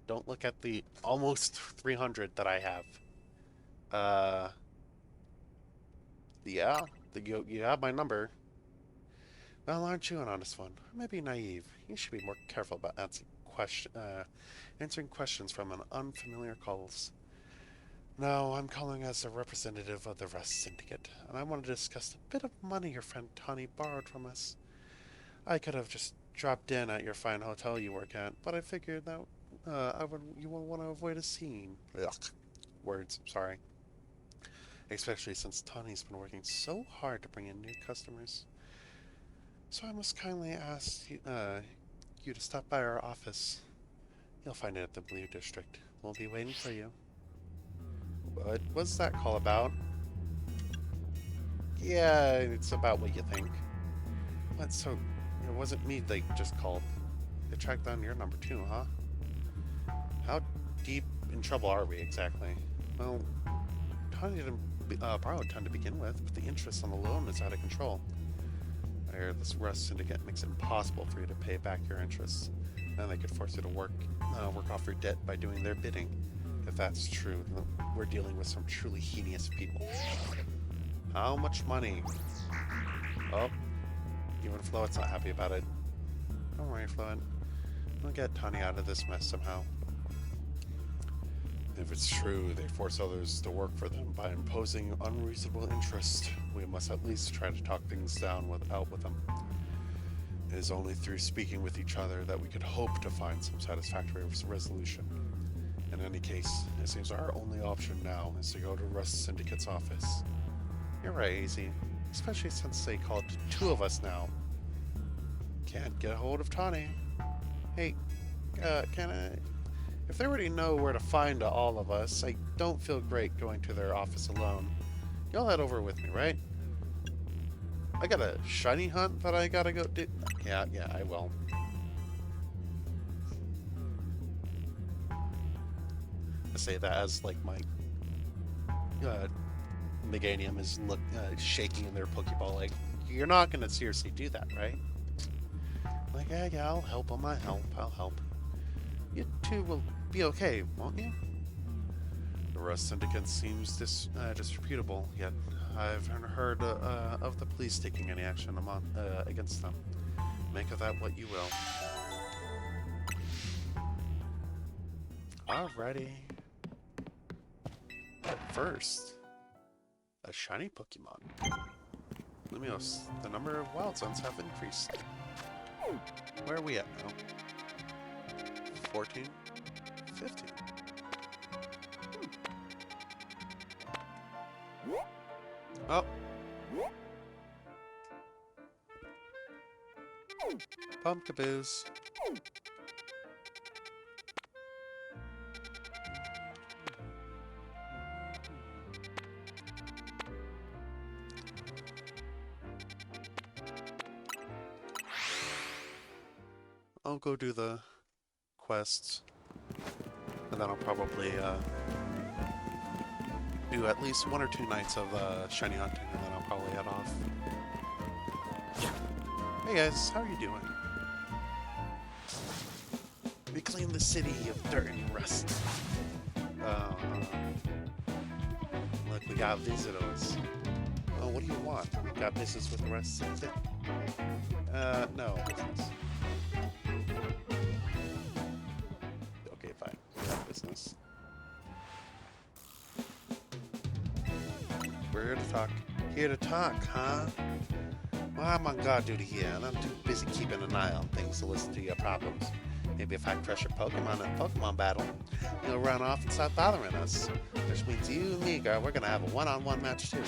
Don't look at the almost 300 that I have. Yeah, you have my number. Well, aren't you an honest one? Or maybe naive. You should be more careful about answering questions from an unfamiliar calls. No, I'm calling as a representative of the Rust Syndicate, and I want to discuss a bit of money your friend Tani borrowed from us. I could have just dropped in at your fine hotel you work at, but I figured that you would want to avoid a scene. Ugh. Words, sorry. Especially since Tani's been working so hard to bring in new customers. So I must kindly ask you to stop by our office. You'll find it at the Blue District. We'll be waiting for you. What was that call about? Yeah, it's about what you think. What, so it wasn't me they just called. They tracked down your number too, huh? How deep in trouble are we exactly? Well, Tani didn't borrow a ton to begin with, but the interest on the loan is out of control. I hear this Rust Syndicate makes it impossible for you to pay back your interest. Then they could force you to work off your debt by doing their bidding. If that's true, then we're dealing with some truly heinous people. How much money? Oh, even Floette's not happy about it. Don't worry, Floette. We'll get Tani out of this mess somehow. If it's true they force others to work for them by imposing unreasonable interest, we must at least try to talk things down with them. It is only through speaking with each other that we could hope to find some satisfactory resolution. In any case, it seems our only option now is to go to Rust Syndicate's office. You're right, Easy. Especially since they called two of us now. Can't get a hold of Tawny. Hey, can I... If they already know where to find all of us, I don't feel great going to their office alone. You'll head over with me, right? I got a shiny hunt that I gotta go do. Yeah, I will. I say that as like my Meganium is shaking in their Pokeball. Like, you're not gonna seriously do that, right? Like, yeah, I'll help on my help. I'll help. You two will be okay, won't you? The Rust Syndicate seems disreputable, yet I haven't heard of the police taking any action against them. Make of that what you will. Alrighty. But first, a shiny Pokemon. Lumios, the number of wild zones have increased. Where are we at now? 14? 15? Oh! Pumpkaboos. I'll go do the quests, and then I'll probably do at least 1 or 2 nights of shiny hunting, and then I'll probably head off. Hey guys, how are you doing? Reclaim the city of dirt and rust. Look, we got visitors. Oh, what do you want? We got business with the rest of it? No business. Okay, fine. We have business. We're here to talk. Here to talk, huh? Well, I'm on guard duty here, and I'm too busy keeping an eye on things to listen to your problems. Maybe if I crush a Pokemon in a Pokemon battle, you'll run off and stop bothering us. Which means you and me, girl, we're gonna have a one-on-one match too.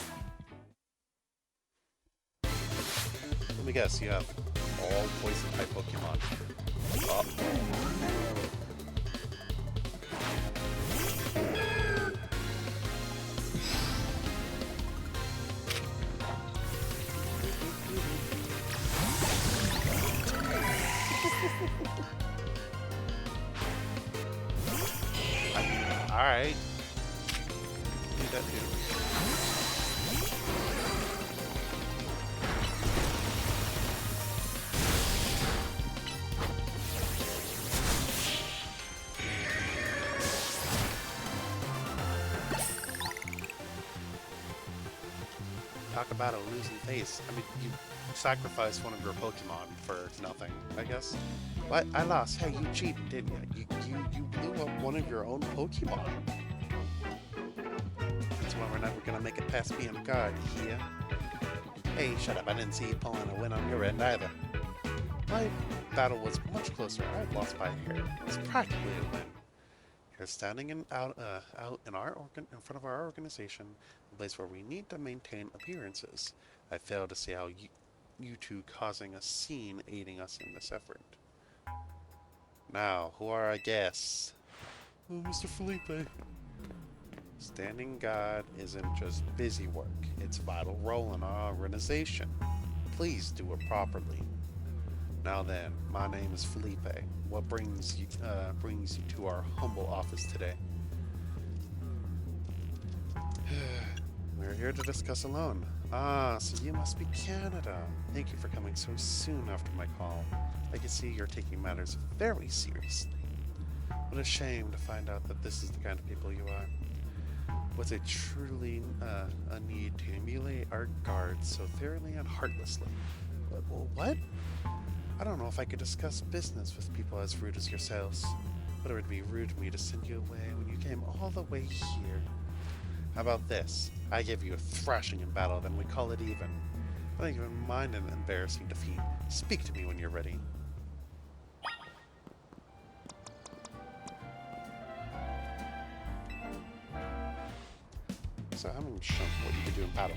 Let me guess, you have all poison-type Pokemon. Oh. Alright. Do that too. Talk about a losing face. I mean, you sacrificed one of your Pokemon for nothing, I guess. What? I lost. Hey, you cheated, didn't you? You blew up one of your own Pokemon. That's why we're never gonna make it past being a guard here. Hey, shut up. I didn't see you pulling a win on your end either. My battle was much closer. I lost by a hair. It was practically a win. You're standing out in front of our organization, a place where we need to maintain appearances. I fail to see how you two causing a scene aiding us in this effort. Now, who are our guests? Oh, Mr. Felipe. Standing guard isn't just busy work, it's a vital role in our organization. Please do it properly. Now then, my name is Felipe. What brings you to our humble office today? We're here to discuss a loan. Ah, so you must be Canada. Thank you for coming so soon after my call. I can see you're taking matters very seriously. What a shame to find out that this is the kind of people you are. Was it truly a need to emulate our guards so thoroughly and heartlessly? What? I don't know if I could discuss business with people as rude as yourselves. But it would be rude of me to send you away when you came all the way here. How about this? I give you a thrashing in battle, then we call it even. I don't even mind an embarrassing defeat. Speak to me when you're ready. So I haven't shown what you can do in battle.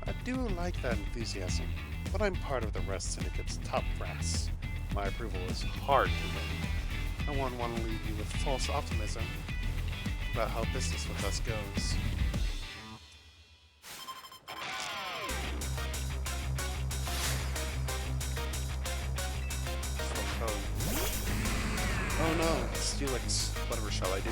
I do like that enthusiasm, but I'm part of the Rest Syndicate's top brass. My approval is hard to win. I won't want to leave you with false optimism about how business with us goes. Oh no, Steelix. Whatever shall I do?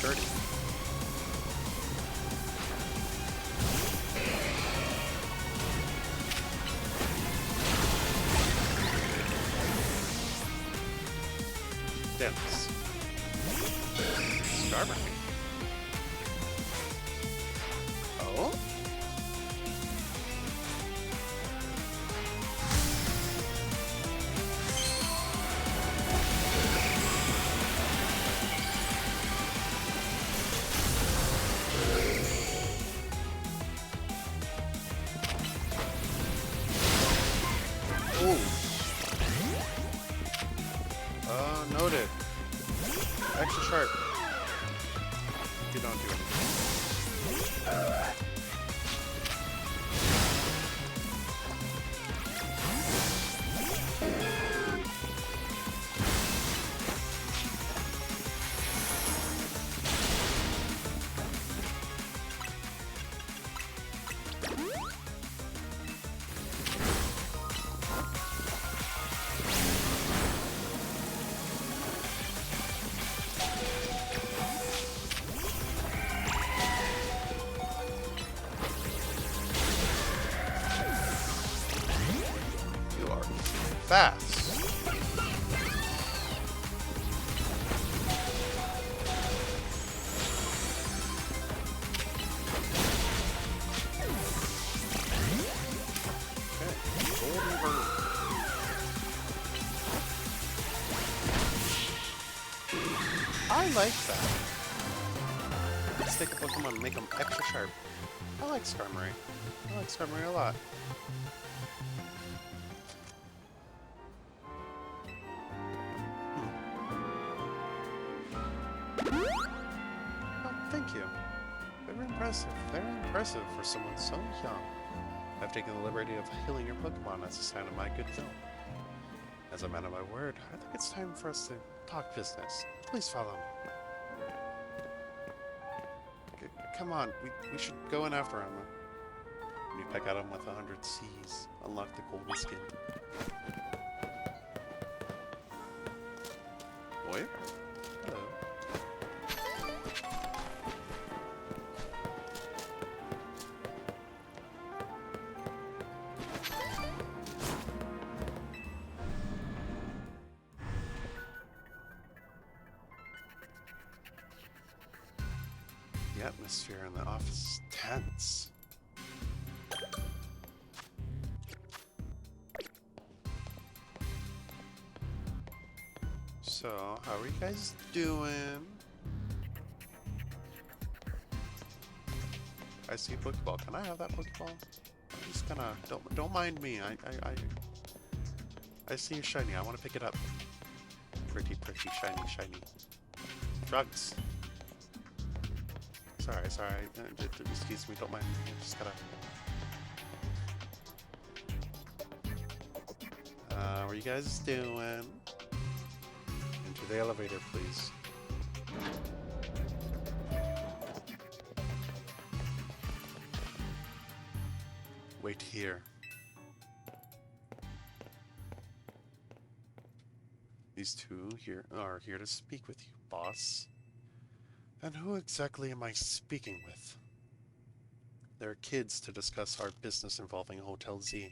Sturdy. Dense. Starboard. Oh? Noted. Extra sharp. You don't do anything. Fast. Okay, golden bird. I like that. Let's take a Pokemon and make them extra sharp. I like Skarmory. I like Skarmory a lot. Thank you. Very impressive. Very impressive for someone so young. I've taken the liberty of healing your Pokemon as a sign of my goodwill. As a man of my word, I think it's time for us to talk business. Please follow me. Come on, we should go in after him. When you peck at him with 100 C's, unlock the golden skin. Boy? Hello. The atmosphere in the office is tense. So, how are you guys doing? I see a Pokeball. Can I have that Pokeball? I'm just gonna don't mind me. I see you shiny. I want to pick it up. Pretty, shiny. Drugs. Sorry. Excuse me. Don't mind me. I just gotta. What are you guys doing? Into the elevator, please. Wait here. These two here are here to speak with you, boss. And who exactly am I speaking with? They're kids to discuss our business involving Hotel Z.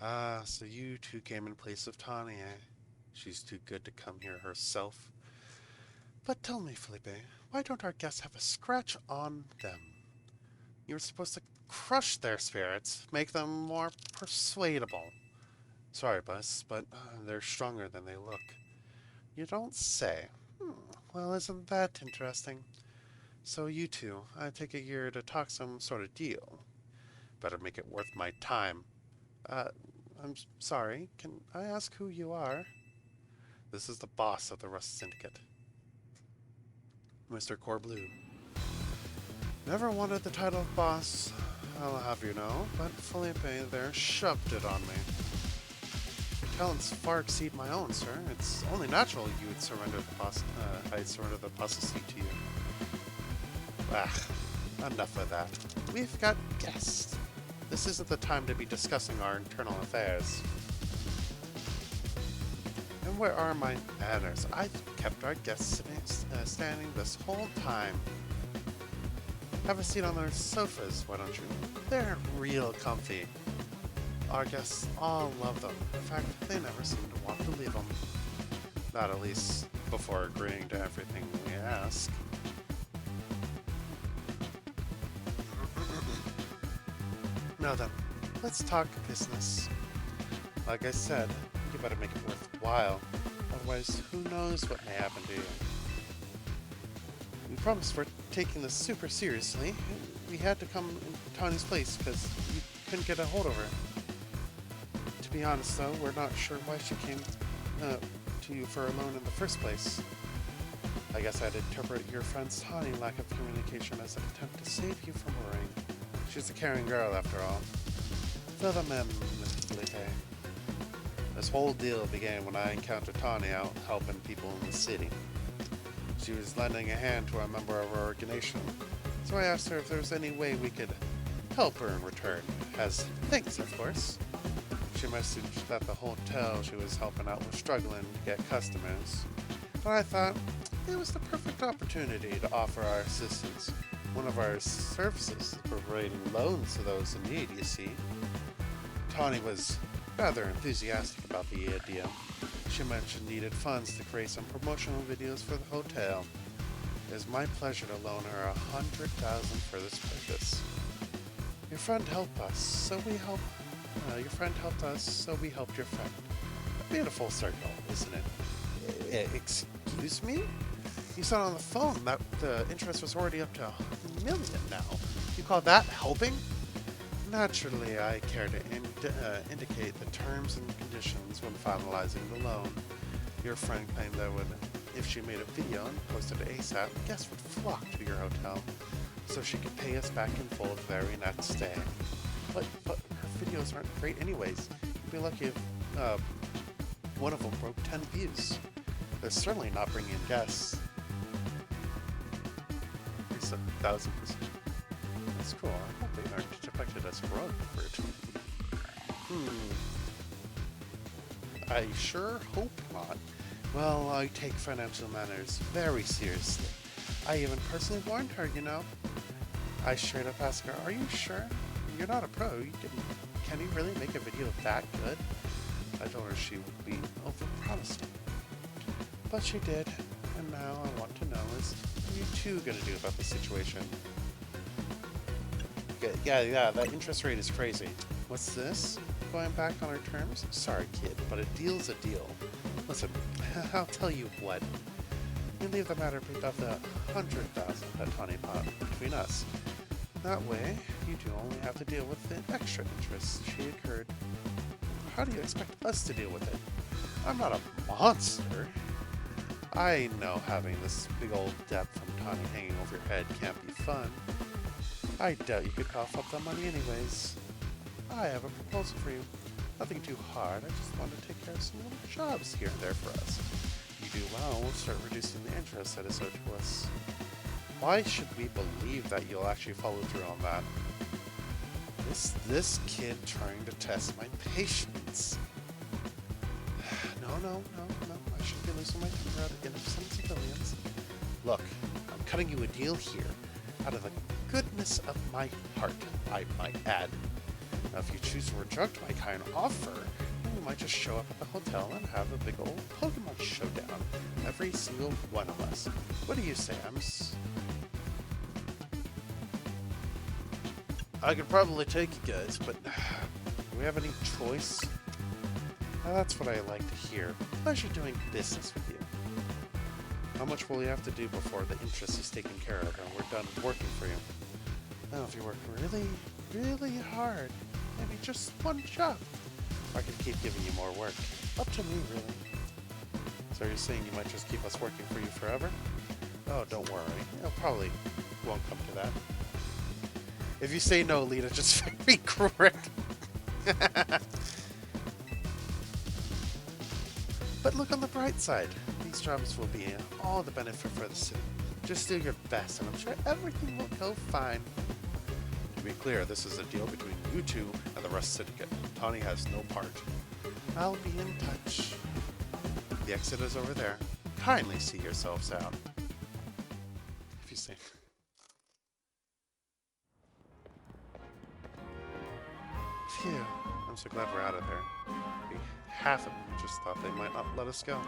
Ah, so you two came in place of Tawny, eh? She's too good to come here herself. But tell me, Felipe, why don't our guests have a scratch on them? You were supposed to crush their spirits, make them more persuadable. Sorry, Bus, but they're stronger than they look. You don't say. Well, isn't that interesting? So you two, I take it you're to talk some sort of deal. Better make it worth my time. Uh, I'm sorry, can I ask who you are? This is the boss of the Rust Syndicate, Mr. Corbleu. Never wanted the title of boss, I'll have you know, but Felipe there shoved it on me. Your talents far exceed my own, sir. It's only natural you would surrender the boss. I'd surrender the boss's seat to you. Enough of that. We've got guests. This isn't the time to be discussing our internal affairs. And where are my manners? I've kept our guests standing this whole time. Have a seat on their sofas, why don't you? They're real comfy. Our guests all love them. In fact, they never seem to want to leave them. Not at least before agreeing to everything we ask. Now then, let's talk business. Like I said, you better make it worthwhile. Otherwise, who knows what may happen to you. We promised we're taking this super seriously. We had to come in Tawny's place because you couldn't get a hold of her. To be honest, though, we're not sure why she came to you for a loan in the first place. I guess I'd interpret your friend's Tawny lack of communication as an attempt to save you from worrying. She's a caring girl, after all. Fill them in, Mr. Felipe. This whole deal began when I encountered Tawny out helping people in the city. She was lending a hand to a member of our organization, so I asked her if there was any way we could help her in return, as thanks, of course. She messaged that the hotel she was helping out was struggling to get customers, but I thought it was the perfect opportunity to offer our assistance. One of our services is providing loans to those in need, you see. Tawny was rather enthusiastic about the idea. She mentioned needed funds to create some promotional videos for the hotel. It is my pleasure to loan her $100,000 for this purpose. Your friend helped us, so we helped. Your friend helped us, so we helped your friend. A beautiful circle, isn't it? Excuse me? You said on the phone that the interest was already up to $1 million now. You call that helping? Naturally, I care to indicate the terms and conditions when finalizing the loan. Your friend claimed that if she made a video and posted it ASAP, guests would flock to your hotel, so she could pay us back in full the very next day. But her videos aren't great anyways. You'd be lucky if one of them broke 10 views. They're certainly not bringing in guests. It's 1,000%. That's cool. I hope they aren't depicted as broke for it. I sure hope not. Well, I take financial matters very seriously. I even personally warned her, you know. I straight up asked her, are you sure? You're not a pro. Can you really make a video that good? I told her she would be over-promising. But she did, and now I want to know is, what are you two gonna do about the situation? Yeah, that interest rate is crazy. What's this? Going back on our terms? Sorry, kid, but a deal's a deal. Listen, I'll tell you what. You leave the matter of the $100,000 that Tawny bought between us. That way, you do only have to deal with the extra interest she incurred. How do you expect us to deal with it? I'm not a monster. I know having this big old debt from Tawny hanging over your head can't be fun. I doubt you could cough up the money anyways. I have a proposal for you. Nothing too hard, I just want to take care of some little jobs here and there for us. You do well, we'll start reducing the interest that is owed to us. Why should we believe that you'll actually follow through on that? This kid trying to test my patience. No. I shouldn't be losing my temper out of innocent civilians. Look, I'm cutting you a deal here. Out of the goodness of my heart, I might add. Now, if you choose to reject my kind offer, we might just show up at the hotel and have a big old Pokemon showdown. Every single one of us. What do you say, I could probably take you guys, but do we have any choice? That's what I like to hear. Pleasure doing business with you. How much will we have to do before the interest is taken care of and we're done working for you? Well, if you work really, really hard, maybe just one job, I could keep giving you more work. Up to me, really. So you're saying you might just keep us working for you forever? Oh, don't worry. It probably won't come to that. If you say no, Lita, just be correct. But look on the bright side. These jobs will be all the benefit for the city. Just do your best, and I'm sure everything will go fine. To be clear, this is a deal between you two and the Rust Syndicate. Tawny has no part. I'll be in touch. The exit is over there. Kindly see yourselves out. If you say... Phew, I'm so glad we're out of there. Maybe half of them just thought they might not let us go.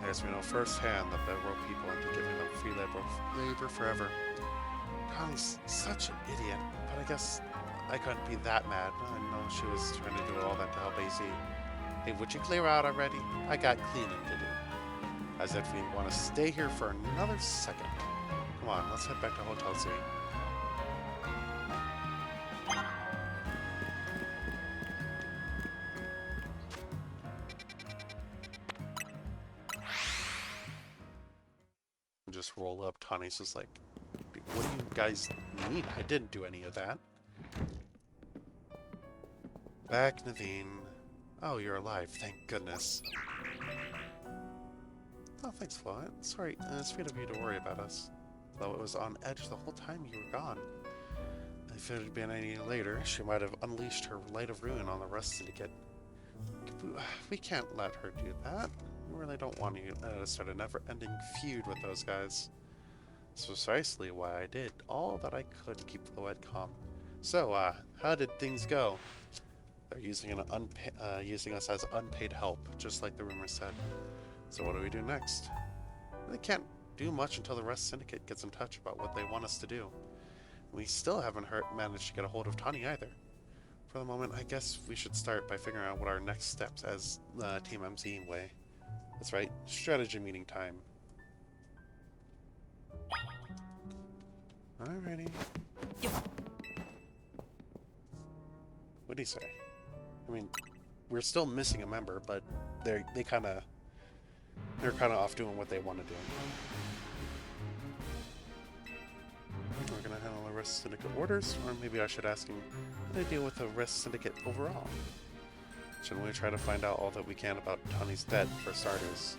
I guess we know firsthand that they rope people into giving them free labor forever. Connie's such an idiot, but I guess I couldn't be that mad. I know she was trying to do all that to help AZ. Hey, would you clear out already? I got cleaning to do. As if we want to stay here for another second. Come on, let's head back to Hotel Z. Just roll up. Tawny's just like, what do you guys need? I didn't do any of that. Back, Naveen. Oh, you're alive. Thank goodness. Oh, thanks, Flaw. Sorry, sweet of you to worry about us. Though it was on edge the whole time you were gone. If it had been any later, she might have unleashed her light of ruin on the Rust Syndicate. We can't let her do that. We really don't want you to start a never-ending feud with those guys. That's precisely why I did all that I could to keep Floed calm. So, how did things go? They're using using us as unpaid help, just like the rumor said. So what do we do next? They can't do much until the Rust Syndicate gets in touch about what they want us to do. We still haven't managed to get a hold of Tawny either. For the moment, I guess we should start by figuring out what our next steps as Team MZ way. That's right, strategy meeting time. Alrighty. What do you say? I mean, we're still missing a member, but they're kind of off doing what they want to do. We're gonna handle the Rust Syndicate orders, or maybe I should ask him how to deal with the Rust Syndicate overall. Shouldn't we try to find out all that we can about Tawny's debt, for starters?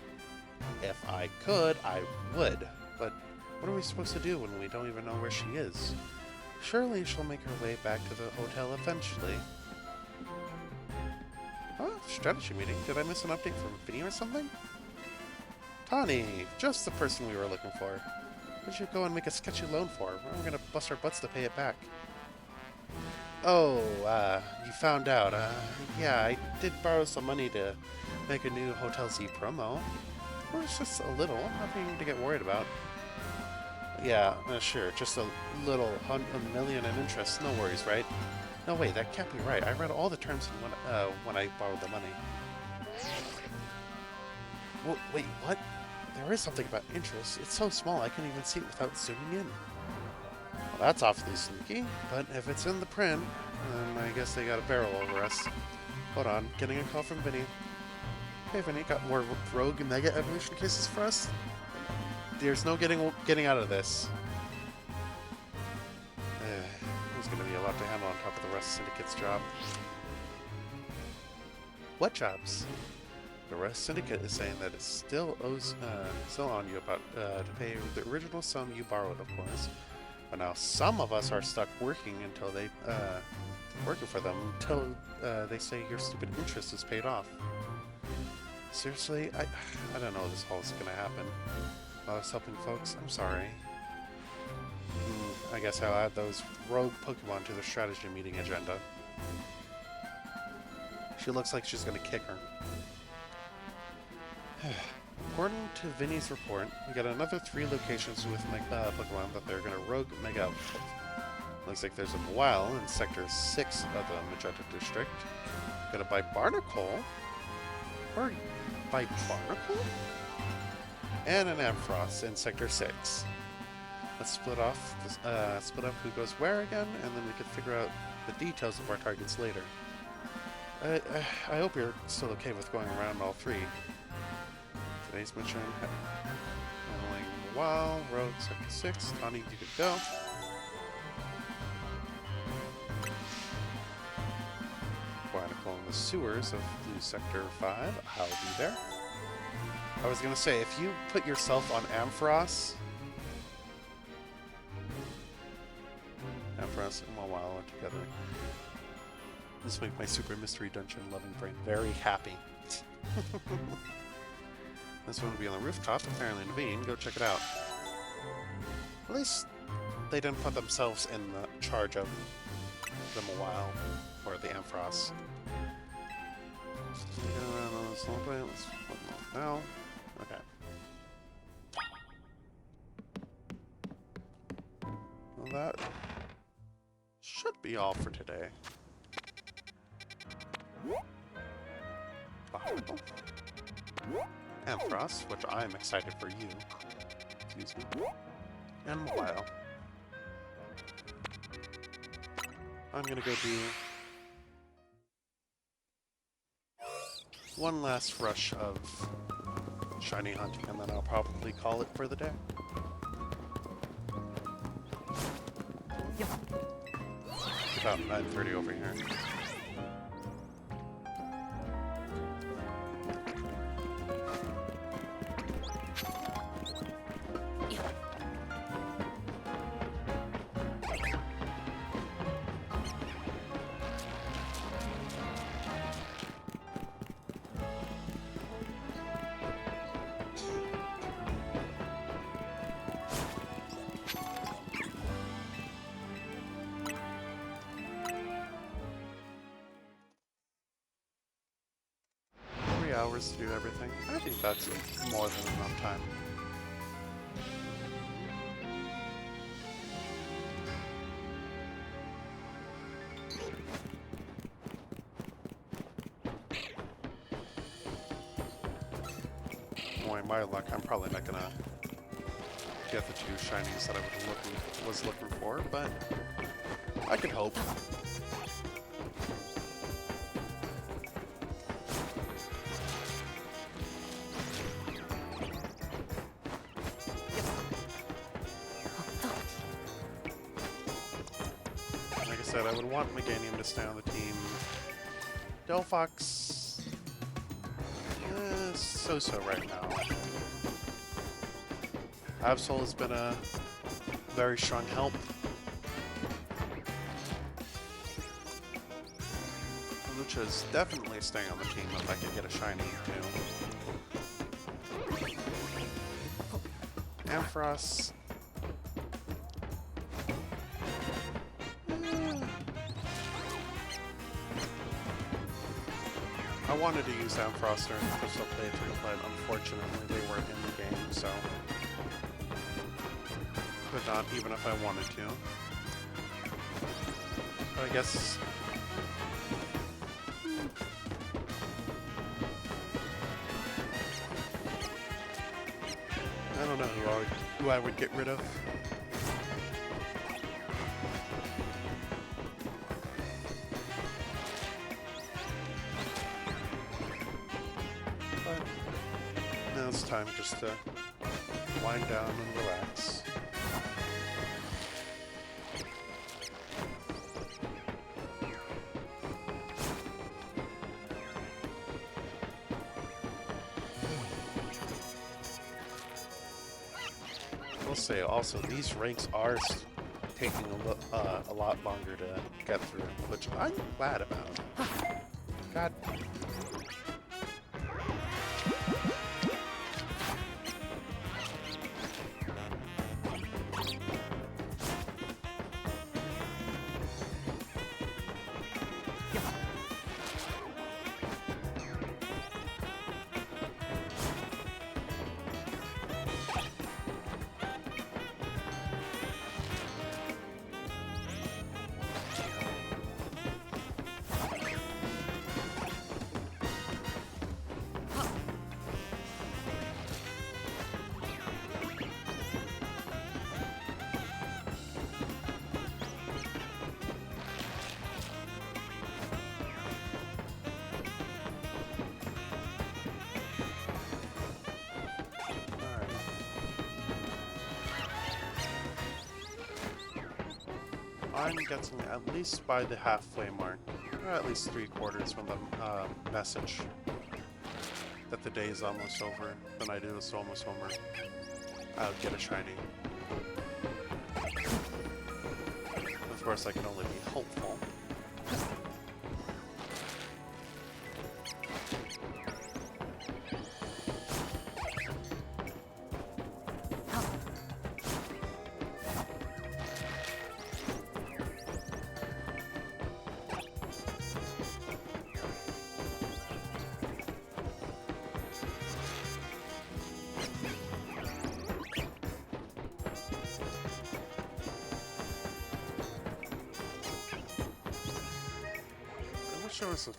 If I could, I would. But what are we supposed to do when we don't even know where she is? Surely she'll make her way back to the hotel eventually. Oh, strategy meeting. Did I miss an update from Vinny or something? Tawny, just the person we were looking for. What did you go and make a sketchy loan for? We're gonna bust our butts to pay it back. Oh, you found out. Yeah, I did borrow some money to make a new Hotel Z promo. Of course, just a little. Nothing to get worried about. Yeah, sure. Just a little, $1 million in interest. No worries, right? No, wait, that can't be right. I read all the terms when I borrowed the money. Well, wait, what? There is something about interest. It's so small I can't even see it without zooming in. Well, that's awfully sneaky, but if it's in the print, then I guess they got a barrel over us. Hold on, getting a call from Vinny. Hey Vinny, got more rogue mega evolution cases for us? There's no getting out of this. There's gonna be a lot to handle on top of the Rust Syndicate's job. What jobs? The Rust Syndicate is saying that it still on you about to pay the original sum you borrowed, of course. But now some of us are stuck working until they working for them until they say your stupid interest is paid off. Seriously, I don't know if this all is gonna happen. I was helping folks. I'm sorry. I guess I'll add those rogue Pokemon to the strategy meeting agenda. She looks like she's gonna kick her. According to Vinny's report, we got another 3 locations with Pokemon that they're gonna rogue Mega out with. Looks like there's a Mawile in Sector 6 of the Magenta District. Gonna buy Barnacle? Or buy Barnacle? And an Ampharos in Sector 6. Let's split up who goes where again, and then we can figure out the details of our targets later. I hope you're still okay with going around all 3. Today's mission, handling Mawile, Rogue, Sector 6. Tawny, you could go. Barnacle in the sewers of Blue Sector 5. I'll be there. I was gonna say, if you put yourself on Ampharos and Mawile are together. This makes my Super Mystery Dungeon loving brain very happy. This one will be on the rooftop, apparently in Naveen. Go check it out. At least they didn't put themselves in the charge of the Mawile or the Ampharos. Now, okay. Well, that should be all for today. Ampharos, which I'm excited for you. Excuse me. And Mawile. I'm gonna go do one last rush of shiny hunting, and then I'll probably call it for the day. It's about 9:30 over here. Hours to do everything. I think that's more than enough time. Boy, my luck, I'm probably not gonna get the 2 shinies that I was looking for, but I can hope. I would want Meganium to stay on the team. Delphox, so-so right now. Absol has been a very strong help. Lucha's definitely staying on the team if I could get a shiny too. Ampharos. I wanted to use Ampharos during the Crystal playthrough, but unfortunately they weren't in the game, so could not, even if I wanted to. But I guess I don't know who I would get rid of. It's time just to wind down and relax. We'll say also these ranks are taking a lot longer to get through, which I'm glad about. God. I'm getting at least by the halfway mark, or at least 3/4 from the message that the day is almost over, the night is almost over, I'll get a shiny. Of course, I can only be hopeful. There was a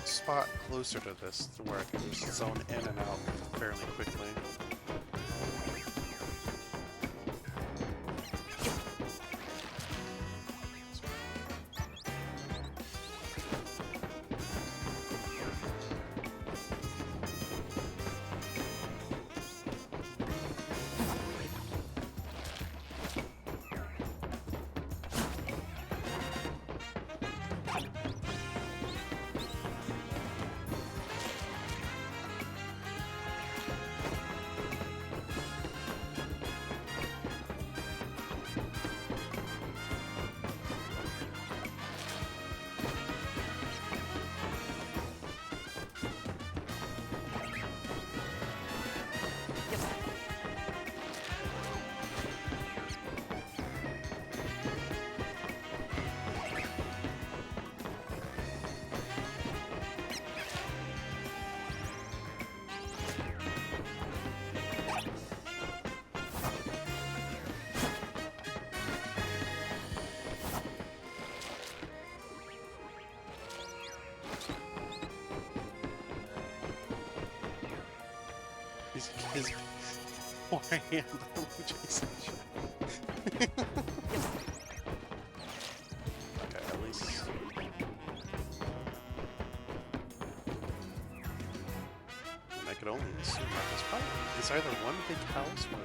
spot closer to this to where I can just zone in and out fairly quickly. His forehand Jason. Okay, at least. I could only assume that there's probably it's either one big house or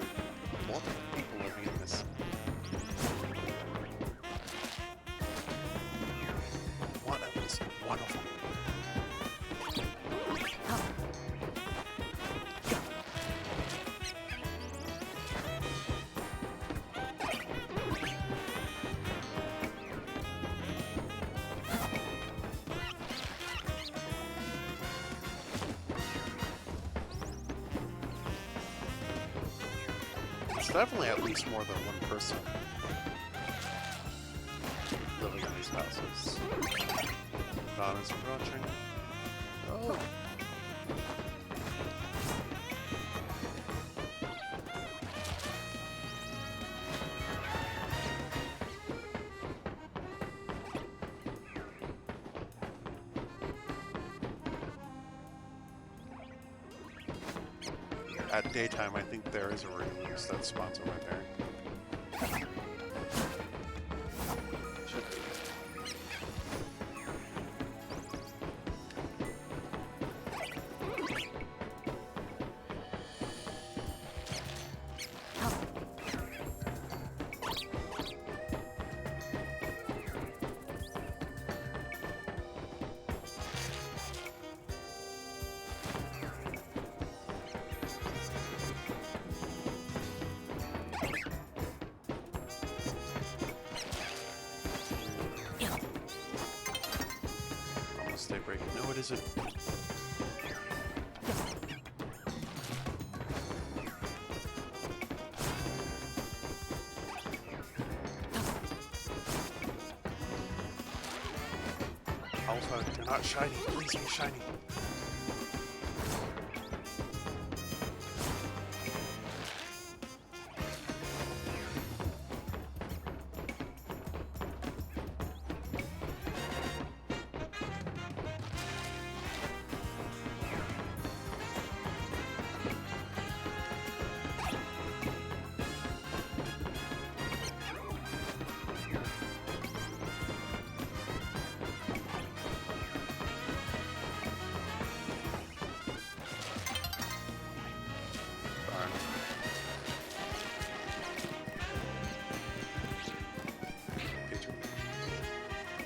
multiple people living in this. One at least one of them. It's definitely at least more than one person living in these houses. Dawn is approaching. Oh! At daytime, I think there is a ring loose that spawns over there. Should be. Stay breaking. No, it isn't. Alpha, you're not shiny. Please be shiny.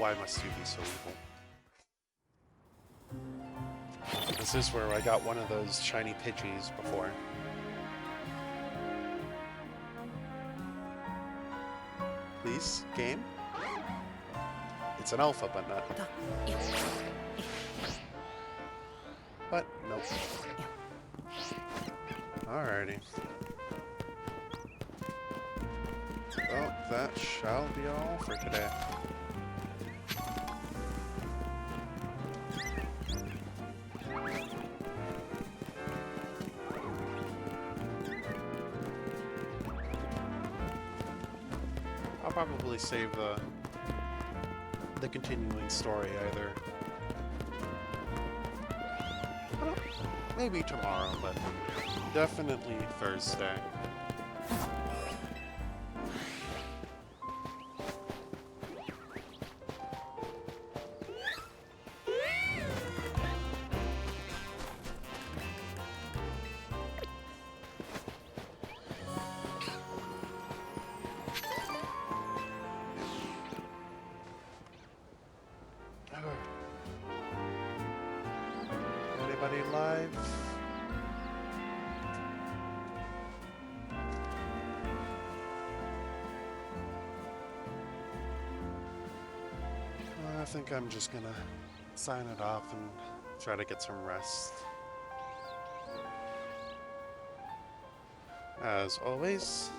Why must you be so evil? This is where I got one of those shiny Pidgeys before. Please, game? It's an alpha, but not... But, nope. Alrighty. Well, that shall be all for today. I'll probably save the continuing story either. Maybe tomorrow, but definitely Thursday. Anybody live? I think I'm just gonna sign it off and try to get some rest. As always,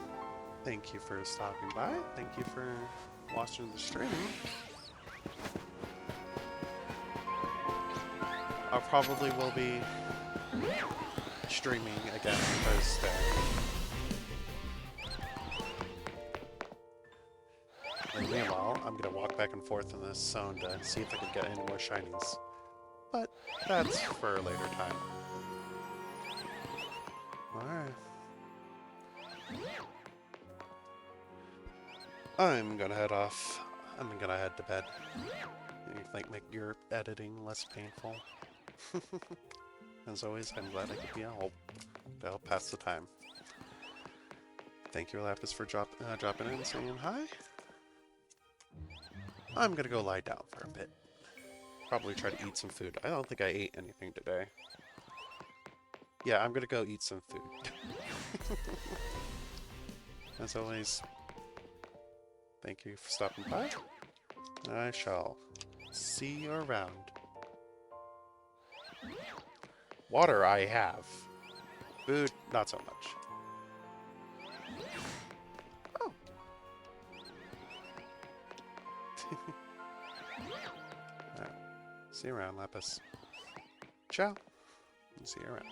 thank you for stopping by. Thank you for watching the stream. I probably will be streaming again Thursday. And meanwhile, I'm gonna walk back and forth in this zone to see if I can get any more shinies. But that's for a later time. Alright. I'm gonna head off. I'm gonna head to bed. You think make your editing less painful? As always, I'm glad I could be a help to help pass the time. Thank you, Lapis, for dropping in and saying hi. I'm gonna go lie down for a bit. Probably try to eat some food. I don't think I ate anything today. Yeah, I'm gonna go eat some food. As always, thank you for stopping by. I shall see you around. Water I have. Food, not so much. Oh. Alright. See you around, Lapis. Ciao. See you around.